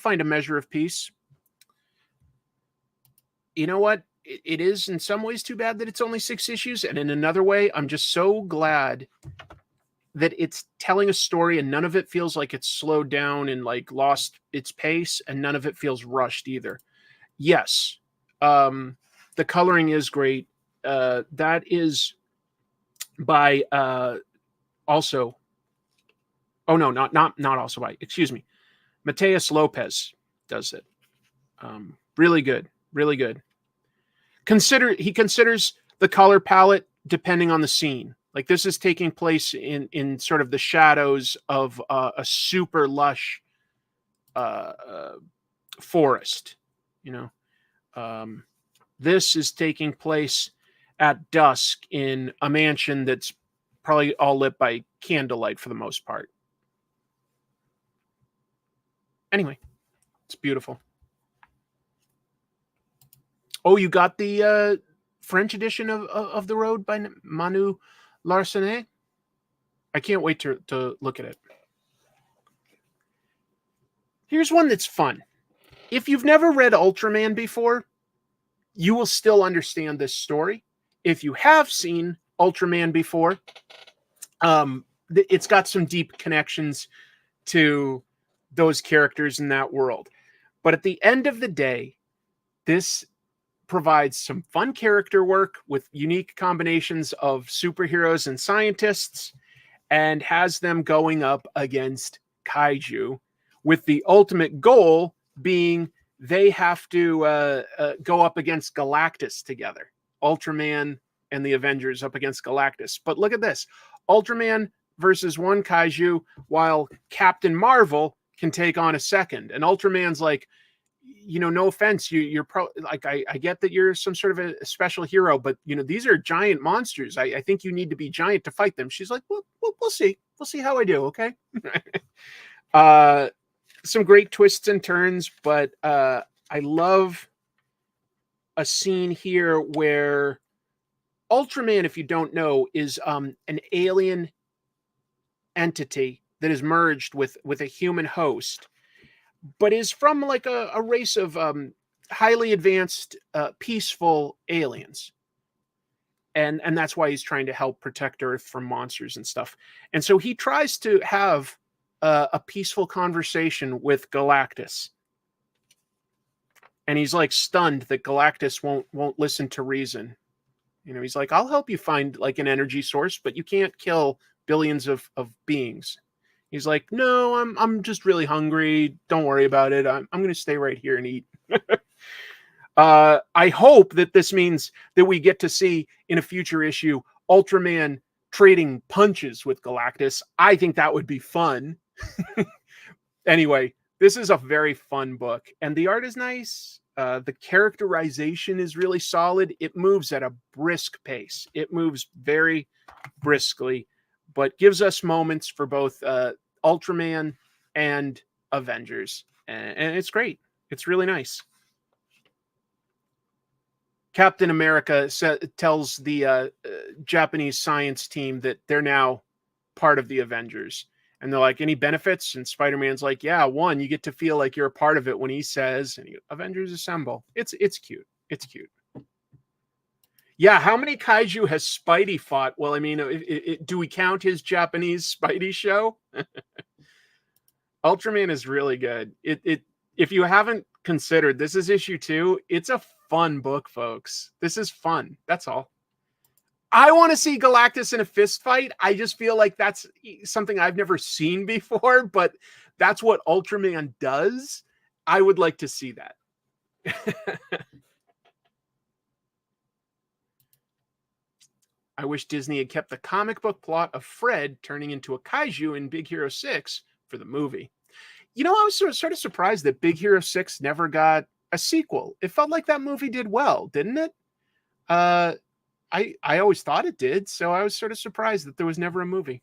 find a measure of peace. You know what? It is in some ways too bad that it's only 6 issues. And in another way, I'm just so glad that it's telling a story and none of it feels like it's slowed down and like lost its pace, and none of it feels rushed either. Yes. The coloring is great. That is by also. Oh no, not also by, excuse me. Mateus Lopez does it. Really good. Really good. He considers the color palette depending on the scene. Like, this is taking place in sort of the shadows of a super lush forest, you know. This is taking place at dusk in a mansion that's probably all lit by candlelight for the most part. Anyway, it's beautiful. Oh, you got the French edition of The Road by Manu Larsenet? I can't wait to look at it. Here's one that's fun. If you've never read Ultraman before, you will still understand this story. If you have seen Ultraman before, it's got some deep connections to those characters in that world. But at the end of the day, this provides some fun character work with unique combinations of superheroes and scientists, and has them going up against kaiju, with the ultimate goal being they have to go up against Galactus together. Ultraman and the Avengers up against Galactus. But look at this. Ultraman versus one kaiju, while Captain Marvel can take on a second. And Ultraman's like, no offense, you're like, I get that you're some sort of a special hero, but these are giant monsters. I think you need to be giant to fight them. She's like, well, we'll see. We'll see how I do. Okay. Some great twists and turns, but I love a scene here where Ultraman, if you don't know, is an alien entity that is merged with a human host, but is from like a race of highly advanced, peaceful aliens. And that's why he's trying to help protect Earth from monsters and stuff. And so he tries to have a peaceful conversation with Galactus. And he's like stunned that Galactus won't listen to reason. He's like, I'll help you find like an energy source, but you can't kill billions of beings. He's like, no, I'm just really hungry. Don't worry about it. I'm going to stay right here and eat. I hope that this means that we get to see in a future issue Ultraman trading punches with Galactus. I think that would be fun. Anyway, this is a very fun book, and the art is nice. The characterization is really solid. It moves at a brisk pace. It moves very briskly, but gives us moments for both Ultraman and Avengers. And it's great. It's really nice. Captain America tells the Japanese science team that they're now part of the Avengers. And they're like, any benefits? And Spider-Man's like, yeah, one, you get to feel like you're a part of it when he says, Avengers assemble. It's cute. It's cute. Yeah, how many kaiju has Spidey fought? Well, I mean, do we count his Japanese Spidey show? Ultraman is really good. If you haven't considered, this is issue 2. It's a fun book, folks. This is fun. That's all. I want to see Galactus in a fist fight. I just feel like that's something I've never seen before, but that's what Ultraman does. I would like to see that. I wish Disney had kept the comic book plot of Fred turning into a kaiju in Big Hero 6 for the movie. I was sort of surprised that Big Hero 6 never got a sequel. It felt like that movie did well, didn't it? I always thought it did, so I was sort of surprised that there was never a movie.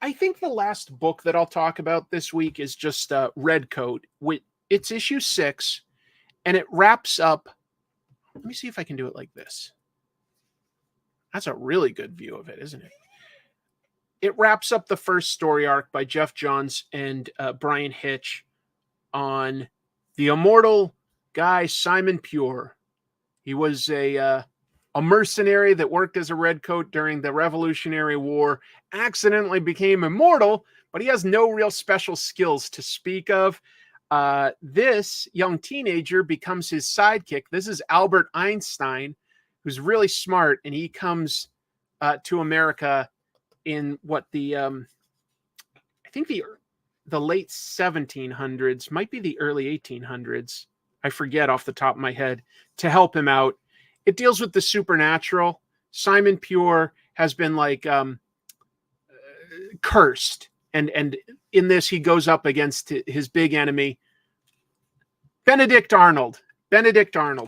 I think the last book that I'll talk about this week is just Redcoat. It's issue 6, and it wraps up. Let me see if I can do it like this. That's a really good view of it, isn't it? It wraps up the first story arc by Jeff Johns and Brian Hitch on the immortal guy Simon Pure. He was a mercenary that worked as a redcoat during the Revolutionary War, accidentally became immortal, but he has no real special skills to speak of. This young teenager becomes his sidekick. This is Albert Einstein, who's really smart, and he comes to America in I think the late 1700s, might be the early 1800s. I forget off the top of my head, to help him out. It deals with the supernatural. Simon Pure has been like cursed. And in this, he goes up against his big enemy, Benedict Arnold,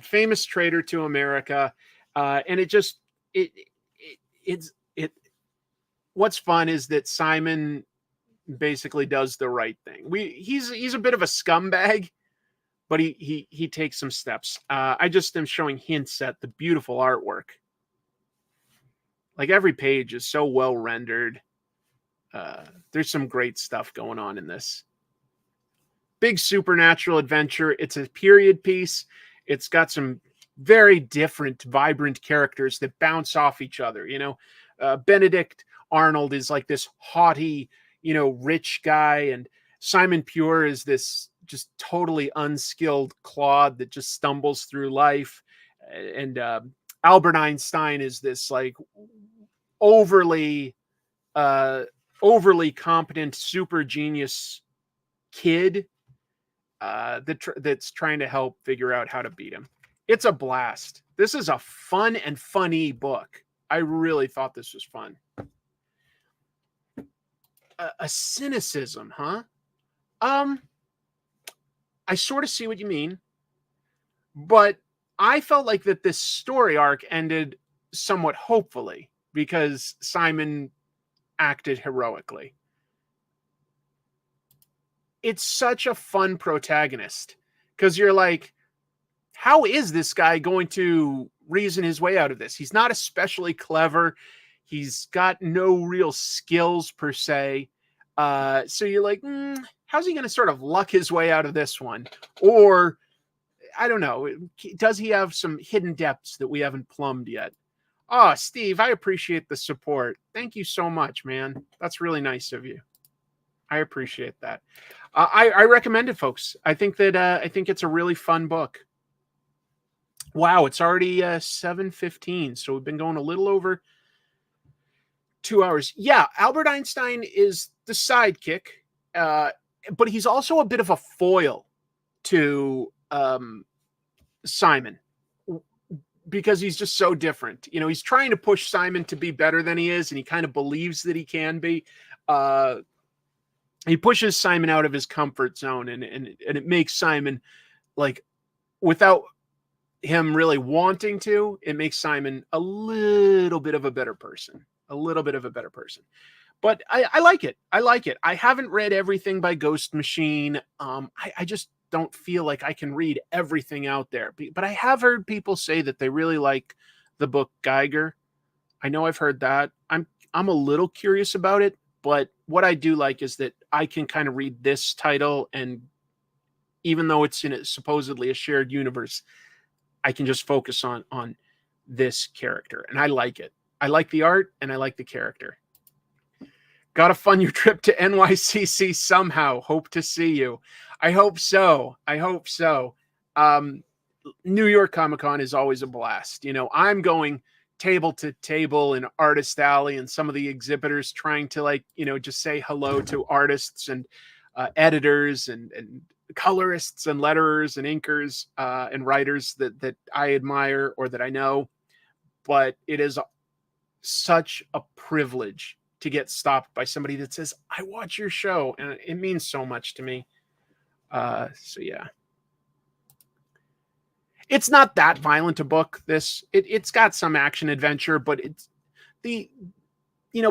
famous traitor to America. And what's fun is that Simon basically does the right thing. He's a bit of a scumbag, but he takes some steps. I just am showing hints at the beautiful artwork. Like every page is so well rendered. There's some great stuff going on in this. Big supernatural adventure. It's a period piece. It's got some very different, vibrant characters that bounce off each other. You know, Benedict Arnold is like this haughty, you know, rich guy, and Simon Pure is this just totally unskilled clod that just stumbles through life. And Albert Einstein is this like overly competent, super genius kid that's trying to help figure out how to beat him. It's a blast. This is a fun and funny book. I really thought this was fun. A cynicism, huh? I sort of see what you mean, but I felt like that this story arc ended somewhat hopefully because Simon acted heroically. It's such a fun protagonist because you're like, how is this guy going to reason his way out of this? He's not especially clever. He's got no real skills per se. So you're like, how's he going to sort of luck his way out of this one? Or, I don't know, does he have some hidden depths that we haven't plumbed yet? Oh, Steve, I appreciate the support. Thank you so much, man. That's really nice of you. I appreciate that. I recommend it, folks. I think it's a really fun book. Wow, it's already 7:15, so we've been going a little over 2 hours. Yeah, Albert Einstein is the sidekick, but he's also a bit of a foil to Simon because he's just so different. You know, he's trying to push Simon to be better than he is, and he kind of believes that he can be. He pushes Simon out of his comfort zone, and it makes Simon, like, without him really wanting to, it makes Simon a little bit of a better person. But I like it. I haven't read everything by Ghost Machine. I just don't feel like I can read everything out there. But I have heard people say that they really like the book Geiger. I know I've heard that. I'm a little curious about it, but what I do like is that I can kind of read this title, and even though it's in supposedly a shared universe, I can just focus on this character, and I like it. I like the art, and I like the character. Gotta fund your trip to NYCC somehow. Hope to see you. I hope so. New York Comic Con is always a blast. You know, I'm going table to table in Artist Alley, and some of the exhibitors trying to, like, you know, just say hello to artists and editors and colorists and letterers and inkers and writers that I admire or that I know. But it is such a privilege to get stopped by somebody that says, I watch your show, and it means so much to me. So yeah. It's not that violent a book. It's got some action adventure, but it's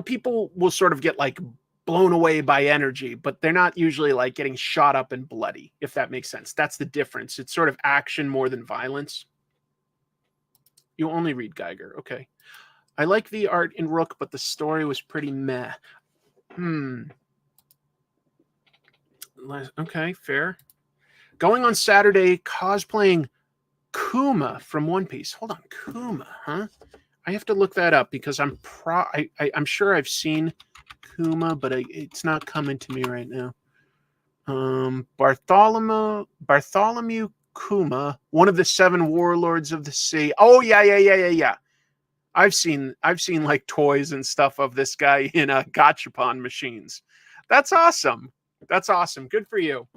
people will sort of get like blown away by energy, but they're not usually like getting shot up and bloody, if that makes sense. That's the difference. It's sort of action more than violence. You only read Geiger. Okay. I like the art in Rook, but the story was pretty meh. Okay, fair. Going on Saturday, cosplaying Kuma from One Piece. Hold on, Kuma, huh? I have to look that up because I'm sure I've seen Kuma, but it's not coming to me right now. Bartholomew Kuma, one of the 7 warlords of the sea. Oh yeah. I've seen like toys and stuff of this guy in gachapon machines. That's awesome. Good for you.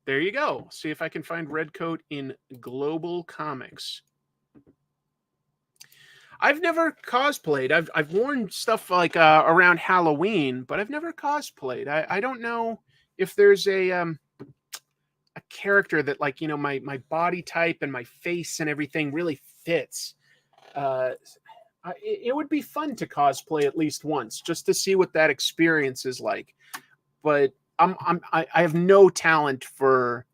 There you go. See if I can find Redcoat in GlobalComix. I've never cosplayed. I've worn stuff like around Halloween, but I've never cosplayed. I don't know if there's a character that, like, you know, my body type and my face and everything really fits. It would be fun to cosplay at least once just to see what that experience is like. But I have no talent for,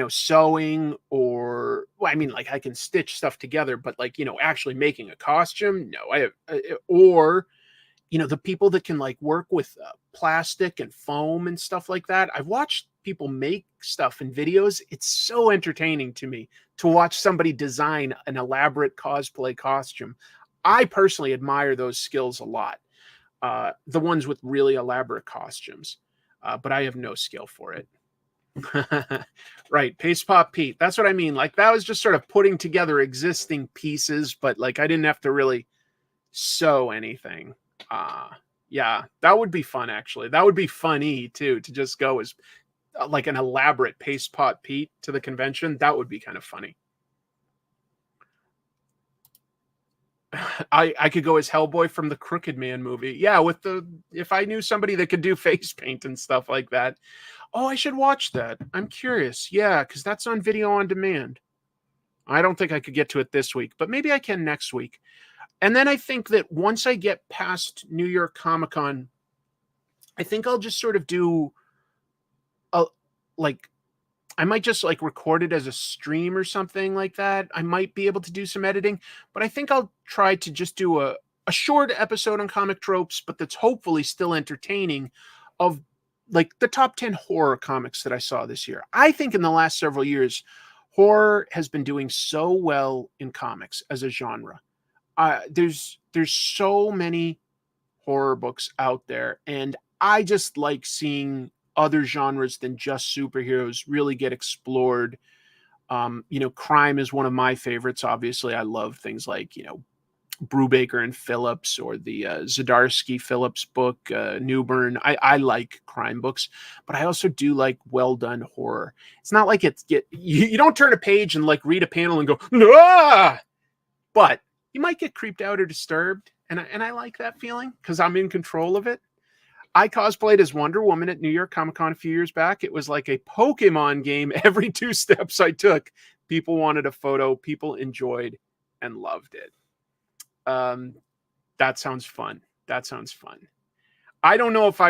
sewing or, well, I mean, like I can stitch stuff together, but like, actually making a costume, no, or, the people that can like work with plastic and foam and stuff like that. I've watched people make stuff in videos. It's so entertaining to me to watch somebody design an elaborate cosplay costume. I personally admire those skills a lot. The ones with really elaborate costumes, but I have no skill for it. Right, Paste Pop Pete. That's what I mean. Like that was just sort of putting together existing pieces, but like I didn't have to really sew anything. Yeah, that would be fun actually. That would be funny too, to just go as like an elaborate Paste Pot Pete to the convention. That would be kind of funny. I could go as Hellboy from the Crooked Man movie. Yeah, if I knew somebody that could do face paint and stuff like that. Oh, I should watch that. I'm curious. Yeah, because that's on video on demand. I don't think I could get to it this week, but maybe I can next week. And then I think that once I get past New York Comic Con, I think I'll just sort of do I might just like record it as a stream or something like that. I might be able to do some editing, but I think I'll try to just do a short episode on comic tropes, but that's hopefully still entertaining, of like the top 10 horror comics that I saw this year. I think in the last several years, horror has been doing so well in comics as a genre. There's so many horror books out there, and I just like seeing other genres than just superheroes really get explored. Crime is one of my favorites. Obviously, I love things like, Brubaker and Phillips, or the Zdarsky Phillips book, Newburn. I like crime books, but I also do like well done horror. It's not like you don't turn a page and like read a panel and go, ah! But you might get creeped out or disturbed. And I like that feeling because I'm in control of it. I cosplayed as Wonder Woman at New York Comic Con a few years back. It was like a Pokemon game. Every 2 steps I took, people wanted a photo. People enjoyed and loved it. That sounds fun. I don't know if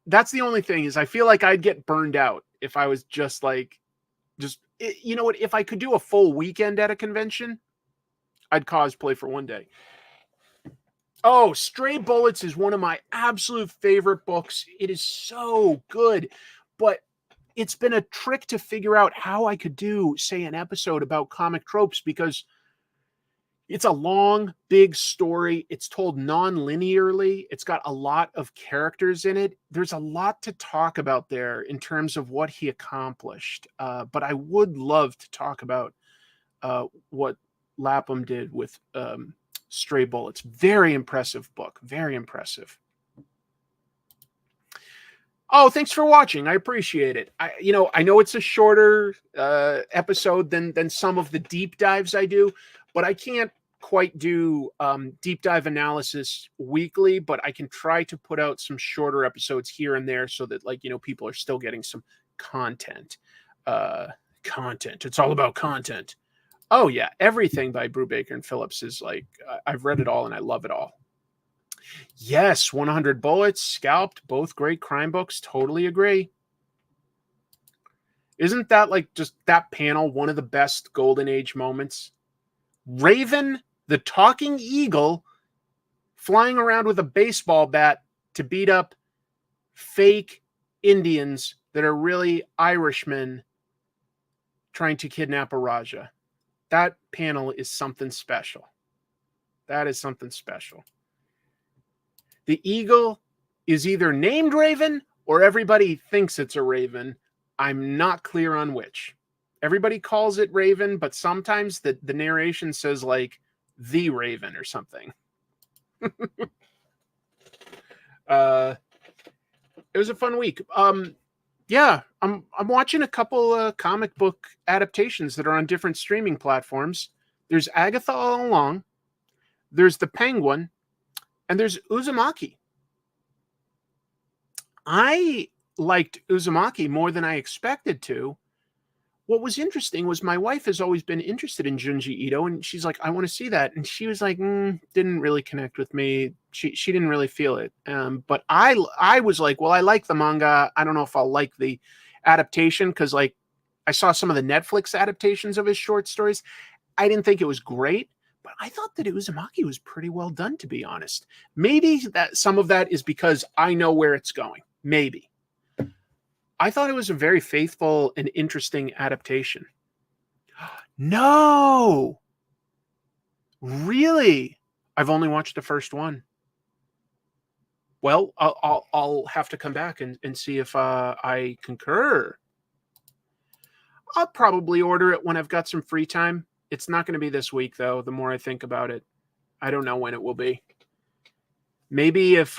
that's the only thing, is I feel like I'd get burned out if I was just you know what? If I could do a full weekend at a convention, I'd cosplay for one day. Oh, Stray Bullets is one of my absolute favorite books. It is so good, but it's been a trick to figure out how I could do, say, an episode about comic tropes, because it's a long, big story. It's told non-linearly. It's got a lot of characters in it. There's a lot to talk about there in terms of what he accomplished. But I would love to talk about what Lapham did with Stray Bullets. Very impressive book. Very impressive. Oh, thanks for watching. I appreciate it. I know it's a shorter episode than some of the deep dives I do, but I can't quite do deep dive analysis weekly, but I can try to put out some shorter episodes here and there so that people are still getting some content. It's all about content. Oh yeah, everything by Brubaker and Phillips is I've read it all and I love it all. Yes, 100 Bullets, Scalped, both great crime books. Totally agree. Isn't that just that panel one of the best Golden Age moments? Raven, the talking eagle, flying around with a baseball bat to beat up fake Indians that are really Irishmen trying to kidnap a Raja. That panel is something special. That is something special. The eagle is either named Raven or everybody thinks it's a raven. I'm not clear on which. Everybody calls it Raven, but sometimes the narration says the Raven or something. It was a fun week. Yeah, I'm watching a couple comic book adaptations that are on different streaming platforms. There's Agatha All Along, there's The Penguin, and there's Uzumaki. I liked Uzumaki more than I expected to. What was interesting was my wife has always been interested in Junji Ito, and she's like, I want to see that. And she was like, didn't really connect with me. She didn't really feel it. But I was like, well, I like the manga. I don't know if I'll like the adaptation because I saw some of the Netflix adaptations of his short stories. I didn't think it was great, but I thought that Uzumaki was pretty well done, to be honest. Maybe that some of that is because I know where it's going. Maybe. I thought it was a very faithful and interesting adaptation. No! Really? I've only watched the first one. Well, I'll have to come back and see if I concur. I'll probably order it when I've got some free time. It's not going to be this week, though, the more I think about it. I don't know when it will be. Maybe if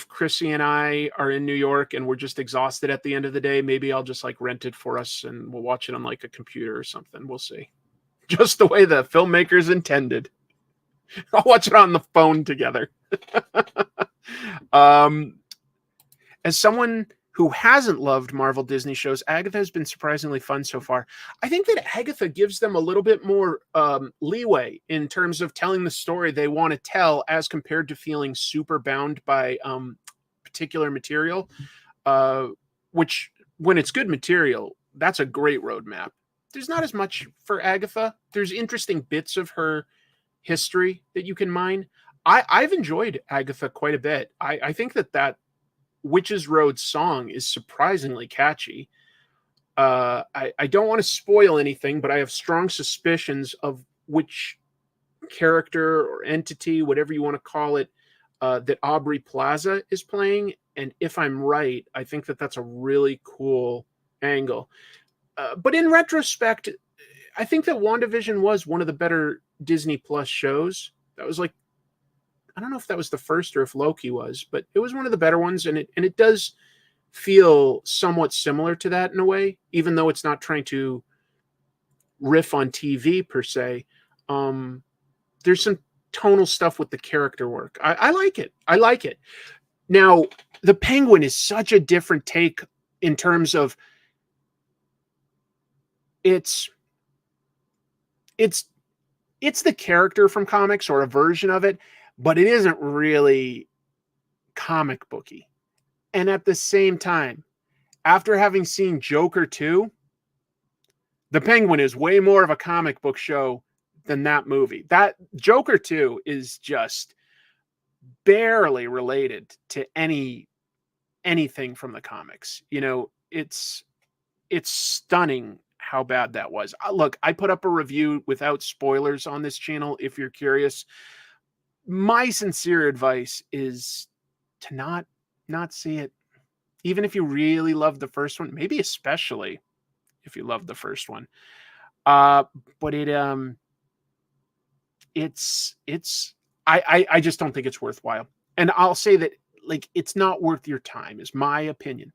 Chrissy and I are in New York and we're just exhausted at the end of the day, maybe I'll just like rent it for us and we'll watch it on like a computer or something. We'll see. Just the way the filmmakers intended. I'll watch it on the phone together. As someone who hasn't loved Marvel Disney shows, Agatha has been surprisingly fun so far. I think that Agatha gives them a little bit more leeway in terms of telling the story they want to tell as compared to feeling super bound by particular material, which when it's good material, that's a great roadmap. There's not as much for Agatha. There's interesting bits of her history that you can mine. I've enjoyed Agatha quite a bit. I think that Witches Road song is surprisingly catchy. I don't want to spoil anything, but I have strong suspicions of which character or entity, whatever you want to call it, that Aubrey Plaza is playing. And if I'm right, I think that that's a really cool angle. But in retrospect, I think that WandaVision was one of the better Disney Plus shows. That was like, I don't know if that was the first or if Loki was, but it was one of the better ones. And it does feel somewhat similar to that in a way, even though it's not trying to riff on TV per se. There's some tonal stuff with the character work. I like it. I like it. Now, the Penguin is such a different take in terms of it's the character from comics or a version of it, but it isn't really comic booky. And at the same time, after having seen Joker 2, The Penguin is way more of a comic book show than that movie. That Joker 2 is just barely related to anything from the comics. You know, it's stunning how bad that was. Look, I put up a review without spoilers on this channel if you're curious. My sincere advice is to not see it. Even if you really love the first one, maybe especially if you love the first one. But I just don't think it's worthwhile. And I'll say that, like, it's not worth your time is my opinion.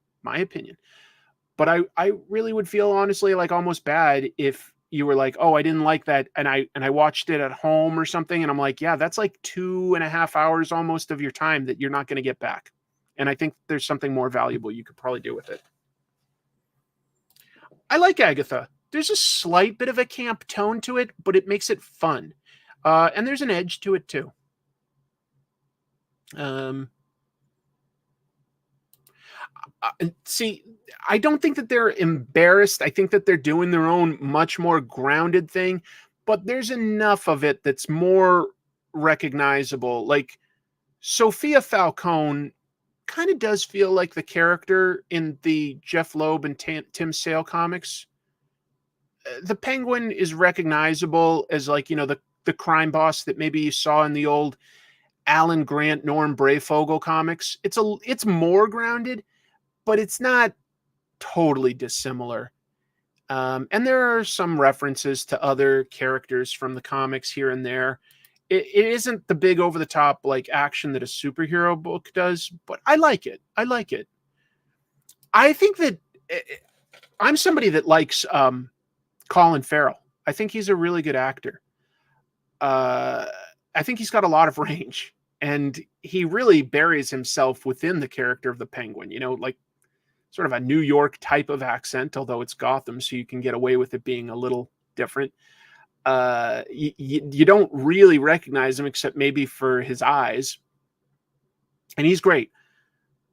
But I really would feel honestly like almost bad if you were like, oh, I didn't like that. And I watched it at home or something. And I'm like, yeah, that's like 2.5 hours almost of your time that you're not going to get back. And I think there's something more valuable you could probably do with it. I like Agatha. There's a slight bit of a camp tone to it, but it makes it fun. And there's an edge to it too. See, I don't think that they're embarrassed. I think that they're doing their own much more grounded thing, but there's enough of it that's more recognizable. Like Sophia Falcone kind of does feel like the character in the Jeff Loeb and Tim Sale comics. The Penguin is recognizable as, like, you know, the crime boss that maybe you saw in the old Alan Grant, Norm Brayfogle comics. It's more grounded, but it's not totally dissimilar. And there are some references to other characters from the comics here and there. It isn't the big over the top like action that a superhero book does, but I like it. I think that I'm somebody that likes Colin Farrell. I think he's a really good actor. I think he's got a lot of range, and he really buries himself within the character of the Penguin, you know, like sort of a New York type of accent, although it's Gotham, so you can get away with it being a little different. You don't really recognize him except maybe for his eyes, and he's great.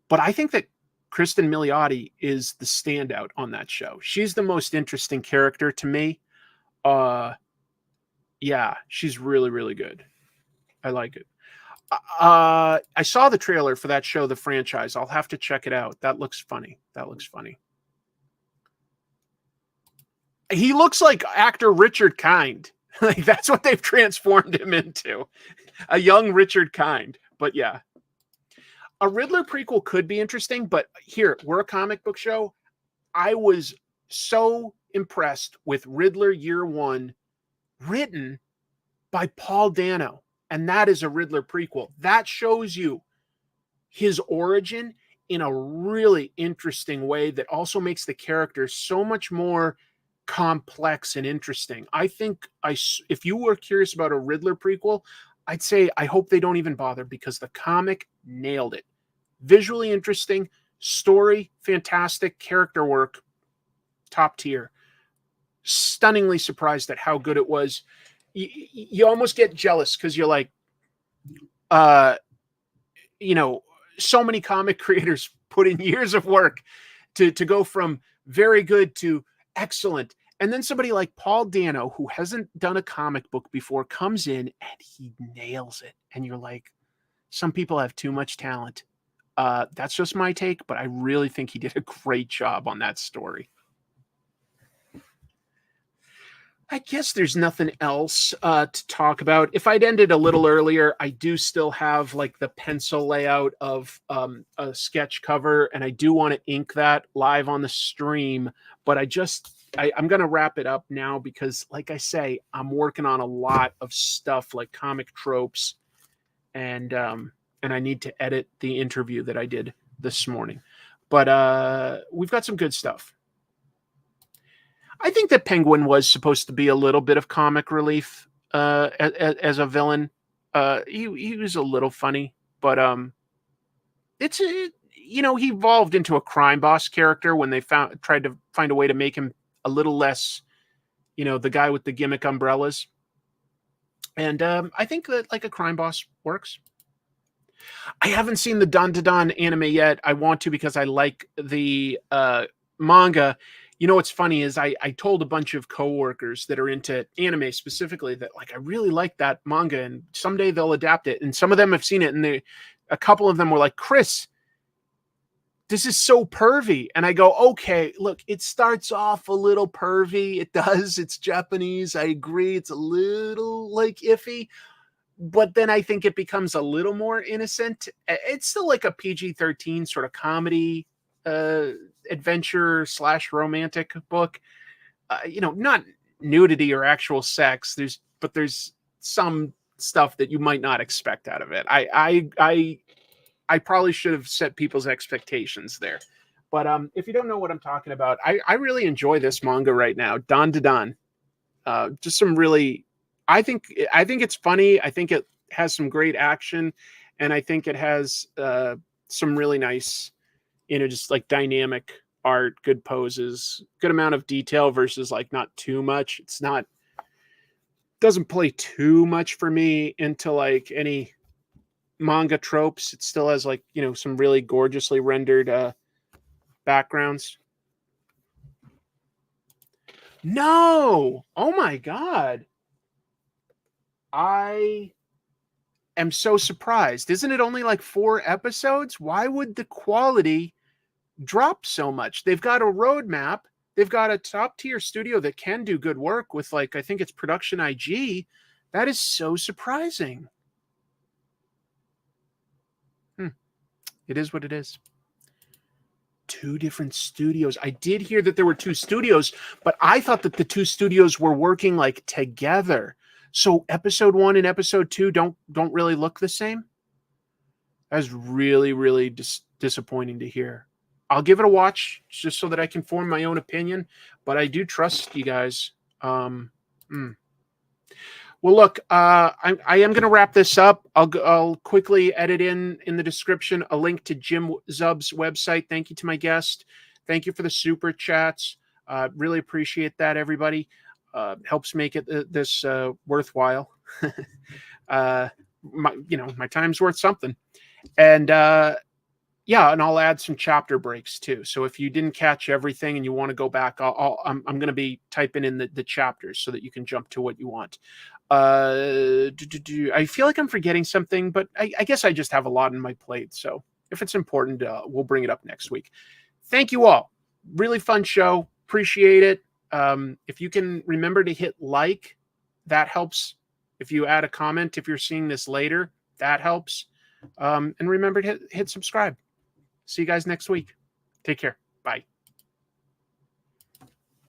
But I think that Kristen Milioti is the standout on that show. She's the most interesting character to me. Yeah, she's really, really good. I like it. I saw the trailer for that show, The Franchise. I'll have to check it out. That looks funny. He looks like actor Richard Kind. Like, that's what they've transformed him into. A young Richard Kind. But yeah. A Riddler prequel could be interesting, but here, we're a comic book show. I was so impressed with Riddler Year One, written by Paul Dano. And that is a Riddler prequel. That shows you his origin in a really interesting way that also makes the character so much more complex and interesting. I think if you were curious about a Riddler prequel, I'd say I hope they don't even bother, because the comic nailed it. Visually interesting, story fantastic, character work top tier. Stunningly surprised at how good it was. You almost get jealous because you're like, so many comic creators put in years of work to go from very good to excellent. And then somebody like Paul Dano, who hasn't done a comic book before, comes in and he nails it. And you're like, some people have too much talent. That's just my take, but I really think he did a great job on that story. I guess there's nothing else to talk about. If I'd ended a little earlier, I do still have like the pencil layout of a sketch cover, and I do want to ink that live on the stream. But I'm going to wrap it up now because, like I say, I'm working on a lot of stuff like comic tropes, and I need to edit the interview that I did this morning. But we've got some good stuff. I think that Penguin was supposed to be a little bit of comic relief as a villain. He was a little funny, but he evolved into a crime boss character when they tried to find a way to make him a little less, the guy with the gimmick umbrellas. And I think that like a crime boss works. I haven't seen the Don to Don anime yet. I want to because I like the manga. What's funny is I told a bunch of coworkers that are into anime specifically that like I really like that manga and someday they'll adapt it. And some of them have seen it, and a couple of them were like, Chris, this is so pervy. And I go, okay, look, it starts off a little pervy. It does. It's Japanese. I agree. It's a little like iffy. But then I think it becomes a little more innocent. It's still like a PG-13 sort of comedy adventure / romantic book. Not nudity or actual sex. There's some stuff that you might not expect out of it. I probably should have set people's expectations there. But if you don't know what I'm talking about, I really enjoy this manga right now. Don to Don. Just some really, I think it's funny. I think it has some great action, and I think it has some really nice, just like dynamic art, good poses, good amount of detail versus like not too much. Doesn't play too much for me into like any manga tropes. It still has like, some really gorgeously rendered backgrounds. No! Oh my God. I am so surprised. Isn't it only like 4 episodes? Why would the quality drop so much? They've got a roadmap. They've got a top tier studio that can do good work with like, I think it's Production IG. That is so surprising. It is what it is. 2 different studios. I did hear that there were 2 studios, but I thought that the 2 studios were working like together. So episode 1 and episode 2 don't really look the same. That's really, really disappointing to hear. I'll give it a watch just so that I can form my own opinion, but I do trust you guys. Well, look, I am going to wrap this up. I'll quickly edit in the description a link to Jim Zub's website. Thank you to my guest. Thank you for the super chats. Really appreciate that, everybody. Helps make it this worthwhile. My time's worth something. And Yeah, and I'll add some chapter breaks too. So if you didn't catch everything and you want to go back, I'm going to be typing in the chapters so that you can jump to what you want. I feel like I'm forgetting something, but I guess I just have a lot on my plate. So if it's important, we'll bring it up next week. Thank you all. Really fun show. Appreciate it. If you can remember to hit like, that helps. If you add a comment, if you're seeing this later, that helps. And remember to hit subscribe. See you guys next week. Take care. Bye.